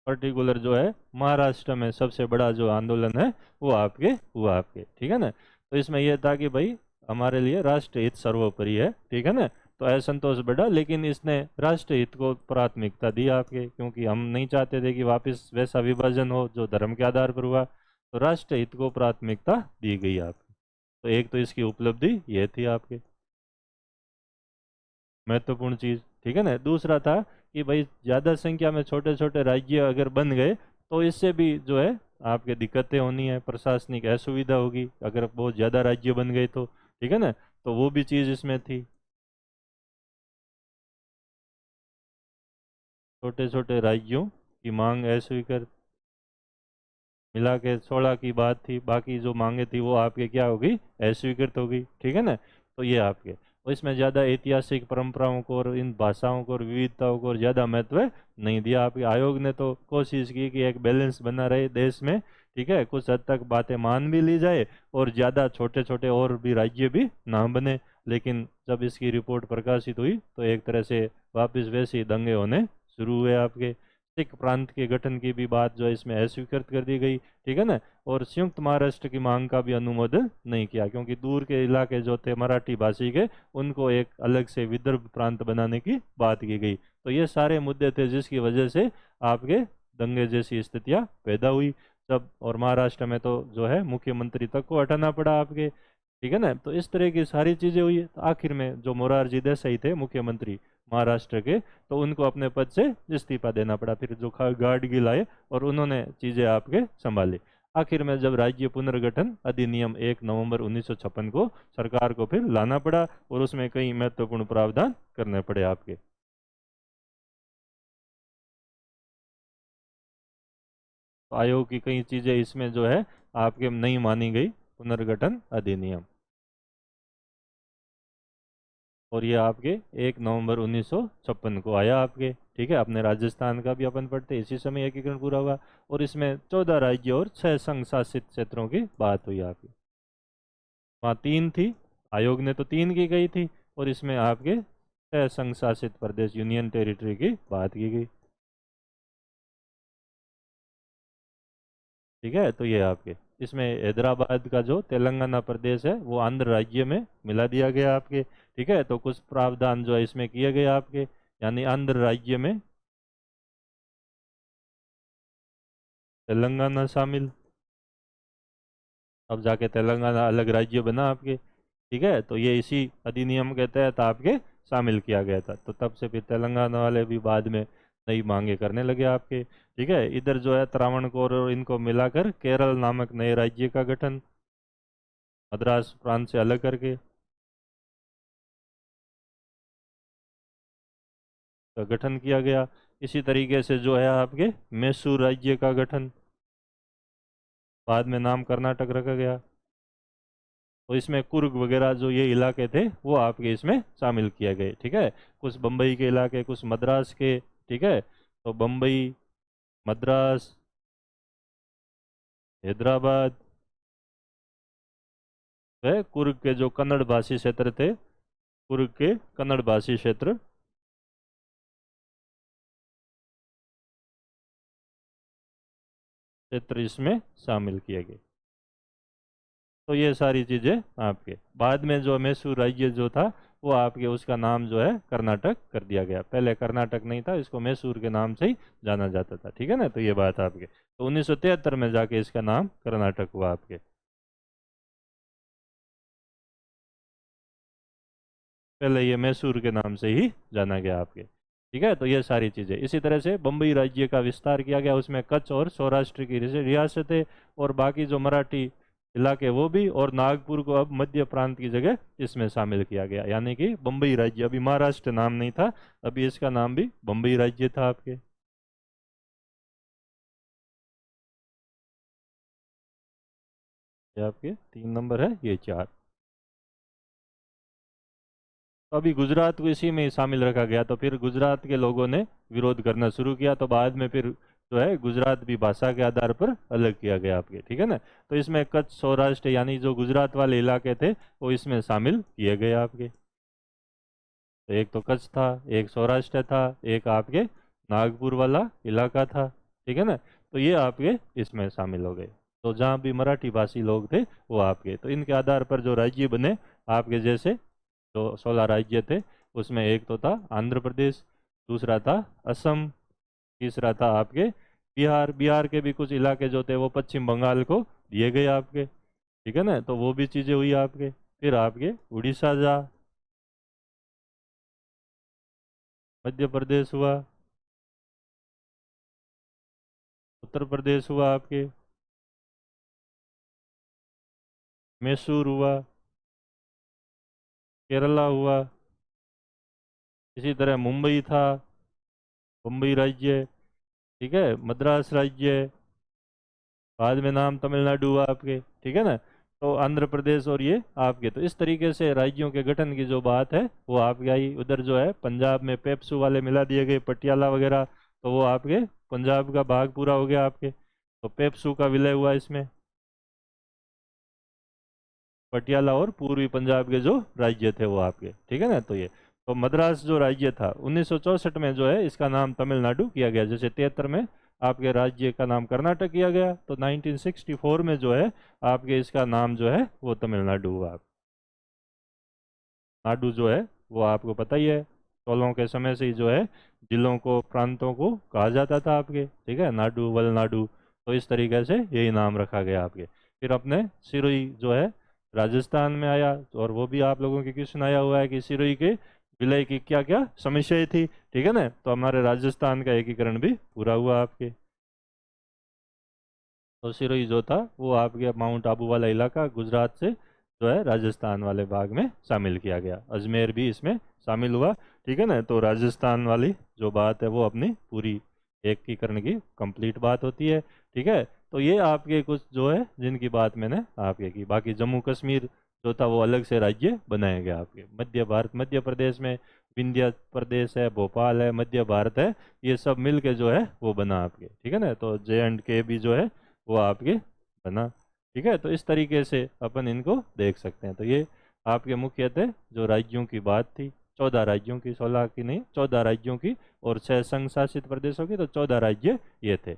Speaker 1: पर्टिकुलर जो है महाराष्ट्र में सबसे बड़ा जो आंदोलन है वो आपके हुआ आपके, ठीक है ना। तो इसमें यह था कि भाई हमारे लिए राष्ट्र हित सर्वोपरि है, ठीक है ना। तो असंतोष बढ़ा, लेकिन इसने राष्ट्र हित को प्राथमिकता दी आपके, क्योंकि हम नहीं चाहते थे कि वापस वैसा विभाजन हो जो धर्म के आधार पर हुआ। तो राष्ट्र हित को प्राथमिकता दी गई आपकी। तो एक तो इसकी उपलब्धि ये थी आपके, महत्वपूर्ण चीज, ठीक है ना। दूसरा था कि भाई ज्यादा संख्या में छोटे छोटे राज्य अगर बन गए तो इससे भी जो है आपके दिक्कतें होनी है, प्रशासनिक असुविधा होगी अगर बहुत ज्यादा राज्य बन गए तो, ठीक है ना। तो वो भी चीज इसमें थी। छोटे छोटे राज्यों की मांग अस्वीकृत, मिला के 16 की बात थी, बाकी जो मांगे थी वो आपके क्या हो गई, अस्वीकृत हो गई, ठीक है ना। तो ये आपके, और इसमें ज़्यादा ऐतिहासिक परंपराओं को और इन भाषाओं को और विविधताओं को और ज़्यादा महत्व नहीं दिया। आपके आयोग ने तो कोशिश की कि एक बैलेंस बना रहे देश में, ठीक है, कुछ हद तक बातें मान भी ली जाए और ज़्यादा छोटे छोटे और भी राज्य भी ना बने। लेकिन जब इसकी रिपोर्ट प्रकाशित हुई तो एक तरह से वापस वैसे ही दंगे होने शुरू हुए आपके। सिख प्रांत के गठन की भी बात जो है इसमें अस्वीकृत कर दी गई, ठीक है ना। और संयुक्त महाराष्ट्र की मांग का भी अनुमोदन नहीं किया, क्योंकि दूर के इलाके जो थे मराठी भाषी के, उनको एक अलग से विदर्भ प्रांत बनाने की बात की गई। तो ये सारे मुद्दे थे जिसकी वजह से आपके दंगे जैसी स्थितियां पैदा हुई। जब और महाराष्ट्र में तो जो है मुख्यमंत्री तक को हटाना पड़ा आपके, ठीक है ना। तो इस तरह की सारी चीजें हुई, तो आखिर में जो मोरारजी देसाई थे मुख्यमंत्री महाराष्ट्र के, तो उनको अपने पद से इस्तीफा देना पड़ा। फिर जो गाडगिल आए और उन्होंने चीजें आपके संभाली। आखिर में जब राज्य पुनर्गठन अधिनियम 1 नवंबर 1956 को सरकार को फिर लाना पड़ा और उसमें कई महत्वपूर्ण प्रावधान करने पड़े आपके। तो आयोग की कई चीजें इसमें जो है आपके नहीं मानी गई, पुनर्गठन अधिनियम। और ये आपके 1 नवंबर 1956 को आया आपके, ठीक है। अपने राजस्थान का भी अपन पढ़ते इसी समय एकीकरण पूरा हुआ। और इसमें 14 राज्य और 6 संघ शासित क्षेत्रों की बात हुई आपकी। वहाँ 3 थी, आयोग ने तो 3 की गई थी, और इसमें आपके 6 संघ शासित प्रदेश यूनियन टेरिटरी की बात की गई, ठीक है। तो ये आपके इसमें हैदराबाद का जो तेलंगाना प्रदेश है वो आंध्र राज्य में मिला दिया गया आपके, ठीक है। तो कुछ प्रावधान जो है इसमें किए गए आपके, यानी आंध्र राज्य में तेलंगाना शामिल। अब जाके तेलंगाना अलग राज्य बना आपके, ठीक है। तो ये इसी अधिनियम के तहत आपके शामिल किया गया था। तो तब से फिर तेलंगाना वाले भी बाद में नई मांगे करने लगे आपके, ठीक है। इधर जो है त्रावणकोर और इनको मिलाकर केरल नामक नए राज्य का गठन, मद्रास प्रांत से अलग करके का गठन किया गया। इसी तरीके से जो है आपके मैसूर राज्य का गठन, बाद में नाम कर्नाटक रखा गया। तो इसमें कुर्ग वगैरह जो ये इलाके थे वो आपके इसमें शामिल किए गए, ठीक है। कुछ बम्बई के इलाके, कुछ मद्रास के, ठीक है। तो बम्बई, मद्रास, हैदराबाद, व कुर्ग के जो कन्नड़ भाषी क्षेत्र थे, कुर्ग के कन्नड़ भाषी क्षेत्र इसमें शामिल किए गए। तो ये सारी चीज़ें आपके बाद में जो मैसूर राज्य जो था वो आपके उसका नाम जो है कर्नाटक कर दिया गया। पहले कर्नाटक नहीं था, इसको मैसूर के नाम से ही जाना जाता था, ठीक है ना। तो ये बात आपके, तो 1973 में जाके इसका नाम कर्नाटक हुआ आपके। पहले ये मैसूर के नाम से ही जाना गया आपके, ठीक है। तो ये सारी चीज़ें इसी तरह से बम्बई राज्य का विस्तार किया गया, उसमें कच्छ और सौराष्ट्र की रियासतें और बाकी जो मराठी इलाके वो भी, और नागपुर को अब मध्य प्रांत की जगह इसमें शामिल किया गया, यानी कि बम्बई राज्य, अभी महाराष्ट्र नाम नहीं था, अभी इसका नाम भी बम्बई राज्य था आपके। ये आपके 3 नंबर है, ये 4। तो अभी गुजरात को इसी में ही शामिल रखा गया, तो फिर गुजरात के लोगों ने विरोध करना शुरू किया, तो बाद में फिर जो है गुजरात भी भाषा के आधार पर अलग किया गया आपके, ठीक है ना। तो इसमें कच्छ, सौराष्ट्र यानी जो गुजरात वाले इलाके थे वो इसमें शामिल किए गए आपके। तो एक तो कच्छ था, एक सौराष्ट्र था, एक आपके नागपुर वाला इलाका था, ठीक है ना। तो ये आपके इसमें शामिल हो गए। तो जहाँ भी मराठी भाषी लोग थे वो आपके, तो इनके आधार पर जो राज्य बने आपके, जैसे जो 16 राज्य थे उसमें एक तो था आंध्र प्रदेश, दूसरा था असम, तीसरा था आपके बिहार। बिहार के भी कुछ इलाके जो थे वो पश्चिम बंगाल को दिए गए आपके, ठीक है ना। तो वो भी चीज़ें हुई आपके। फिर आपके उड़ीसा जा, मध्य प्रदेश हुआ, उत्तर प्रदेश हुआ आपके, मैसूर हुआ, केरला हुआ, इसी तरह मुंबई था, मुंबई राज्य, ठीक है, मद्रास राज्य, बाद में नाम तमिलनाडु हुआ आपके, ठीक है ना। तो आंध्र प्रदेश और ये आपके, तो इस तरीके से राज्यों के गठन की जो बात है वो आपके आई। उधर जो है पंजाब में पेप्सू वाले मिला दिए गए, पटियाला वगैरह, तो वो आपके पंजाब का भाग पूरा हो गया आपके। तो पेप्सू का विलय हुआ इसमें, पटियाला और पूर्वी पंजाब के जो राज्य थे वो आपके, ठीक है ना। तो ये तो मद्रास जो राज्य था 1964 में जो है इसका नाम तमिलनाडु किया गया, जैसे 73 में आपके राज्य का नाम कर्नाटक किया गया, तो 1964 में जो है आपके इसका नाम जो है वो तमिलनाडु हुआ। नाडु जो है वो आपको पता ही है, चोलों के समय से ही जो है जिलों को, प्रांतों को कहा जाता था आपके, ठीक है, नाडु, वलनाडु। तो इस तरीके से यही नाम रखा गया आपके। फिर अपने सिरोही जो है राजस्थान में आया, और वो भी आप लोगों के क्वेश्चन आया हुआ है कि सिरोही के विलय की क्या क्या समस्याएं थी, ठीक है ना। तो हमारे राजस्थान का एकीकरण भी पूरा हुआ आपके। तो सिरोही जो था वो आपके माउंट आबू वाला इलाका गुजरात से जो है राजस्थान वाले भाग में शामिल किया गया, अजमेर भी इसमें शामिल हुआ, ठीक है ना। तो राजस्थान वाली जो बात है वो अपनी पूरी एकीकरण की कंप्लीट बात होती है, ठीक है। तो ये आपके कुछ जो है जिनकी बात मैंने आपके की। बाकी जम्मू कश्मीर जो था वो अलग से राज्य बनाया गया आपके। मध्य भारत, मध्य प्रदेश में विंध्य प्रदेश है, भोपाल है, मध्य भारत है, ये सब मिल के जो है वो बना आपके, ठीक है ना। तो J&K भी जो है वो आपके बना, ठीक है। तो इस तरीके से अपन इनको देख सकते हैं। तो ये आपके मुख्यतः जो राज्यों की बात थी, 14 राज्यों की, 16 की नहीं, 14 राज्यों की और 6 संघ शासित प्रदेशों की। तो 14 राज्य ये थे।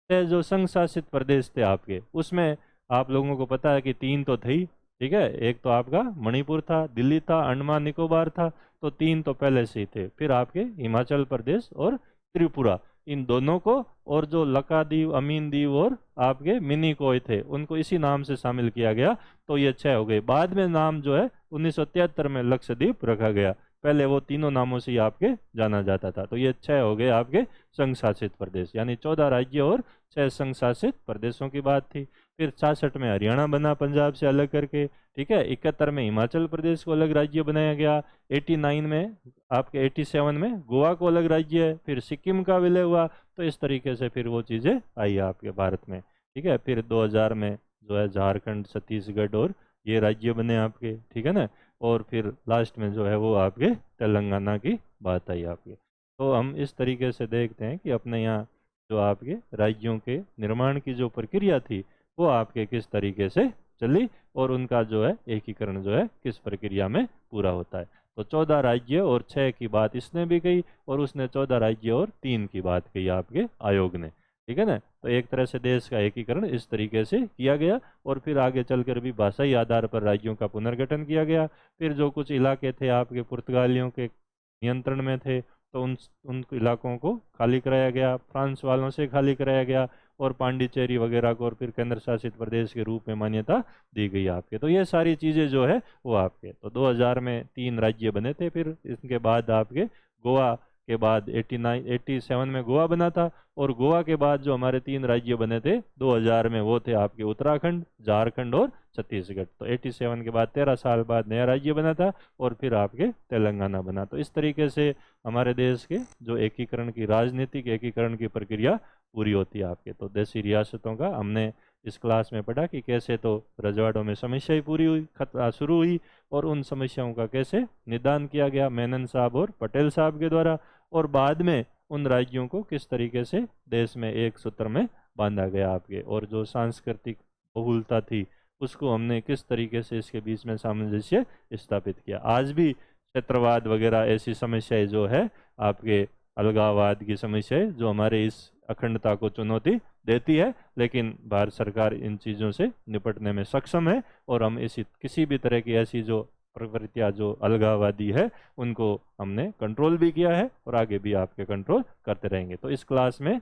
Speaker 1: 6 जो संघ शासित प्रदेश थे आपके, उसमें आप लोगों को पता है कि 3 तो थे ही, ठीक है। एक तो आपका मणिपुर था, दिल्ली था, अंडमान निकोबार था, तो 3 तो पहले से ही थे। फिर आपके हिमाचल प्रदेश और त्रिपुरा, इन दोनों को, और जो लक्षद्वीप, अमीन द्वीप और आपके मिनिकॉय थे उनको इसी नाम से शामिल किया गया। तो ये 6 हो गए। बाद में नाम जो है 1973 में लक्षद्वीप रखा गया, पहले वो तीनों नामों से ही आपके जाना जाता था। तो ये 6 हो गए आपके संघ शासित प्रदेश, यानी 14 राज्य और 6 संघ शासित प्रदेशों की बात थी। फिर 66 में हरियाणा बना पंजाब से अलग करके, ठीक है। 71 में हिमाचल प्रदेश को अलग राज्य बनाया गया। 89 में आपके 87 में गोवा को अलग राज्य है। फिर सिक्किम का विलय हुआ। तो इस तरीके से फिर वो चीज़ें आई आपके भारत में, ठीक है। फिर 2000 में जो है झारखंड, छत्तीसगढ़ और ये राज्य बने आपके, ठीक है ना। और फिर लास्ट में जो है वो आपके तेलंगाना की बात आई आपके। तो हम इस तरीके से देखते हैं कि अपने यहाँ जो आपके राज्यों के निर्माण की जो प्रक्रिया थी वो आपके किस तरीके से चली, और उनका जो है एकीकरण जो है किस प्रक्रिया में पूरा होता है। तो 14 राज्य और 6 की बात इसने भी कही, और उसने 14 राज्य और 3 की बात कही आपके आयोग ने, ठीक है ना। तो एक तरह से देश का एकीकरण इस तरीके से किया गया, और फिर आगे चलकर भी भाषाई आधार पर राज्यों का पुनर्गठन किया गया। फिर जो कुछ इलाके थे आपके पुर्तगालियों के नियंत्रण में थे, तो उन इलाकों को खाली कराया गया, फ्रांस वालों से खाली कराया गया, और पांडिचेरी वगैरह को और फिर केंद्र शासित प्रदेश के रूप में मान्यता दी गई आपके। तो ये सारी चीज़ें जो है वो आपके, तो 2000 में 3 राज्य बने थे। फिर इसके बाद आपके गोवा के बाद 87 में गोवा बना था, और गोवा के बाद जो हमारे 3 राज्य बने थे 2000 में वो थे आपके उत्तराखंड, झारखंड और छत्तीसगढ़। तो 87 के बाद 13 साल बाद नया राज्य बना था, और फिर आपके तेलंगाना बना। तो इस तरीके से हमारे देश के जो एकीकरण की, राजनीतिक एकीकरण की प्रक्रिया पूरी होती है आपके। तो देशी रियासतों का हमने इस क्लास में पढ़ा कि कैसे तो रजवाड़ों में समस्या ही पूरी हुई, शुरू हुई, और उन समस्याओं का कैसे निदान किया गया मेनन साहब और पटेल साहब के द्वारा, और बाद में उन राज्यों को किस तरीके से देश में एक सूत्र में बांधा गया आपके, और जो सांस्कृतिक बहुलता थी उसको हमने किस तरीके से इसके बीच में सामंजस्य स्थापित किया। आज भी क्षेत्रवाद वगैरह ऐसी समस्याएं जो है आपके, अलगाववाद की समस्याएं जो हमारे इस अखंडता को चुनौती देती है, लेकिन भारत सरकार इन चीज़ों से निपटने में सक्षम है, और हम इसी किसी भी तरह की ऐसी जो प्रवृत्तियां जो अलगाववादी है उनको हमने कंट्रोल भी किया है और आगे भी आपके कंट्रोल करते रहेंगे। तो इस क्लास में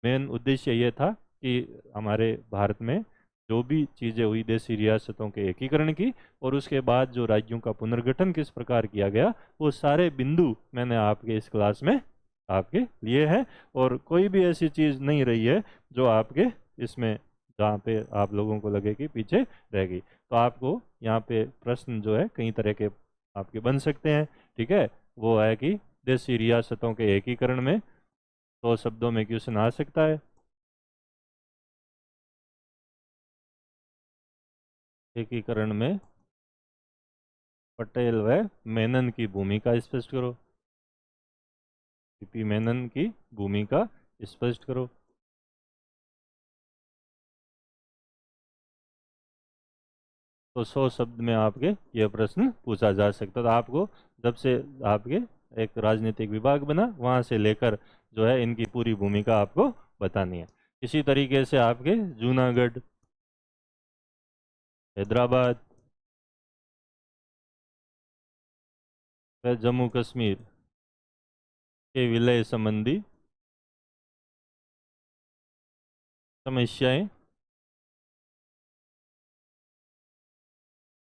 Speaker 1: मेन उद्देश्य ये था कि हमारे भारत में जो भी चीज़ें हुई देशी रियासतों के एकीकरण की, और उसके बाद जो राज्यों का पुनर्गठन किस प्रकार किया गया, वो सारे बिंदु मैंने आपके इस क्लास में आपके लिए है, और कोई भी ऐसी चीज़ नहीं रही है जो आपके इसमें जहाँ पे आप लोगों को लगे कि पीछे रह गई। तो आपको यहाँ पे प्रश्न जो है कई तरह के आपके बन सकते हैं, ठीक है। वो है कि देशी रियासतों के एकीकरण में 100 शब्दों में क्वेश्चन आ सकता है। एकीकरण में पटेल व मेनन की भूमिका स्पष्ट करो। सीपी मेनन की भूमिका स्पष्ट करो। तो 100 शब्द में आपके ये प्रश्न पूछा जा सकता। तो आपको जब से आपके एक राजनीतिक विभाग बना वहाँ से लेकर जो है इनकी पूरी भूमिका आपको बतानी है। इसी तरीके से आपके जूनागढ़, हैदराबाद व जम्मू कश्मीर के विलय संबंधी समस्याएं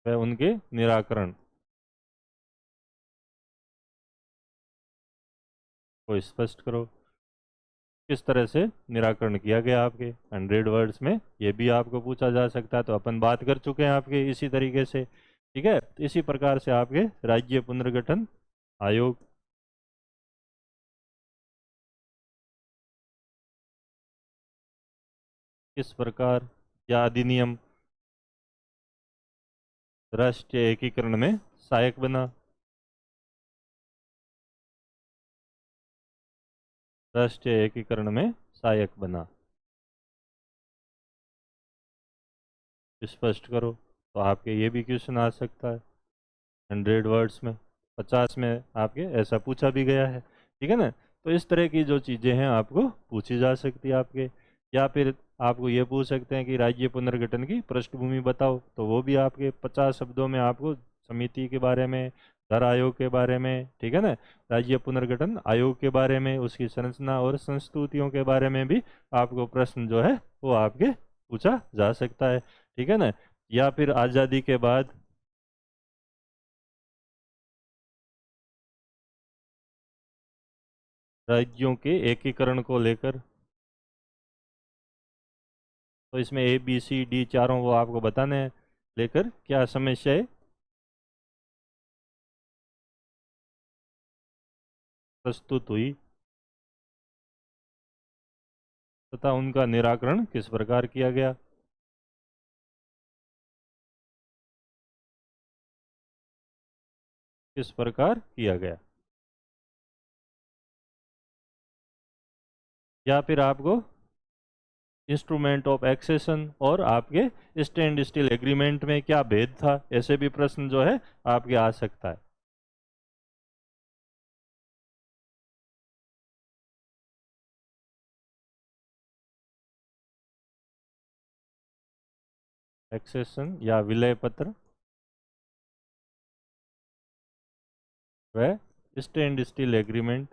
Speaker 1: व उनके निराकरण को स्पष्ट करो। किस तरह से निराकरण किया गया आपके 100 वर्ड्स में, ये भी आपको पूछा जा सकता है। तो अपन बात कर चुके हैं आपके इसी तरीके से, ठीक है। इसी प्रकार से आपके राज्य पुनर्गठन आयोग, किस प्रकार या अधिनियम राष्ट्रीय एकीकरण में सहायक बना। राष्ट्रीय एकीकरण में सहायक बना, स्पष्ट करो। तो आपके ये भी क्वेश्चन आ सकता है 100 वर्ड्स में, 50 में आपके ऐसा पूछा भी गया है, ठीक है ना। तो इस तरह की जो चीज़ें हैं आपको पूछी जा सकती है आपके, या फिर आपको ये पूछ सकते हैं कि राज्य पुनर्गठन की पृष्ठभूमि बताओ, तो वो भी आपके 50 शब्दों में आपको समिति के बारे में, धर आयोग के बारे में, ठीक है ना, राज्य पुनर्गठन आयोग के बारे में, उसकी संरचना और संस्तुतियों के बारे में भी आपको प्रश्न जो है वो आपके पूछा जा सकता है, ठीक है ना। या फिर आज़ादी के बाद राज्यों के एकीकरण को लेकर, तो इसमें ABCD चारों वो आपको बताने हैं, लेकर क्या समस्याएं प्रस्तुत हुई तथा उनका निराकरण किस प्रकार किया गया। किस प्रकार किया गया। या फिर आपको इंस्ट्रूमेंट ऑफ एक्सेशन और आपके स्टैंड स्टिल एग्रीमेंट में क्या भेद था, ऐसे भी प्रश्न जो है आपके आ सकता है। एक्सेशन या विलय पत्र व स्टैंड स्टिल एग्रीमेंट,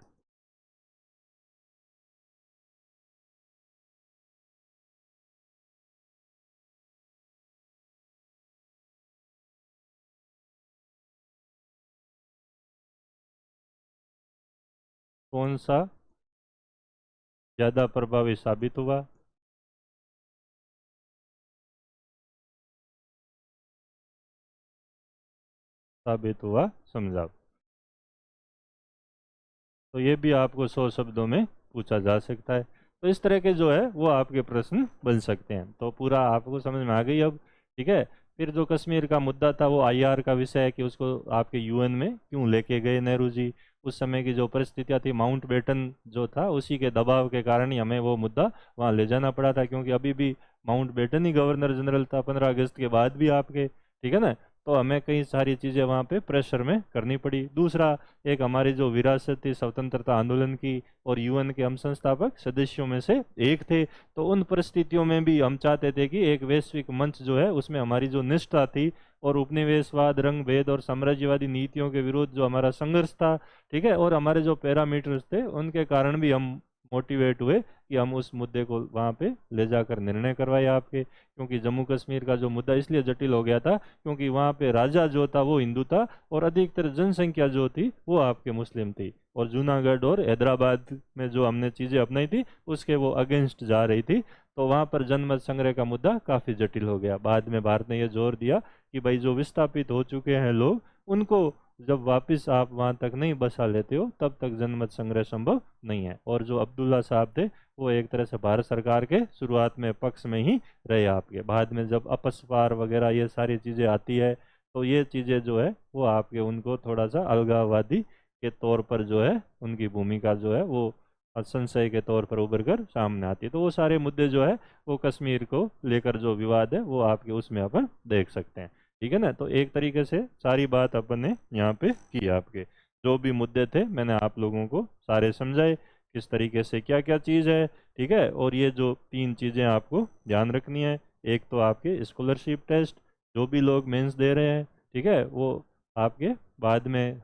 Speaker 1: कौन सा ज़्यादा प्रभावी साबित हुआ। समझाओ। तो ये भी आपको 100 शब्दों में पूछा जा सकता है। तो इस तरह के जो है वो आपके प्रश्न बन सकते हैं। तो पूरा आपको समझ में आ गई अब, ठीक है। फिर जो कश्मीर का मुद्दा था वो आईआर का विषय है कि उसको आपके यूएन में क्यों लेके गए नेहरू जी। उस समय की जो परिस्थितियां थी, माउंटबेटन जो था उसी के दबाव के कारण ही हमें वो मुद्दा वहाँ ले जाना पड़ा था, क्योंकि अभी भी माउंटबेटन ही गवर्नर जनरल था 15 अगस्त के बाद भी आपके, ठीक है ना। तो हमें कई सारी चीज़ें वहाँ पे प्रेशर में करनी पड़ी। दूसरा, एक हमारी जो विरासत थी स्वतंत्रता आंदोलन की, और यूएन के हम संस्थापक सदस्यों में से एक थे, तो उन परिस्थितियों में भी हम चाहते थे कि एक वैश्विक मंच जो है उसमें हमारी जो निष्ठा थी और उपनिवेशवाद, रंग भेद और साम्राज्यवादी नीतियों के विरुद्ध जो हमारा संघर्ष था, ठीक है, और हमारे जो पैरामीटर्स थे उनके कारण भी हम मोटिवेट हुए कि हम उस मुद्दे को वहाँ पे ले जाकर निर्णय करवाए आपके। क्योंकि जम्मू कश्मीर का जो मुद्दा इसलिए जटिल हो गया था क्योंकि वहाँ पे राजा जो था वो हिंदू था और अधिकतर जनसंख्या जो थी वो आपके मुस्लिम थी, और जूनागढ़ और हैदराबाद में जो हमने चीज़ें अपनाई थी उसके वो अगेंस्ट जा रही थी। तो वहाँ पर जनमत संग्रह का मुद्दा काफ़ी जटिल हो गया। बाद में भारत ने यह जोर दिया कि भाई जो विस्थापित हो चुके हैं लोग, उनको जब वापस आप वहाँ तक नहीं बसा लेते हो तब तक जनमत संग्रह संभव नहीं है। और जो अब्दुल्ला साहब थे वो एक तरह से भारत सरकार के शुरुआत में पक्ष में ही रहे आपके। बाद में जब अपस्पार वगैरह ये सारी चीज़ें आती है तो ये चीज़ें जो है वो आपके उनको थोड़ा सा अलगाववादी के तौर पर जो है उनकी भूमिका जो है वो संशय के तौर पर उभर कर सामने आती है। तो वो सारे मुद्दे जो है वो कश्मीर को लेकर जो विवाद है वो आपके उसमें अपन देख सकते हैं, ठीक है ना। तो एक तरीके से सारी बात अपन ने यहाँ पे की। आपके जो भी मुद्दे थे मैंने आप लोगों को सारे समझाए किस तरीके से क्या क्या चीज़ है, ठीक है। और ये जो 3 चीज़ें आपको ध्यान रखनी है, एक तो आपके स्कॉलरशिप टेस्ट जो भी लोग मेंस दे रहे हैं, ठीक है, वो आपके बाद में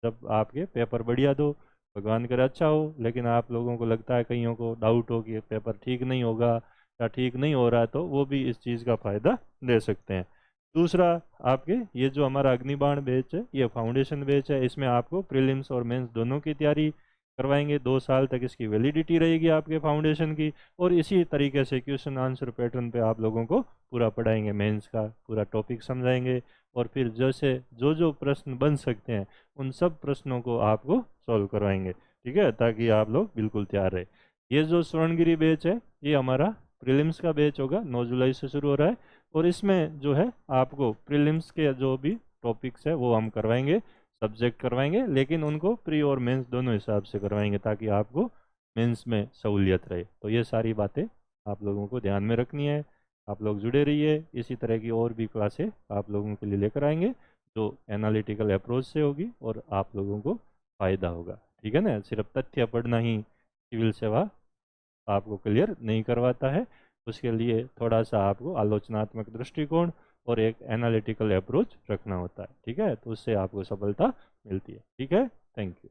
Speaker 1: जब आपके पेपर बढ़िया दो, भगवान करे अच्छा हो, लेकिन आप लोगों को लगता है, कईयों को डाउट हो कि पेपर ठीक नहीं होगा या ठीक नहीं हो रहा है, तो वो भी इस चीज़ का फ़ायदा ले सकते हैं। दूसरा, आपके ये जो हमारा अग्निबाण बैच है ये फाउंडेशन बैच है, इसमें आपको प्रीलिम्स और मेंस दोनों की तैयारी करवाएंगे। 2 साल तक इसकी वैलिडिटी रहेगी आपके फाउंडेशन की, और इसी तरीके से क्वेश्चन आंसर पैटर्न पे आप लोगों को पूरा पढ़ाएंगे, मेंस का पूरा टॉपिक समझाएंगे, और फिर जैसे जो जो प्रश्न बन सकते हैं उन सब प्रश्नों को आपको सॉल्व करवाएंगे, ठीक है, ताकि आप लोग बिल्कुल तैयार रहे। ये जो स्वर्णगिरी बैच है ये हमारा प्रीलिम्स का बैच होगा, 9 जुलाई से शुरू हो रहा है, और इसमें जो है आपको प्रीलिम्स के जो भी टॉपिक्स है वो हम करवाएंगे, सब्जेक्ट करवाएंगे, लेकिन उनको प्री और मेंस दोनों हिसाब से करवाएंगे ताकि आपको मेंस में सहूलियत रहे। तो ये सारी बातें आप लोगों को ध्यान में रखनी है। आप लोग जुड़े रहिए, इसी तरह की और भी क्लासें आप लोगों के लिए लेकर आएंगे जो एनालिटिकल अप्रोच से होगी और आप लोगों को फ़ायदा होगा, ठीक है ना। सिर्फ तथ्य पढ़ना ही सिविल सेवा आपको क्लियर नहीं करवाता है, उसके लिए थोड़ा सा आपको आलोचनात्मक दृष्टिकोण और एक एनालिटिकल अप्रोच रखना होता है, ठीक है, तो उससे आपको सफलता मिलती है, ठीक है। Thank you.